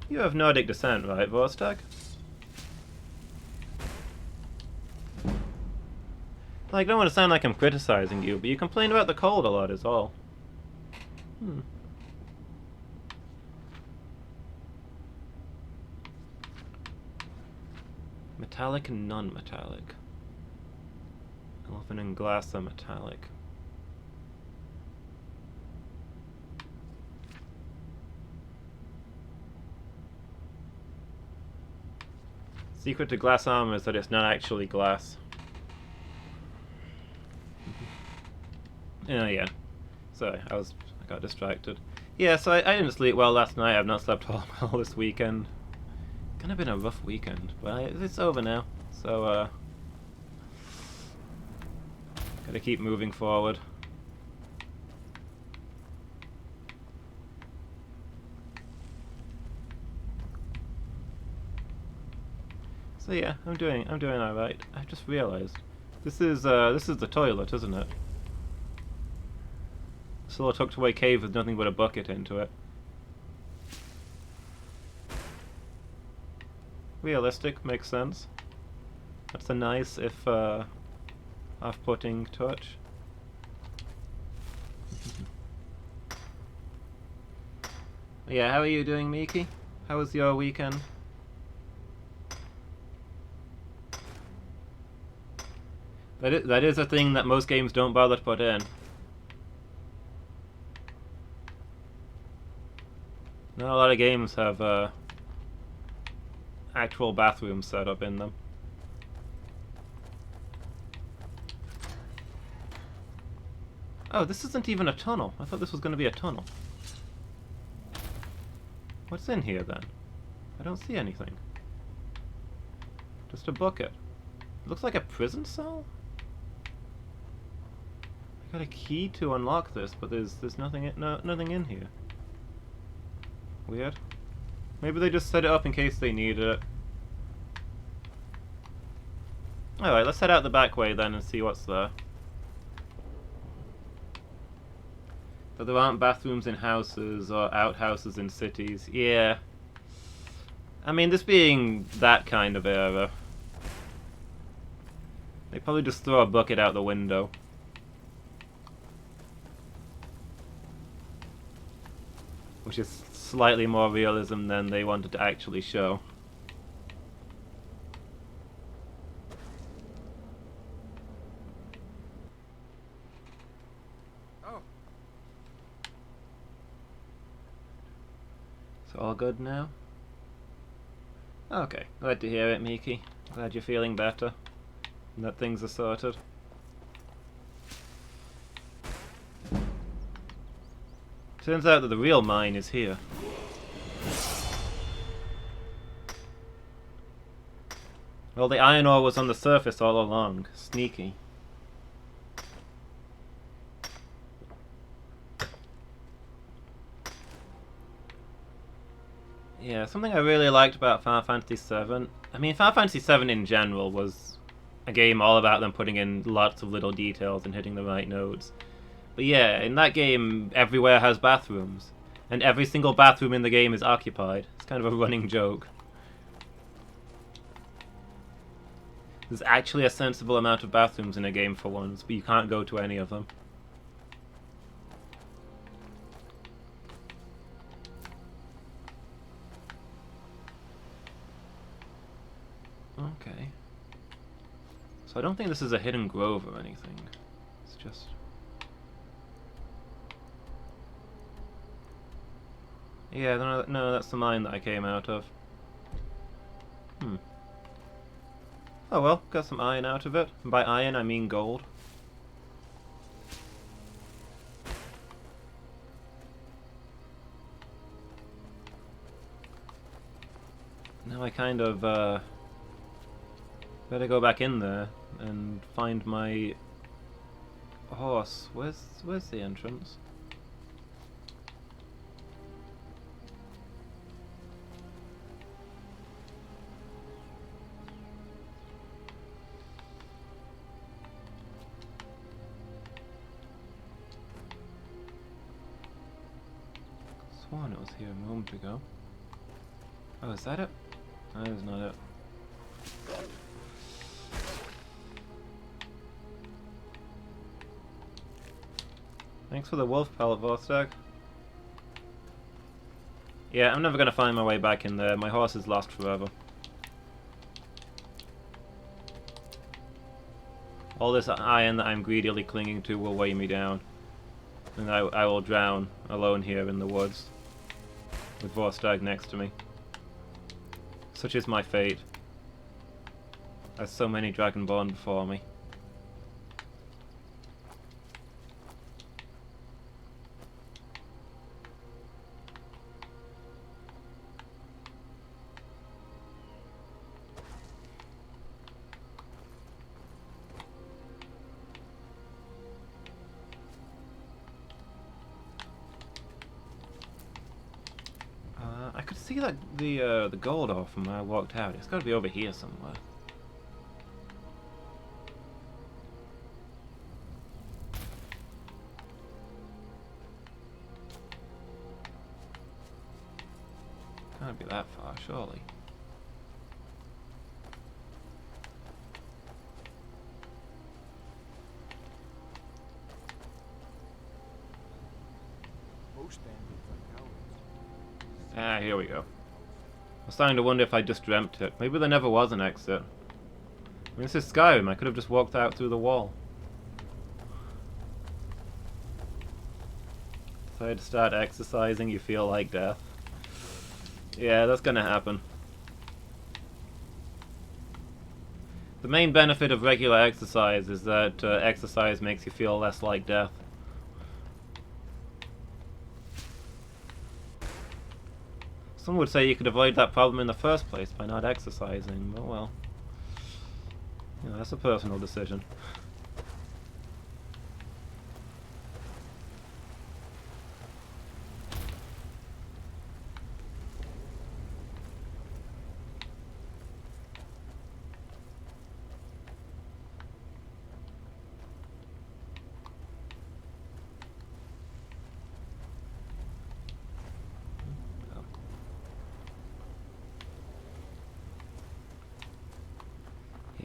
You have Nordic descent, right, Vostok? Like, I don't want to sound like I'm criticizing you, but you complain about the cold a lot is all. Metallic and non-metallic. Elephant and glass are metallic. Secret to glass armor is that it's not actually glass. Oh yeah. Sorry, I got distracted. Yeah, so I didn't sleep well last night. I've not slept well this weekend. Kind of been a rough weekend, but it's over now. So gotta keep moving forward. So yeah, I'm doing alright. I just realized this is the toilet, isn't it? This little tucked away cave with nothing but a bucket into it. Realistic, makes sense. That's a nice, if off-putting touch. Yeah, how are you doing, Miki? How was your weekend? That is a thing that most games don't bother to put in. Not a lot of games have actual bathrooms set up in them. Oh, this isn't even a tunnel. I thought this was going to be a tunnel. What's in here then? I don't see anything. Just a bucket. It looks like a prison cell? I got a key to unlock this, but there's nothing in here. Weird. Maybe they just set it up in case they need it. Alright, let's head out the back way then and see what's there. But there aren't bathrooms in houses or outhouses in cities. Yeah. I mean, this being that kind of era, they probably just throw a bucket out the window. Which is slightly more realism than they wanted to actually show. Oh. So all good now? Okay, glad to hear it, Miki. Glad you're feeling better. And that things are sorted. Turns out that the real mine is here. Well, the iron ore was on the surface all along. Sneaky. Yeah, something I really liked about Final Fantasy VII. I mean, Final Fantasy VII in general was a game all about them putting in lots of little details and hitting the right notes. But yeah, in that game, everywhere has bathrooms. And every single bathroom in the game is occupied. It's kind of a running joke. There's actually a sensible amount of bathrooms in a game for once, but you can't go to any of them. Okay. So I don't think this is a hidden grove or anything. It's just... Yeah, no, that's the mine that I came out of. Oh well, got some iron out of it. And by iron I mean gold. Now I kind of, better go back in there and find my horse. Where's the entrance? Sworn it was here a moment ago. Oh, is that it? No, that's not it. Thanks for the wolf pellet, Vostok. Yeah, I'm never gonna find my way back in there. My horse is lost forever. All this iron that I'm greedily clinging to will weigh me down. And I will drown alone here in the woods. With Vostok next to me. Such is my fate. There's so many Dragonborn before me. I could see that the gold ore from where I walked out. It's got to be over here somewhere. Can't be that far, surely. Most bandits are cowards. Ah, here we go. I was starting to wonder if I just dreamt it. Maybe there never was an exit. I mean, this is Skyrim. I could have just walked out through the wall. So I had to start exercising, you feel like death. Yeah, that's gonna happen. The main benefit of regular exercise is that exercise makes you feel less like death. Some would say you could avoid that problem in the first place by not exercising, but well. You know, that's a personal decision.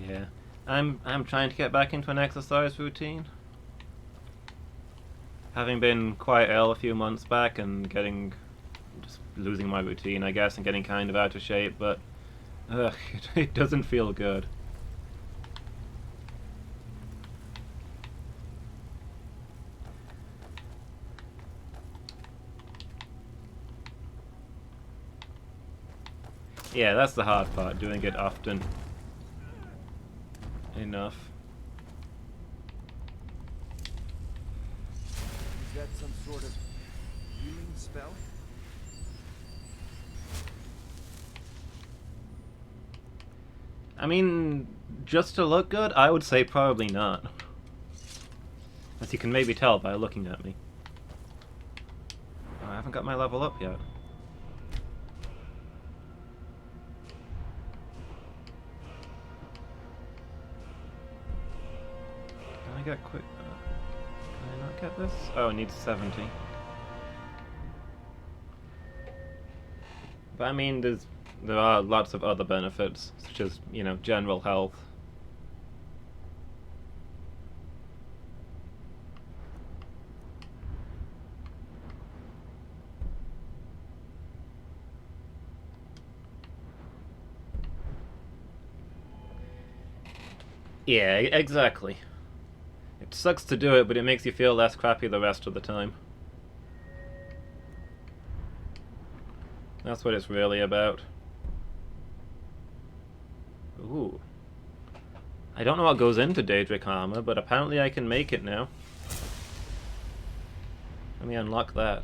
Yeah, I'm trying to get back into an exercise routine. Having been quite ill a few months back and just losing my routine, I guess, and getting kind of out of shape, but it doesn't feel good. Yeah, that's the hard part, doing it often enough. Is that some sort of healing spell? I mean, just to look good, I would say probably not. As you can maybe tell by looking at me. Oh, I haven't got my level up yet. I get quick? Can I not get this? Oh, it needs 70. But I mean, there are lots of other benefits, such as, you know, general health. Yeah, exactly. It sucks to do it, but it makes you feel less crappy the rest of the time. That's what it's really about. Ooh. I don't know what goes into Daedric armor, but apparently I can make it now. Let me unlock that.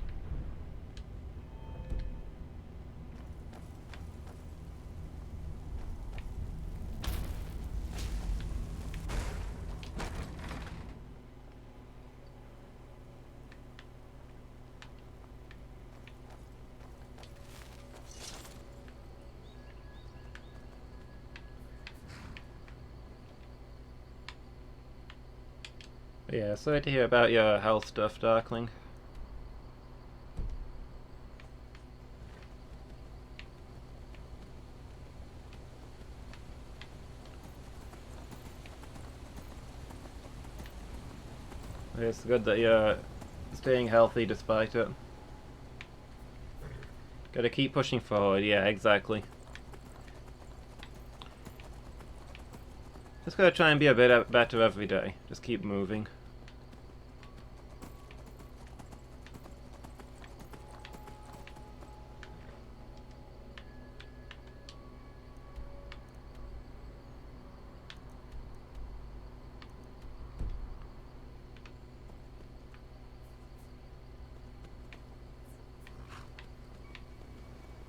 Yeah, sorry to hear about your health stuff, Darkling. It's good that you're staying healthy despite it. Gotta keep pushing forward, yeah, exactly. Just gotta try and be a bit better every day. Just keep moving.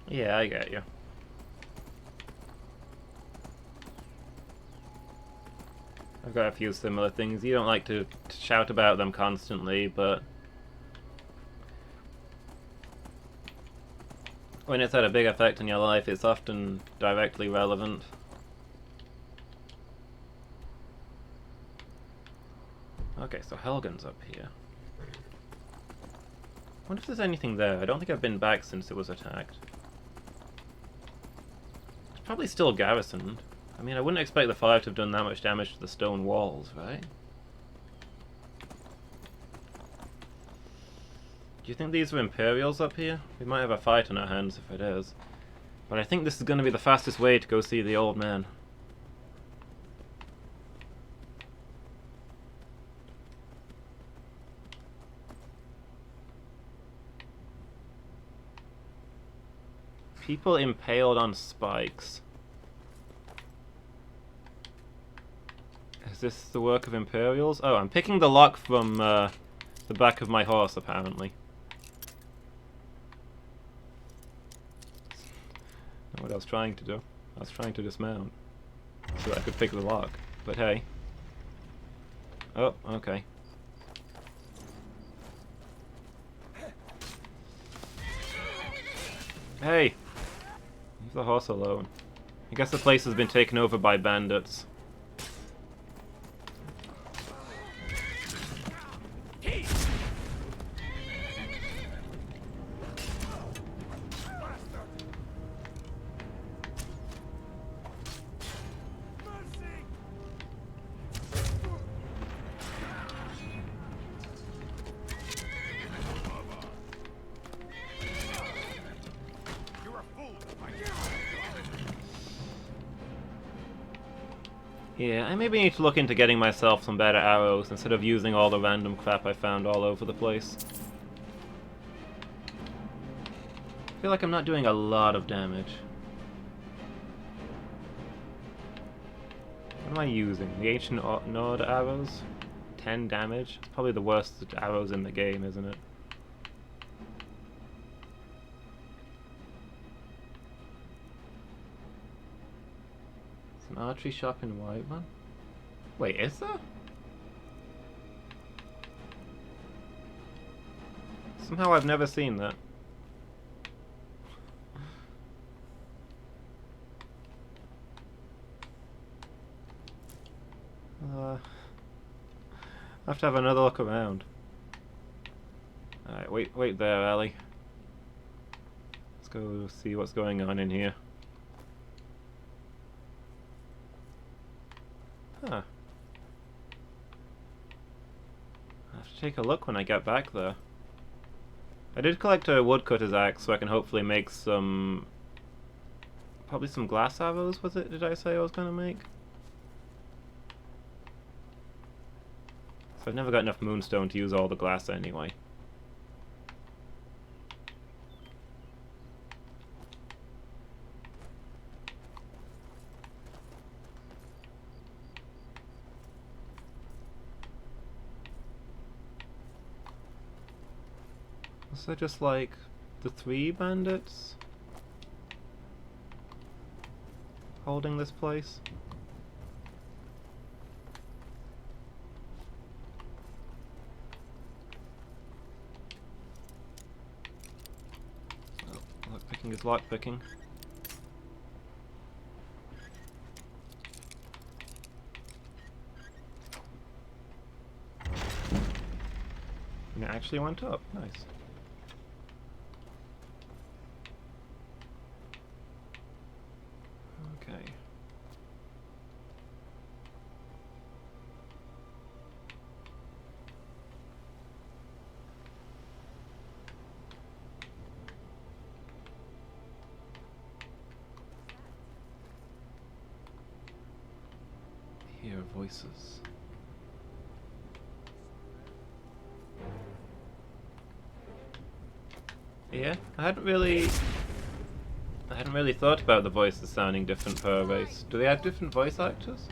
Yeah, I get you. I've got a few similar things. You don't like to shout about them constantly, but when it's had a big effect on your life, it's often directly relevant. Okay, so Helgen's up here. I wonder if there's anything there. I don't think I've been back since it was attacked. It's probably still garrisoned. I mean, I wouldn't expect the fire to have done that much damage to the stone walls, right? Do you think these are Imperials up here? We might have a fight on our hands if it is. But I think this is going to be the fastest way to go see the old man. People impaled on spikes. Is this the work of Imperials? Oh, I'm picking the lock from the back of my horse, apparently. Not what I was trying to do. I was trying to dismount so I could pick the lock. But hey. Oh, okay. Hey! Leave the horse alone. I guess the place has been taken over by bandits. Yeah, I maybe need to look into getting myself some better arrows instead of using all the random crap I found all over the place. I feel like I'm not doing a lot of damage. What am I using? The Ancient Nord arrows? 10 damage? It's probably the worst arrows in the game, isn't it? An archery shop in Whiteman? Wait, is there? Somehow I've never seen that. I have to have another look around. Alright, wait there, Ellie. Let's go see what's going on in here. Huh. I'll have to take a look when I get back there. I did collect a woodcutter's axe so I can hopefully make some... probably some glass arrows, was it? Did I say I was gonna make? So I've never got enough moonstone to use all the glass anyway. Was there just like the 3 bandits holding this place? Oh, lockpicking is lockpicking. And it actually went up. Nice. Okay. Hear voices. Yeah, I hadn't really thought about the voices sounding different per race. Do they have different voice actors?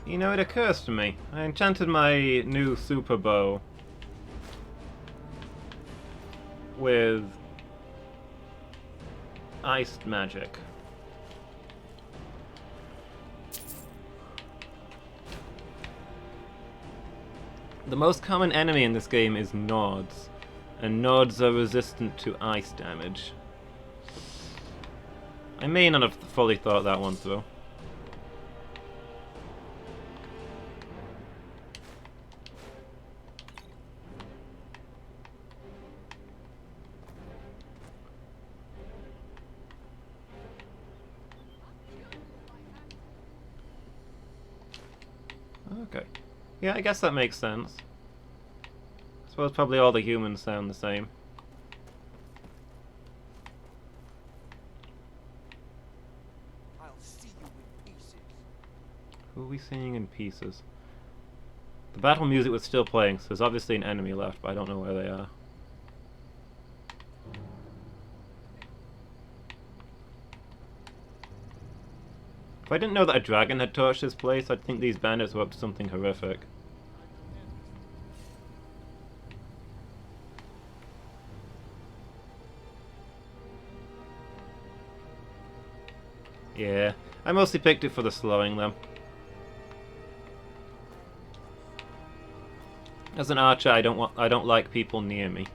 You know, it occurs to me. I enchanted my new super bow with iced magic. The most common enemy in this game is Nords, and Nords are resistant to ice damage. I may not have fully thought that one through. Okay. Yeah, I guess that makes sense. I suppose probably all the humans sound the same. I'll see you in pieces. Who are we seeing in pieces? The battle music was still playing, so there's obviously an enemy left, but I don't know where they are. If I didn't know that a dragon had torched this place, I'd think these bandits were up to something horrific. Yeah, I mostly picked it for the slowing them. As an archer, I don't like people near me.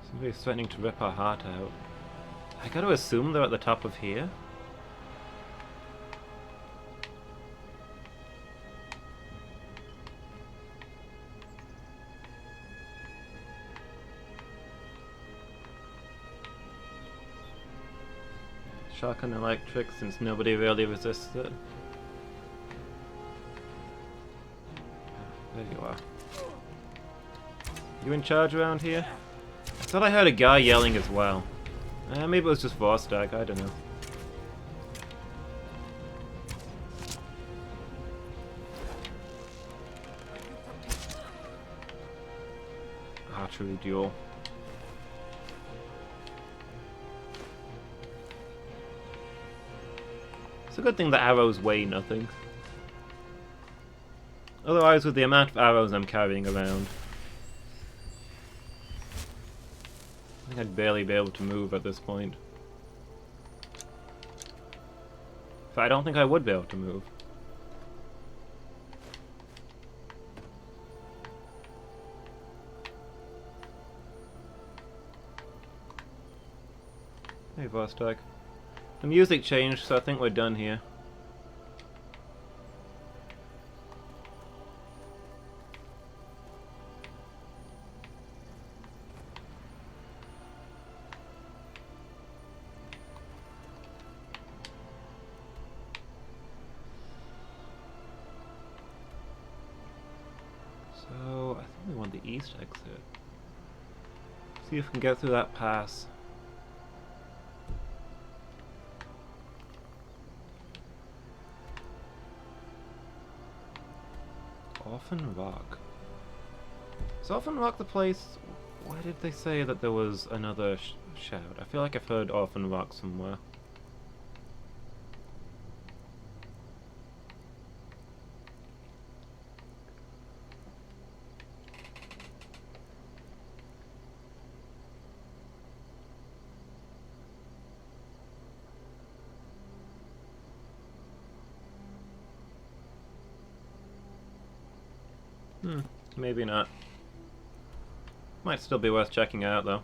Somebody's threatening to rip our heart out. I gotta assume they're at the top of here. Shock and electric, since nobody really resists it. There you are. You in charge around here? I thought I heard a guy yelling as well. Maybe it was just Vostag, I don't know. Archery duel. It's a good thing that arrows weigh nothing. Otherwise, with the amount of arrows I'm carrying around, I think I'd barely be able to move at this point. But I don't think I would be able to move. Hey, Vostok. The music changed, so I think we're done here. So, I think we want the east exit. See if we can get through that pass. Orphan Rock. Is Orphan Rock the place? Why did they say that there was another shout? I feel like I've heard Orphan Rock somewhere. Maybe not. Might still be worth checking out, though.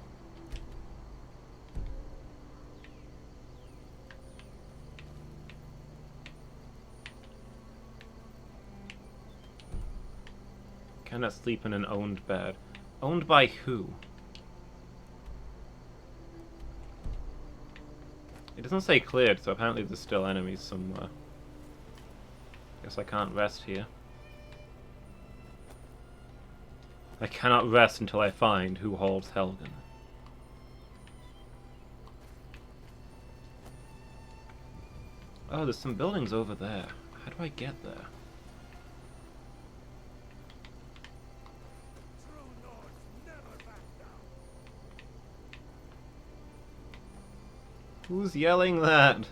Cannot sleep in an owned bed. Owned by who? It doesn't say cleared, so apparently there's still enemies somewhere. Guess I can't rest here. I cannot rest until I find who holds Helgen. Oh, there's some buildings over there. How do I get there? Who's yelling that?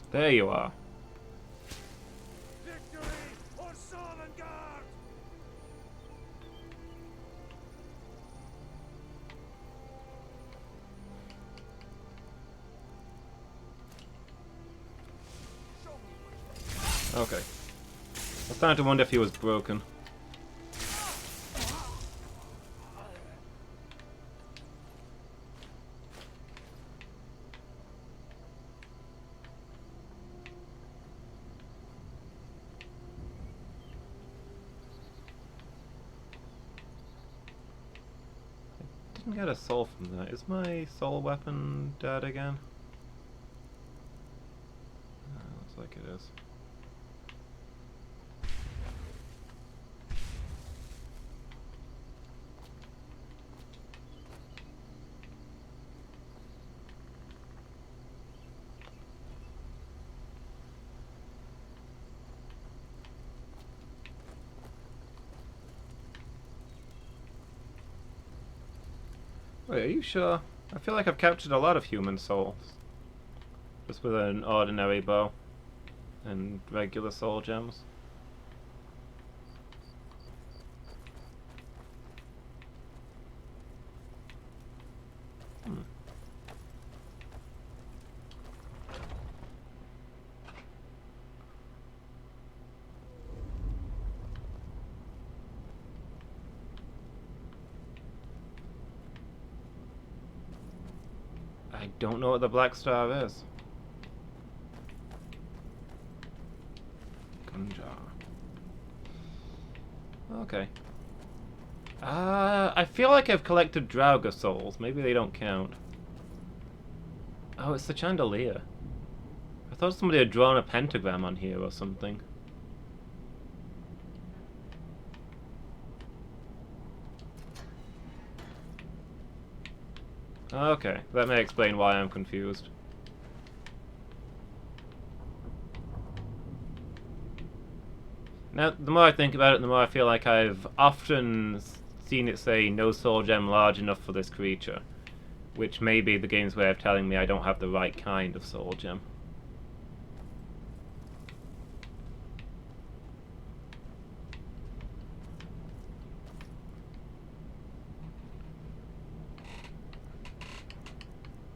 There you are. Victory or Sovngarde! Okay. I was starting to wonder if he was broken. Didn't get a soul from that. Is my soul weapon dead again? Looks like it is. Wait, are you sure? I feel like I've captured a lot of human souls. Just with an ordinary bow. And regular soul gems. I don't know what the Black Star is. Gunjar. Okay. I feel like I've collected Draugr souls. Maybe they don't count. Oh, it's the chandelier. I thought somebody had drawn a pentagram on here or something. Okay, that may explain why I'm confused. Now, the more I think about it, the more I feel like I've often seen it say no soul gem large enough for this creature, which may be the game's way of telling me I don't have the right kind of soul gem.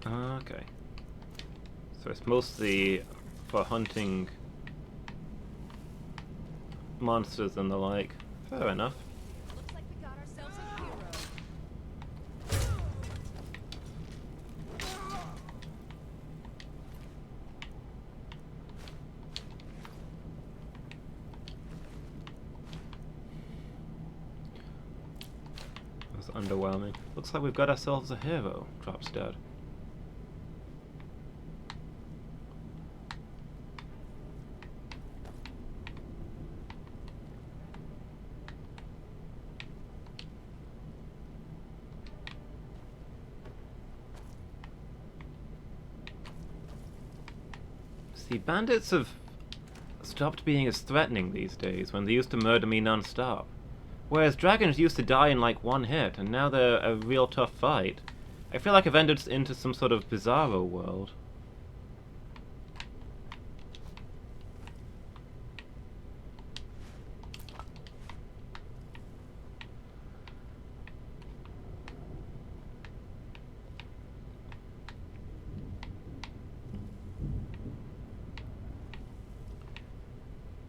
Okay. So it's mostly for hunting monsters and the like. Fair enough. Looks like we got ourselves a hero. That was underwhelming. Looks like we've got ourselves a hero, drops dead. See, bandits have stopped being as threatening these days when they used to murder me non-stop. Whereas dragons used to die in like one hit, and now they're a real tough fight. I feel like I've entered into some sort of bizarro world.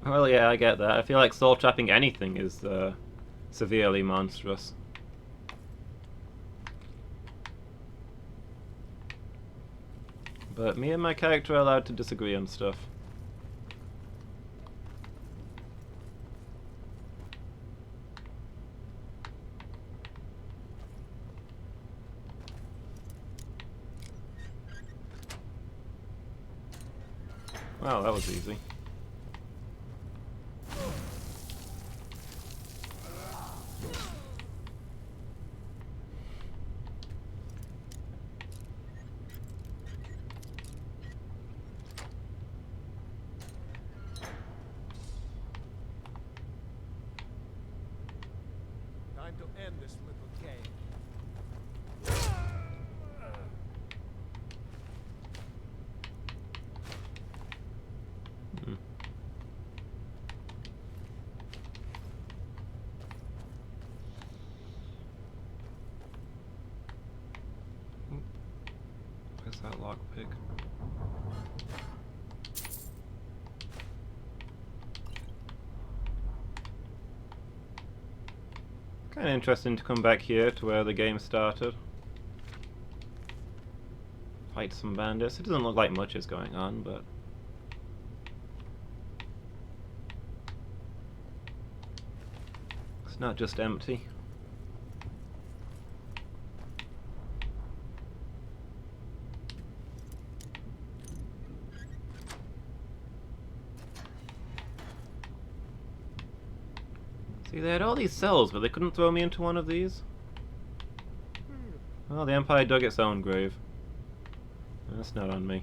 Well, yeah, I get that. I feel like soul trapping anything is severely monstrous. But me and my character are allowed to disagree on stuff. Wow, that was easy. Time to end this little game. Where's that lockpick? Kind of interesting to come back here to where the game started. Fight some bandits. It doesn't look like much is going on, but it's not just empty. See, they had all these cells, but they couldn't throw me into one of these? Well, the Empire dug its own grave. That's not on me.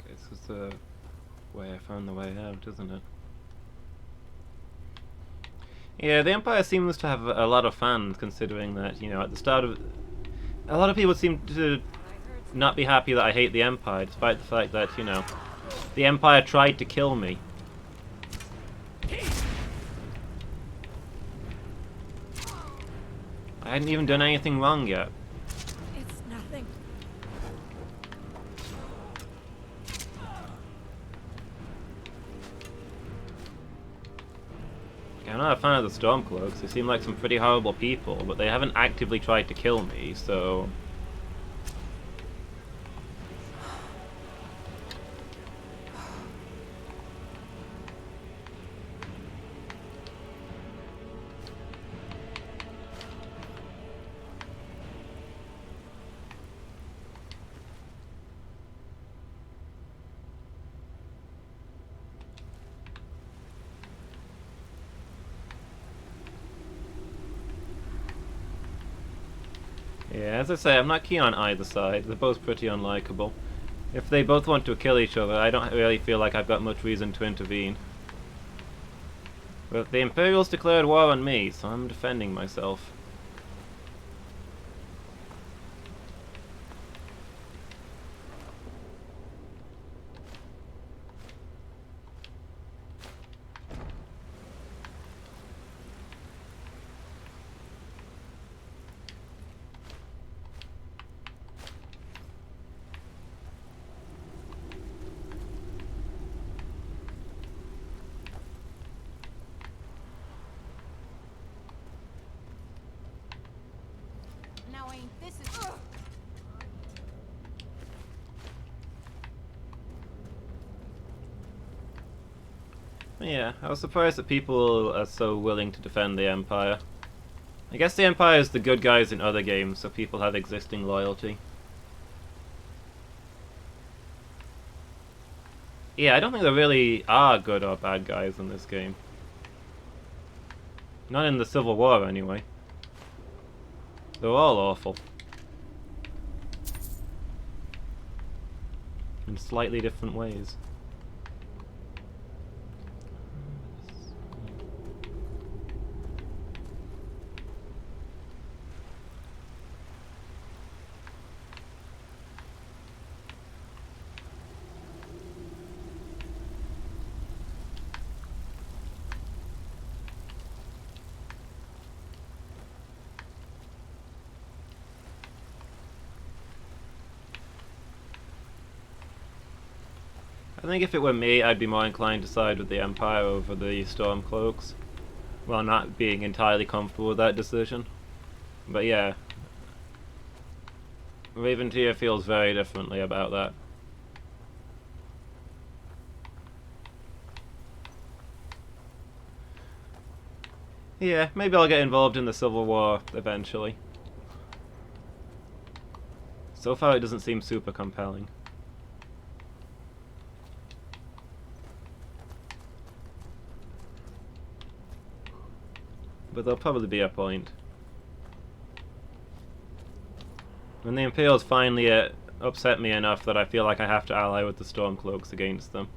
This is the way I found the way out, isn't it? Yeah, the Empire seems to have a lot of fans, considering that, you know, at the start of... A lot of people seem to not be happy that I hate the Empire, despite the fact that, you know, the Empire tried to kill me. I hadn't even done anything wrong yet. It's nothing. I'm not a fan of the Stormcloaks. They seem like some pretty horrible people, but they haven't actively tried to kill me, so... Yeah, as I say, I'm not keen on either side. They're both pretty unlikable. If they both want to kill each other, I don't really feel like I've got much reason to intervene. But the Imperials declared war on me, so I'm defending myself. Now ain't this is... Yeah, I was surprised that people are so willing to defend the Empire. I guess the Empire is the good guys in other games, so people have existing loyalty. Yeah, I don't think there really are good or bad guys in this game. Not in the Civil War, anyway. They're all awful. In slightly different ways. I think if it were me, I'd be more inclined to side with the Empire over the Stormcloaks, while not being entirely comfortable with that decision. But yeah, Raventeer feels very differently about that. Yeah, maybe I'll get involved in the Civil War eventually. So far it doesn't seem super compelling. But there'll probably be a point. When the Imperials finally upset me enough that I feel like I have to ally with the Stormcloaks against them.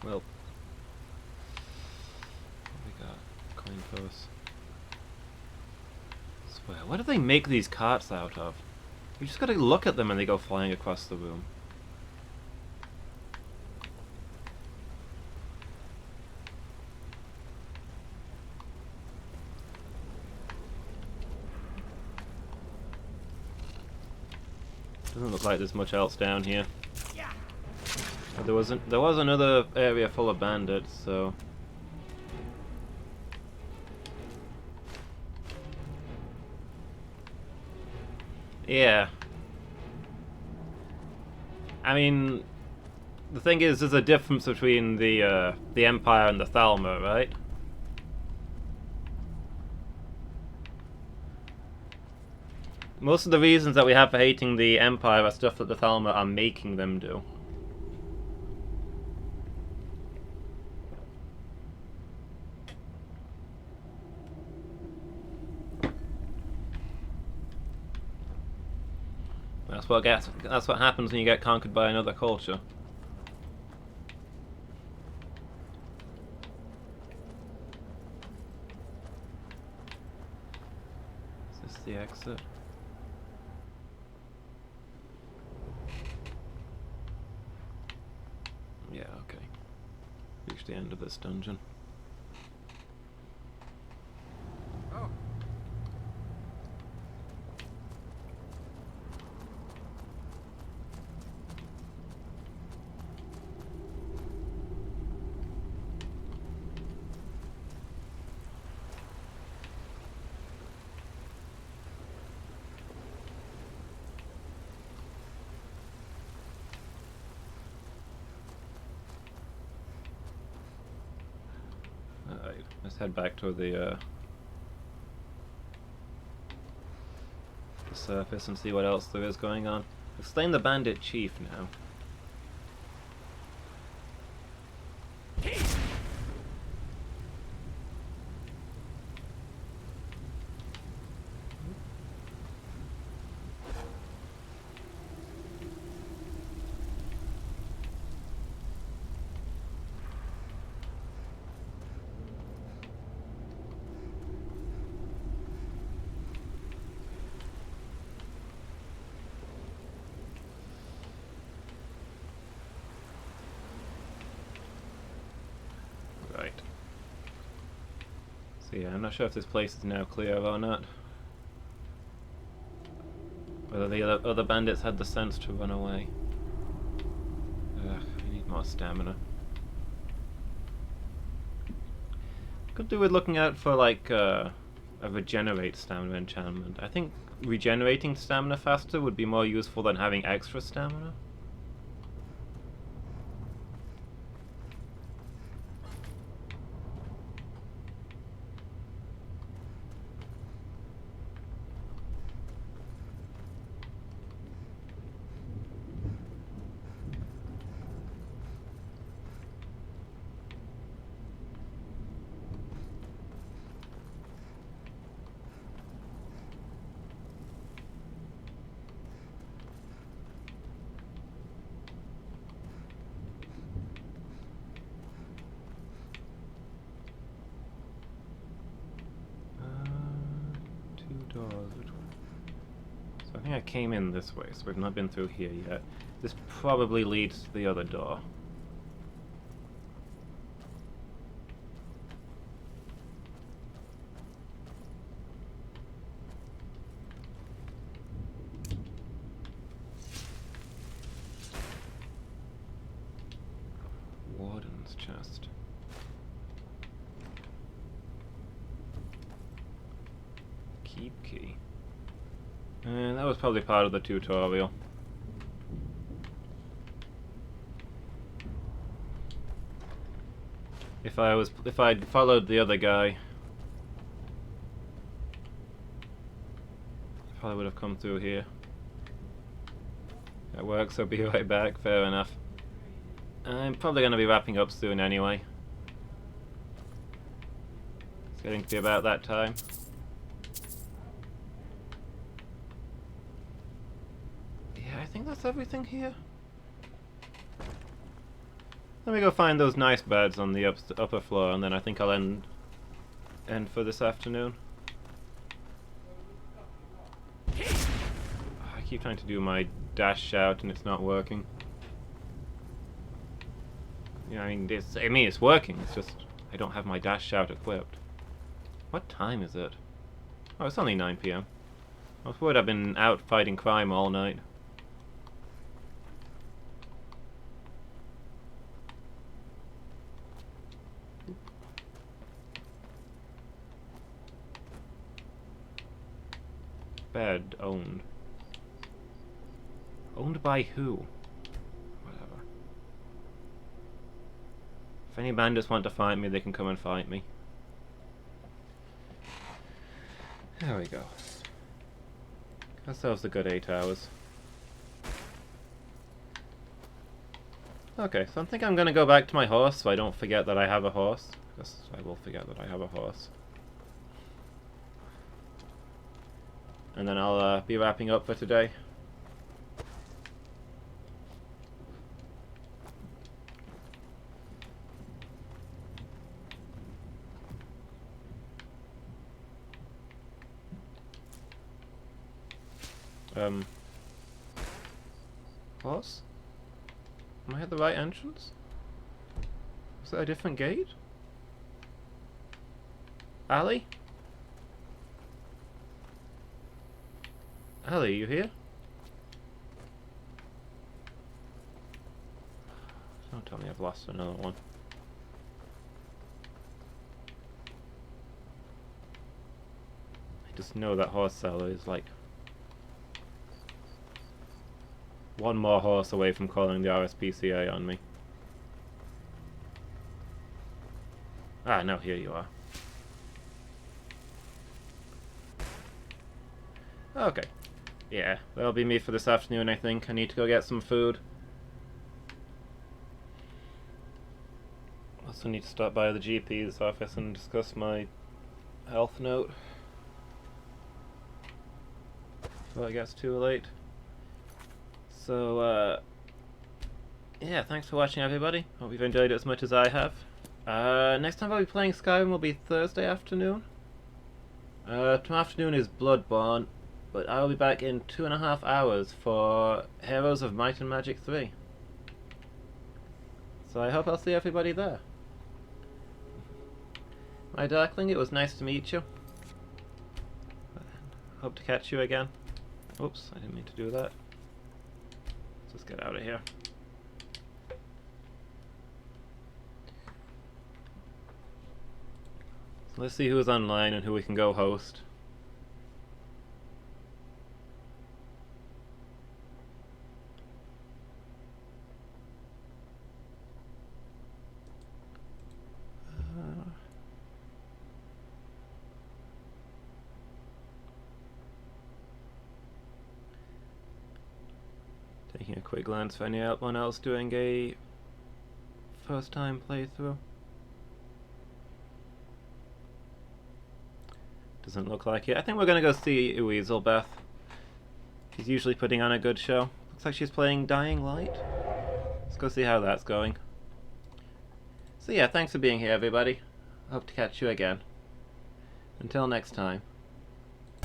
Well, what we got? Coin purse. Swear, what do they make these carts out of? You just gotta look at them and they go flying across the room. Doesn't look like there's much else down here. But there was another area full of bandits, so yeah. I mean, the thing is, there's a difference between the Empire and the Thalmor, right? Most of the reasons that we have for hating the Empire are stuff that the Thalmor are making them do. That's what happens when you get conquered by another culture. Is this the exit? Yeah, okay. Reached the end of this dungeon. Oh. Alright, let's head back to the surface and see what else there is going on. Explain the bandit chief now. Right. So yeah, I'm not sure if this place is now clear or not. Whether the other bandits had the sense to run away. Ugh, I need more stamina. Could do with looking out for like a regenerate stamina enchantment. I think regenerating stamina faster would be more useful than having extra stamina. So I think I came in this way, so we've not been through here yet. This probably leads to the other door. Warden's chest. Keep key. And that was probably part of the tutorial. If I'd followed the other guy, I probably would have come through here. That works, I'll be right back, fair enough. I'm probably going to be wrapping up soon anyway. It's getting to be about that time. I think that's everything here. Let me go find those nice beds on the upper floor, and then I think I'll end for this afternoon. I keep trying to do my dash shout and it's not working. Yeah, I mean it's working. It's just I don't have my dash shout equipped. What time is it? Oh, it's only 9 PM. I was worried I've been out fighting crime all night. Bed owned. Owned by who? Whatever. If any bandits want to fight me, they can come and fight me. There we go. Got ourselves a good 8 hours. Okay, so I think I'm gonna go back to my horse so I don't forget that I have a horse. Because I will forget that I have a horse. And then I'll be wrapping up for today. Horse? Am I at the right entrance? Is that a different gate? Ali? Ali, you here? Don't tell me I've lost another one. I just know that horse seller is like one more horse away from calling the RSPCA on me. Ah, no, here you are. Okay. yeah, that'll be me for this afternoon, I think. I need to go get some food. Also need to stop by the GP's office and discuss my health note before it gets too late. So, yeah, thanks for watching, everybody. Hope you've enjoyed it as much as I have. Next time I'll be playing Skyrim will be Thursday afternoon. Tomorrow afternoon is Bloodborne, but I'll be back in 2.5 hours for Heroes of Might and Magic 3. So I hope I'll see everybody there. My Darkling, it was nice to meet you. Hope to catch you again. Oops, I didn't mean to do that. Let's just get out of here. So let's see who's online and who we can go host. Taking a quick glance for anyone else doing a first time playthrough. Doesn't look like it. I think we're gonna go see Weaselbeth. She's usually putting on a good show. Looks like she's playing Dying Light. Let's go see how that's going. So yeah, thanks for being here, everybody. Hope to catch you again. Until next time.